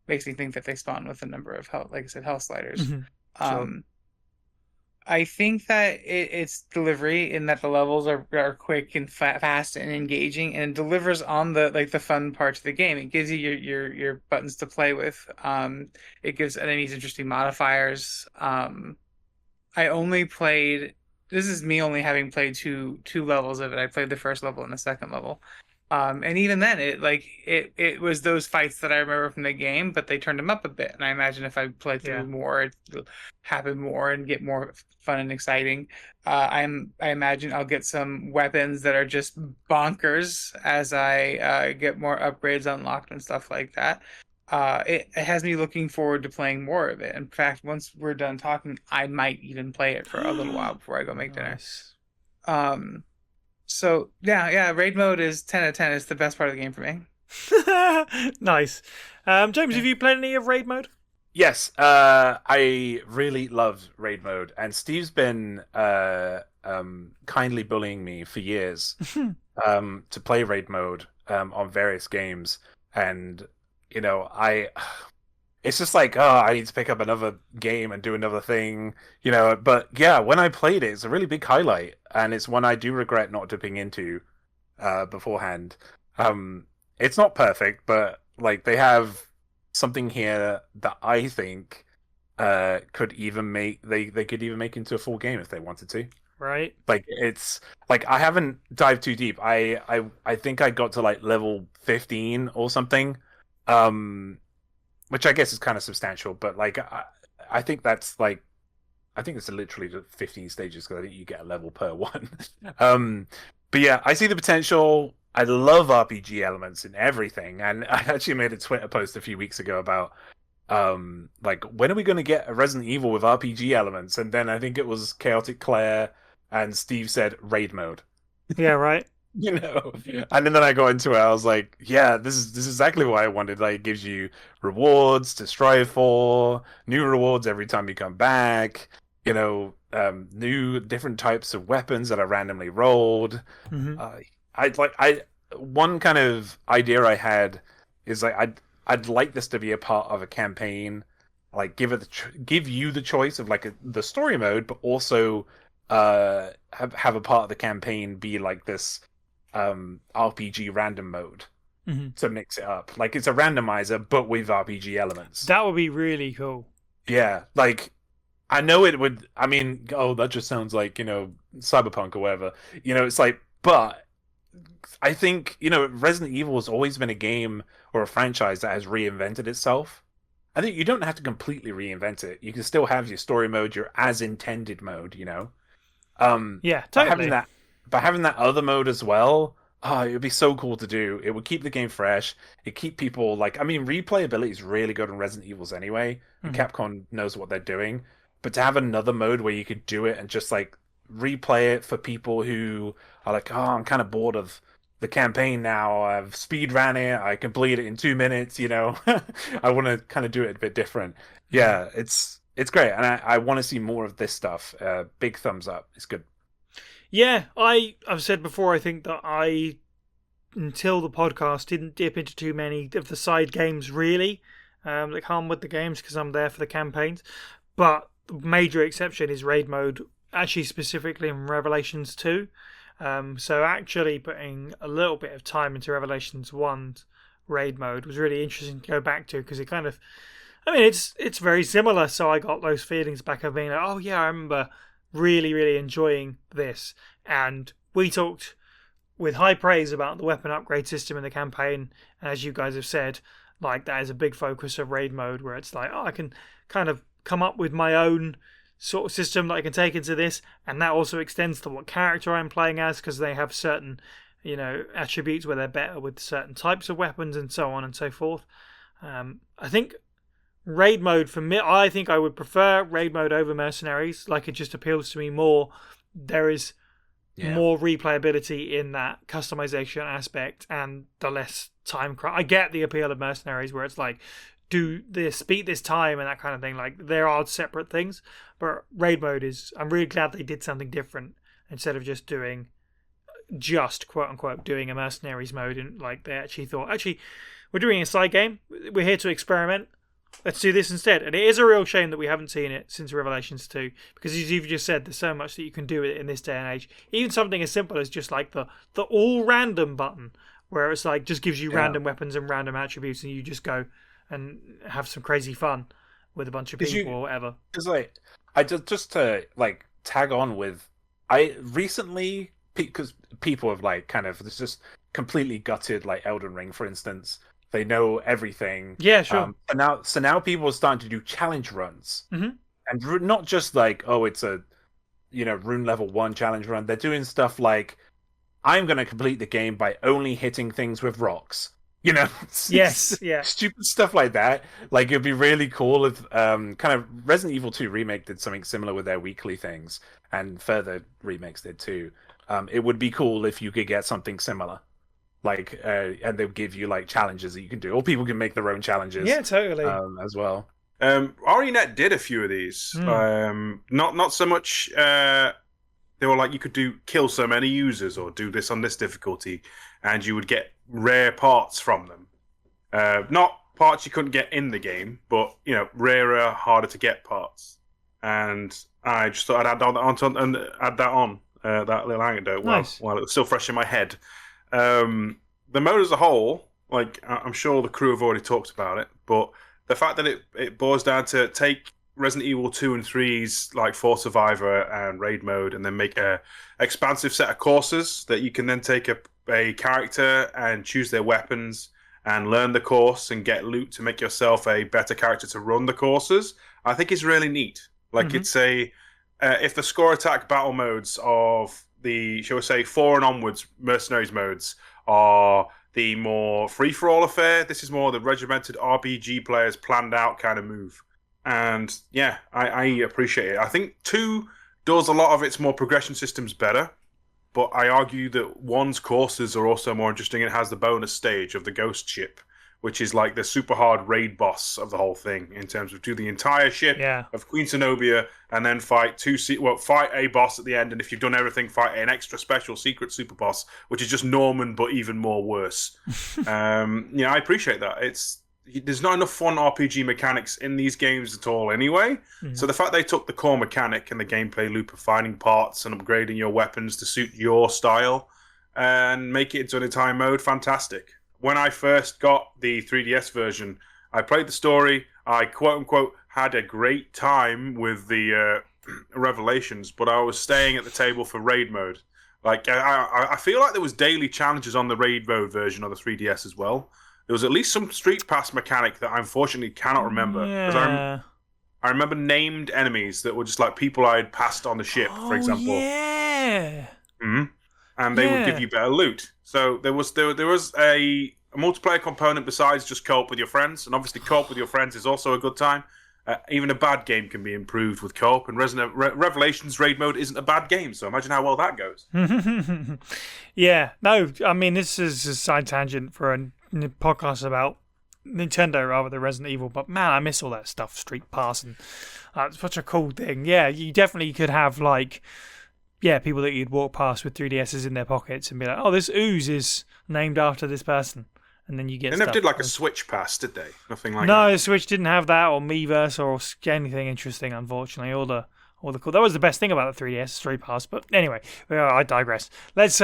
makes me think that they spawn with a number of health, like I said, health sliders. I think that its delivery in that the levels are quick and fast and engaging, and it delivers on the fun parts of the game. It gives you your buttons to play with. It gives enemies interesting modifiers. I only played. This is me only having played two levels of it. I played the first level and the second level, And even then, it was those fights that I remember from the game, but they turned them up a bit. And I imagine if I play through more, it'll happen more and get more fun and exciting. I imagine I'll get some weapons that are just bonkers as I get more upgrades unlocked and stuff like that. It has me looking forward to playing more of it. In fact, once we're done talking, I might even play it for a little while before I go make dinner. Um, so yeah, raid mode is 10 out of 10. It's the best part of the game for me. Nice. James, have you played any of raid mode? Yes, I really love raid mode, and Steve's been kindly bullying me for years to play raid mode on various games, and you know, it's just like, oh, I need to pick up another game and do another thing, you know. But yeah, when I played it, it's a really big highlight, and it's one I do regret not dipping into beforehand. It's not perfect, but like they have something here that I think could even make they could even make into a full game if they wanted to. Right. Like it's like I haven't dived too deep. I think I got to like level 15 or something. Which I guess is kind of substantial, but like I think that's like I think it's literally just 15 stages because I think you get a level per one. But yeah, I see the potential. I love RPG elements in everything, and I actually made a Twitter post a few weeks ago about like when are we going to get a Resident Evil with RPG elements? And then I think it was Chaotic Claire and Steve said raid mode. Yeah, right. You know, and then I got into it. I was like, "Yeah, this is exactly what I wanted. Like, it gives you rewards to strive for, new rewards every time you come back. You know, new different types of weapons that are randomly rolled. Mm-hmm. One kind of idea I had is like I'd like this to be a part of a campaign, like give you the choice of like the story mode, but also have a part of the campaign be like this." RPG random mode to mix it up. Like it's a randomizer, but with RPG elements. That would be really cool. Yeah, like I know it would. I mean, oh, that just sounds like, you know, Cyberpunk or whatever. You know, it's like, but I think, you know, Resident Evil has always been a game or a franchise that has reinvented itself. I think you don't have to completely reinvent it. You can still have your story mode, your as intended mode. You know. Yeah, totally. But having that other mode as well, it would be so cool to do. It would keep the game fresh. It keep people like, I mean, replayability is really good on Resident Evils anyway. And Capcom knows what they're doing. But to have another mode where you could do it and just like replay it for people who are like, oh, I'm kind of bored of the campaign now. I've speed ran it. I complete it in 2 minutes. You know, I want to kind of do it a bit different. Yeah, it's great, and I want to see more of this stuff. Big thumbs up. It's good. Yeah, I've said before, I think that I, until the podcast, didn't dip into too many of the side games, really. Like harm with the games, because I'm there for the campaigns. But the major exception is raid mode, actually specifically in Revelations 2. So actually putting a little bit of time into Revelations 1's raid mode was really interesting to go back to, because it kind of, I mean, it's very similar, so I got those feelings back of being like, oh yeah, I remember really, really enjoying this. And we talked with high praise about the weapon upgrade system in the campaign, and as you guys have said, like that is a big focus of raid mode, where it's like, oh, I can kind of come up with my own sort of system that I can take into this, and that also extends to what character I'm playing as, because they have certain, you know, attributes where they're better with certain types of weapons and so on and so forth. I think raid mode, for me, I think I would prefer raid mode over mercenaries. Like, it just appeals to me more. There is more replayability in that customization aspect, and the less time I get the appeal of mercenaries, where it's like, do this, beat this time, and that kind of thing. Like, there are separate things, but raid mode is, I'm really glad they did something different instead of just doing, quote unquote, doing a mercenaries mode. And like, they actually thought, we're doing a side game, we're here to experiment, let's do this instead. And it is a real shame that we haven't seen it since Revelations 2, because as you've just said, there's so much that you can do with it in this day and age. Even something as simple as just like the all random button, where it's like just gives you random weapons and random attributes, and you just go and have some crazy fun with a bunch of people or whatever. Because like, I just to like tag on with, I recently, because people have like kind of just completely gutted, like Elden Ring, for instance. They know everything. Yeah, sure. So now people are starting to do challenge runs, Mm-hmm. and not just like, oh, it's a rune level 1 challenge run. They're doing stuff like, I'm going to complete the game by only hitting things with rocks. Yes, yeah. Stupid stuff like that. Like, it'd be really cool if kind of Resident Evil 2 Remake did something similar with their weekly things, and further remakes did too. It would be cool if you could get something similar. Like, and they'll give you like challenges that you can do, or people can make their own challenges. Yeah, totally. As well. RENet did a few of these. Not so much. They were like, you could kill so many users or do this on this difficulty, and you would get rare parts from them. Not parts you couldn't get in the game, but rarer, harder to get parts. And I just thought I'd add that on that little anecdote while it was still fresh in my head. The mode as a whole, like, I'm sure the crew have already talked about it, but the fact that it boils down to take Resident Evil 2 and 3's like For Survivor and Raid mode, and then make a expansive set of courses that you can then take a character and choose their weapons and learn the course and get loot to make yourself a better character to run the courses. I think it's really neat. Like, it's if the score attack battle modes of the, shall we say, 4 and onwards mercenaries modes are the more free-for-all affair, this is more the regimented RPG players planned out kind of move. And yeah, I appreciate it. I think 2 does a lot of its more progression systems better, but I argue that 1's courses are also more interesting. It has the bonus stage of the ghost ship, which is like the super hard raid boss of the whole thing, in terms of do the entire ship of Queen Zenobia and then fight fight a boss at the end, and if you've done everything, fight an extra special secret super boss, which is just Norman but even more worse. I appreciate that. There's not enough fun RPG mechanics in these games at all anyway. So the fact they took the core mechanic and the gameplay loop of finding parts and upgrading your weapons to suit your style and make it into an entire mode, fantastic. When I first got the 3DS version, I played the story. I quote-unquote had a great time with the Revelations, but I was staying at the table for raid mode. Like, I feel like there was daily challenges on the raid mode version of the 3DS as well. There was at least some street pass mechanic that I unfortunately cannot remember. Yeah. I remember named enemies that were just like people I had passed on the ship, for example. Yeah. And they would give you better loot. So there was a multiplayer component besides just co-op with your friends, and obviously co-op with your friends is also a good time. Even a bad game can be improved with co-op, and Revelations raid mode isn't a bad game, so imagine how well that goes. Yeah, no, I mean, this is a side tangent for a podcast about Nintendo rather than Resident Evil, but man, I miss all that stuff, Street Pass, and it's such a cool thing. Yeah, you definitely could have, like, people that you'd walk past with 3DSs in their pockets and be like, oh, this ooze is named after this person. And then you get They never did like a Switch Pass, did they? Nothing like that. No, the Switch didn't have that, or Miiverse, or anything interesting, unfortunately. All the cool. That was the best thing about the 3DS, Street Pass. But anyway, I digress. We've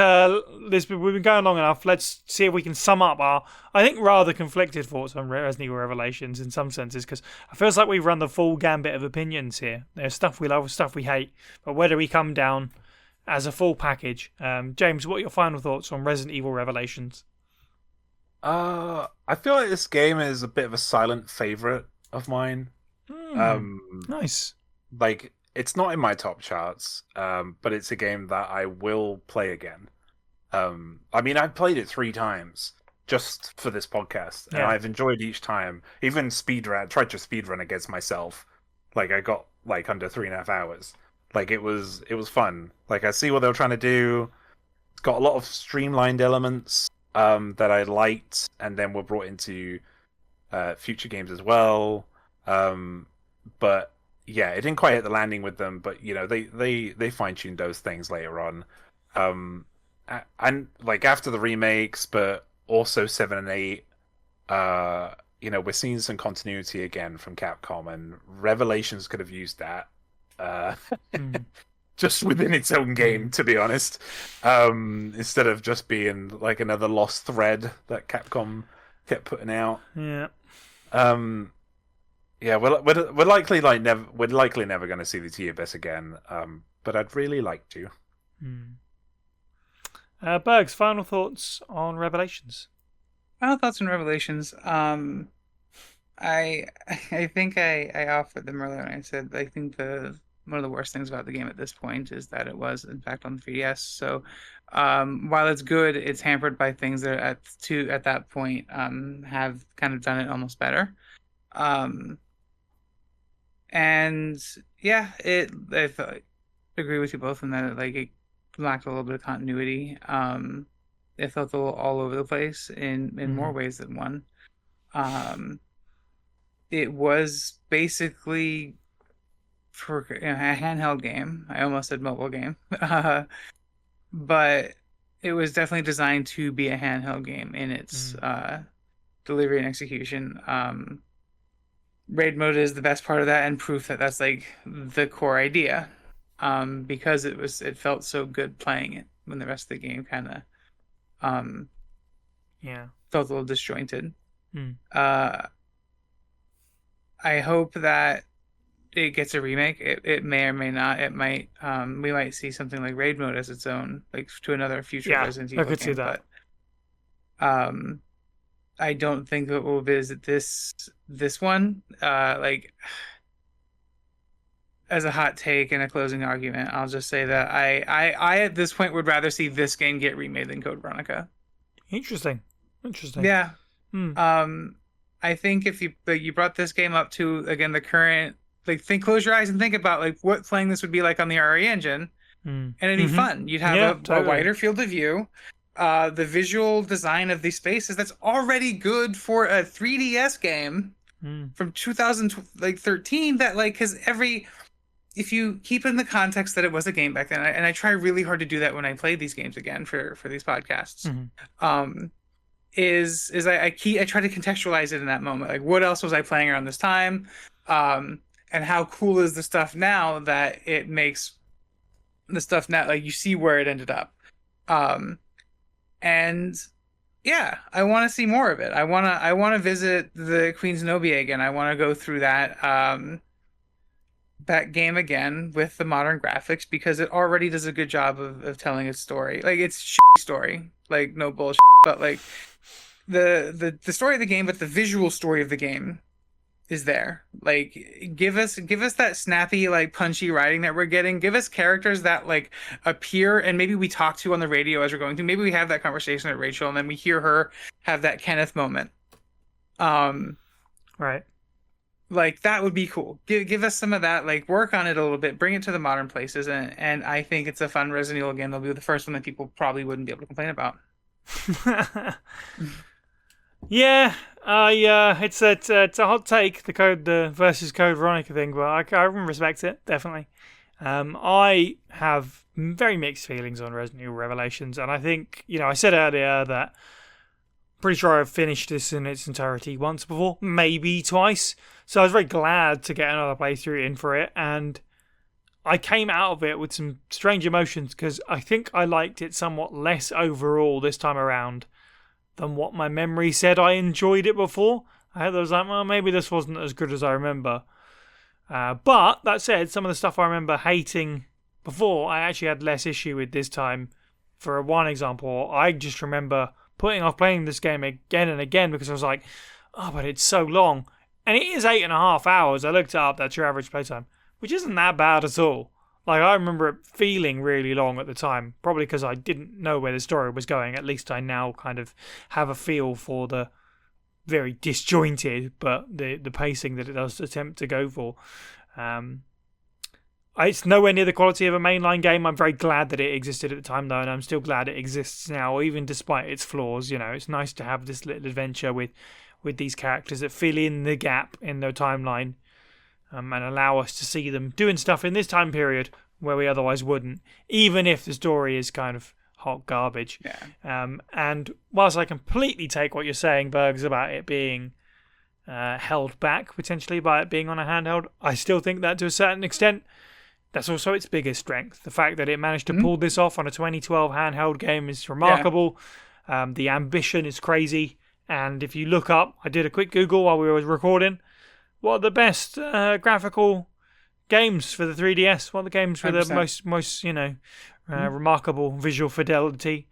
been going long enough. Let's see if we can sum up our, I think, rather conflicted thoughts on Resident Evil Revelations in some senses, because it feels like we've run the full gambit of opinions here. There's stuff we love, stuff we hate, but where do we come down as a full package? James, what are your final thoughts on Resident Evil Revelations? I feel like this game is a bit of a silent favorite of mine. Nice. Like, it's not in my top charts, but it's a game that I will play again. I mean, I've played it 3 times just for this podcast, and I've enjoyed each time. Even tried to speedrun against myself. Like, I got like under 3.5 hours. Like, it was fun. Like, I see what they were trying to do. It's got a lot of streamlined elements that I liked, and then were brought into future games as well. But yeah, it didn't quite hit the landing with them. But they fine tuned those things later on, and like after the remakes, but also 7 and 8. We're seeing some continuity again from Capcom, and Revelations could have used that. Just within its own game, to be honest, instead of just being like another lost thread that Capcom kept putting out. Yeah. We're likely never going to see the T-Abyss again. But I'd really like to. Bergs, final thoughts on Revelations? Final thoughts on Revelations. I think I offered them earlier and I said I think the one of the worst things about the game at this point is that it was in fact on the 3DS. So while it's good, it's hampered by things that at that point have kind of done it almost better. And yeah, I agree with you both in that it lacked a little bit of continuity. It felt a little all over the place in more ways than one. It was basically for a handheld game. I almost said mobile game, but it was definitely designed to be a handheld game in its delivery and execution. Raid mode is the best part of that, and proof that that's like the core idea. Because it felt so good playing it when the rest of the game kind of felt a little disjointed. I hope that it gets a remake. It may or may not. It might. We might see something like raid mode as its own, like to another future Resident Evil I could game. see that. But I don't think it will visit this one. As a hot take and a closing argument, I'll just say that I at this point would rather see this game get remade than Code Veronica. Interesting. Yeah. I think if you brought this game up to again the current close your eyes and think about what playing this would be like on the RE engine, and it'd be fun. You'd have a wider field of view. The visual design of these spaces that's already good for a 3DS game from 2013. That because if you keep in the context that it was a game back then, and I try really hard to do that when I play these games again for these podcasts, I try to contextualize it in that moment. Like, what else was I playing around this time? And how cool is the stuff now that it makes the stuff now, you see where it ended up. And yeah, I want to see more of it. I want to visit the Queen's Nobia again. I want to go through that game again with the modern graphics because it already does a good job of telling its story. It's story, no bullshit, but the story of the game, but the visual story of the game is there. Give us that snappy, punchy writing that we're getting. Give us characters that appear and maybe we talk to on the radio as we're going through. Maybe we have that conversation with Rachel and then we hear her have that Kenneth moment. Right. That would be cool. Give us some of that. Work on it a little bit. Bring it to the modern places, and I think it's a fun Resident Evil game. It'll be the first one that people probably wouldn't be able to complain about. Yeah, it's a hot take, the versus Code Veronica thing, but I can respect it definitely. I have very mixed feelings on Resident Evil Revelations, and I think I said earlier that pretty sure I've finished this in its entirety once before, maybe twice. So I was very glad to get another playthrough in for it, and I came out of it with some strange emotions because I think I liked it somewhat less overall this time around than what my memory said I enjoyed it before. I was like, well, maybe this wasn't as good as I remember. But that said, some of the stuff I remember hating before, I actually had less issue with this time. For one example, I just remember putting off playing this game again and again because I was like, oh, but it's so long. And it is 8.5 hours. I looked it up, that's your average playtime, which isn't that bad at all. I remember it feeling really long at the time, probably because I didn't know where the story was going. At least I now kind of have a feel for the very disjointed, but the pacing that it does attempt to go for. It's nowhere near the quality of a mainline game. I'm very glad that it existed at the time, though, and I'm still glad it exists now, even despite its flaws. It's nice to have this little adventure with these characters that fill in the gap in their timeline. And allow us to see them doing stuff in this time period where we otherwise wouldn't, even if the story is kind of hot garbage. Yeah. And whilst I completely take what you're saying, Bergs, about it being held back potentially by it being on a handheld, I still think that to a certain extent, that's also its biggest strength. The fact that it managed to pull this off on a 2012 handheld game is remarkable. Yeah. The ambition is crazy. And if you look up, I did a quick Google while we were recording, what are the best graphical games for the 3DS? What are the games with 100%. The most remarkable visual fidelity?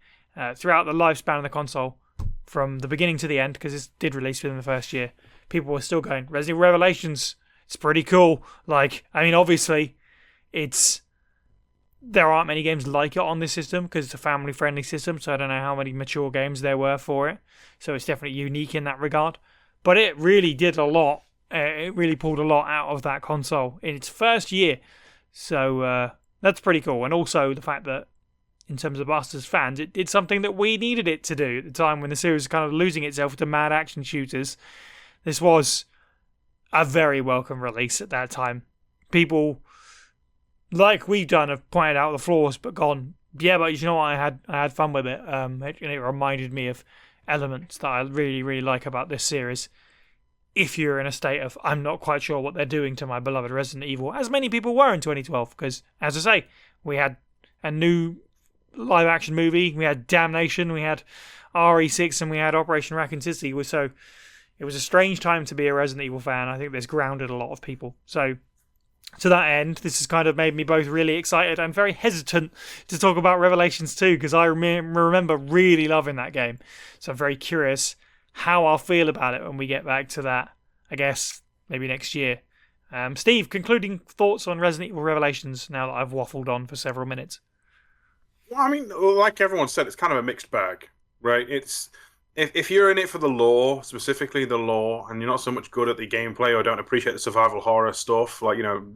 throughout the lifespan of the console, from the beginning to the end, because it did release within the first year, people were still going, Resident Evil Revelations, it's pretty cool. Like, I mean, obviously, there aren't many games like it on this system, because it's a family-friendly system, so I don't know how many mature games there were for it. So it's definitely unique in that regard. But it really did a lot. It really pulled a lot out of that console in its first year. So that's pretty cool. And also the fact that, in terms of us as fans, it did something that we needed it to do at the time when the series was kind of losing itself to mad action shooters. This was a very welcome release at that time. People, like we've done, have pointed out the flaws, but gone, yeah, but you know what, I had fun with it. And it reminded me of elements that I really, really like about this series. If you're in a state of, I'm not quite sure what they're doing to my beloved Resident Evil, as many people were in 2012, because, as I say, we had a new live-action movie, we had Damnation, we had RE6, and we had Operation Raccoon City, so it was a strange time to be a Resident Evil fan. I think this grounded a lot of people. So, to that end, this has kind of made me both really excited and very hesitant to talk about Revelations 2, because I remember really loving that game. So I'm very curious how I'll feel about it when we get back to that, I guess, maybe next year. Steve, concluding thoughts on Resident Evil Revelations now that I've waffled on for several minutes? Well, I mean, like everyone said, it's kind of a mixed bag, right? It's if you're in it for the lore, specifically the lore, and you're not so much good at the gameplay or don't appreciate the survival horror stuff, like, you know,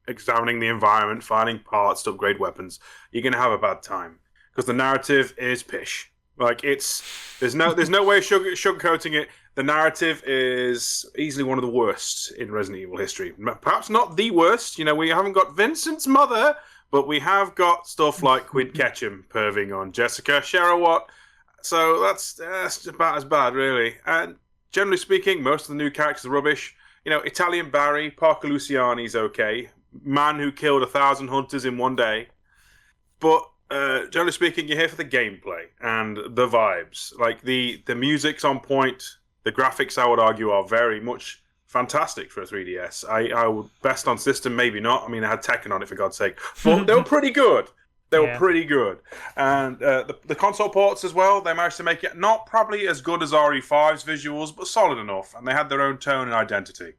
examining the environment, finding parts to upgrade weapons, you're going to have a bad time. Because the narrative is pish. Like, there's no way of sugarcoating it. The narrative is easily one of the worst in Resident Evil history. Perhaps not the worst. You know, we haven't got Vincent's mother, but we have got stuff like Quid Ketchum perving on Jessica Sherrowat. So that's about as bad, really. And generally speaking, most of the new characters are rubbish. You know, Italian Barry, Parker Luciani's okay. Man who killed 1,000 hunters in one day. But generally speaking, you're here for the gameplay and the vibes. Like, the music's on point. The graphics, I would argue, are very much fantastic for a 3DS. I would best on system, maybe not. I mean, I had Tekken on it, for God's sake. But they were pretty good. They were pretty good. And the console ports as well, they managed to make it not probably as good as RE5's visuals, but solid enough. And they had their own tone and identity.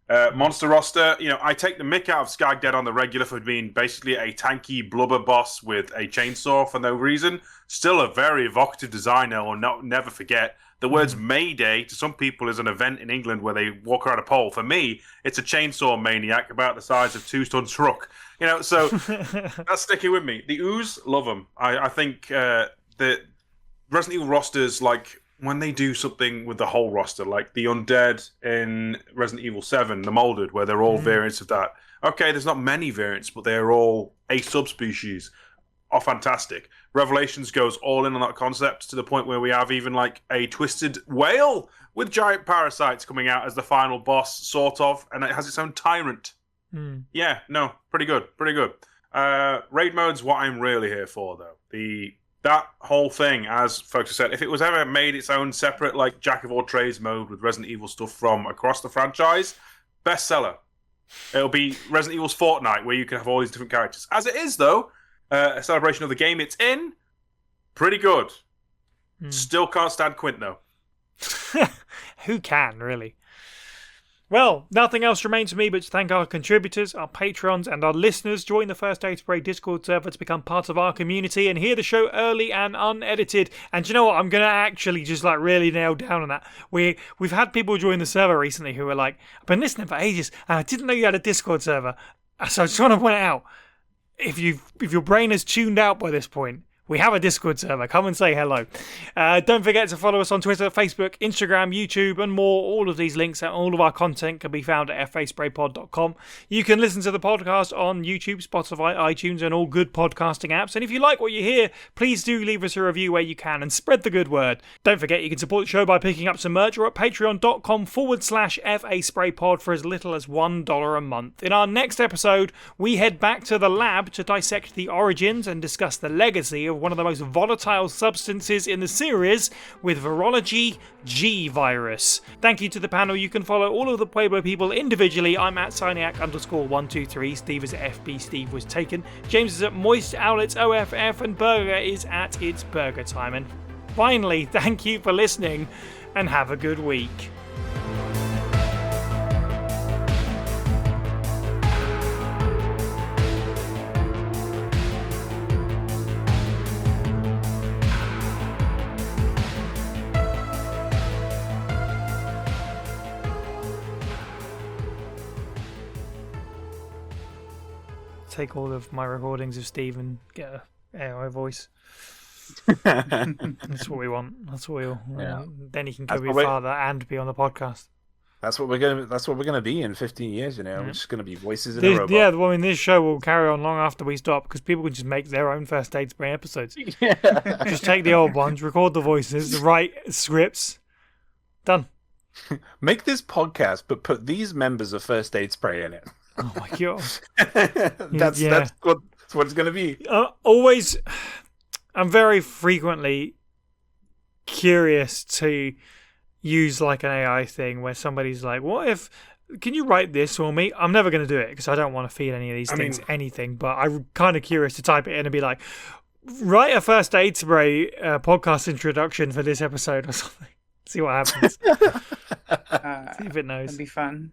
Monster roster, you know, I take the mick out of Skag Dead on the regular for being basically a tanky blubber boss with a chainsaw for no reason. Still a very evocative design, I will never forget. The words Mayday to some people is an event in England where they walk around a pole. For me, it's a chainsaw maniac about the size of 2-ton truck. You know, so that's sticking with me. The Ooze, love them. I think the Resident Evil rosters, like, when they do something with the whole roster, like the Undead in Resident Evil 7, the Molded, where they're all variants of that. Okay, there's not many variants, but they're all a subspecies. Are fantastic. Revelations goes all in on that concept to the point where we have even like a twisted whale with giant parasites coming out as the final boss, sort of, and it has its own tyrant. Yeah, no, pretty good. Raid mode's what I'm really here for, though. That whole thing, as folks have said, if it was ever made its own separate, like, Jack of all trades mode with Resident Evil stuff from across the franchise, bestseller. It'll be Resident Evil's Fortnite, where you can have all these different characters. As it is, though, a celebration of the game it's in, pretty good. Still can't stand Quint, though. Who can, really? Well, nothing else remains for me but to thank our contributors, our patrons, and our listeners. Join the First Aid Spray Discord server to become part of our community and hear the show early and unedited. And do you know what? I'm going to actually just like really nail down on that. We've had people join the server recently who are like, I've been listening for ages and I didn't know you had a Discord server. So I just want to point out, if your brain has tuned out by this point, we have a Discord server. Come and say hello. Don't forget to follow us on Twitter, Facebook, Instagram, YouTube, and more. All of these links and all of our content can be found at faspraypod.com. You can listen to the podcast on YouTube, Spotify, iTunes, and all good podcasting apps. And if you like what you hear, please do leave us a review where you can and spread the good word. Don't forget you can support the show by picking up some merch or at patreon.com/faspraypod for as little as $1 a month. In our next episode, we head back to the lab to dissect the origins and discuss the legacy of one of the most volatile substances in the series with virology G virus. Thank you to the panel. You can follow all of the Pueblo people individually. I'm at Cyniac_123. Steve is at FB Steve Was Taken. James is at Moist Owlets OFF, and Burger is at It's Burger Time. And finally, thank you for listening, and have a good week. Take all of my recordings of Steve and get a AI voice. That's what we want. That's what we all. Yeah. Then he can kill your father and be on the podcast. That's what we're gonna be in 15 years. You know, we're just gonna be voices in a robot. Yeah, well, I mean, this show will carry on long after we stop because people can just make their own First Aid Spray episodes. Yeah. Just take the old ones, record the voices, write scripts. Done. Make this podcast, but put these members of First Aid Spray in it. Oh my god. That's what it's gonna be. Always, I'm very frequently curious to use like an AI thing where somebody's like, "What if? Can you write this for me?" I'm never going to do it because I don't want to feed any of these things anything. But I'm kind of curious to type it in and be like, "Write a First Aid Spray podcast introduction for this episode or something." See what happens. See if it knows. That'd be fun.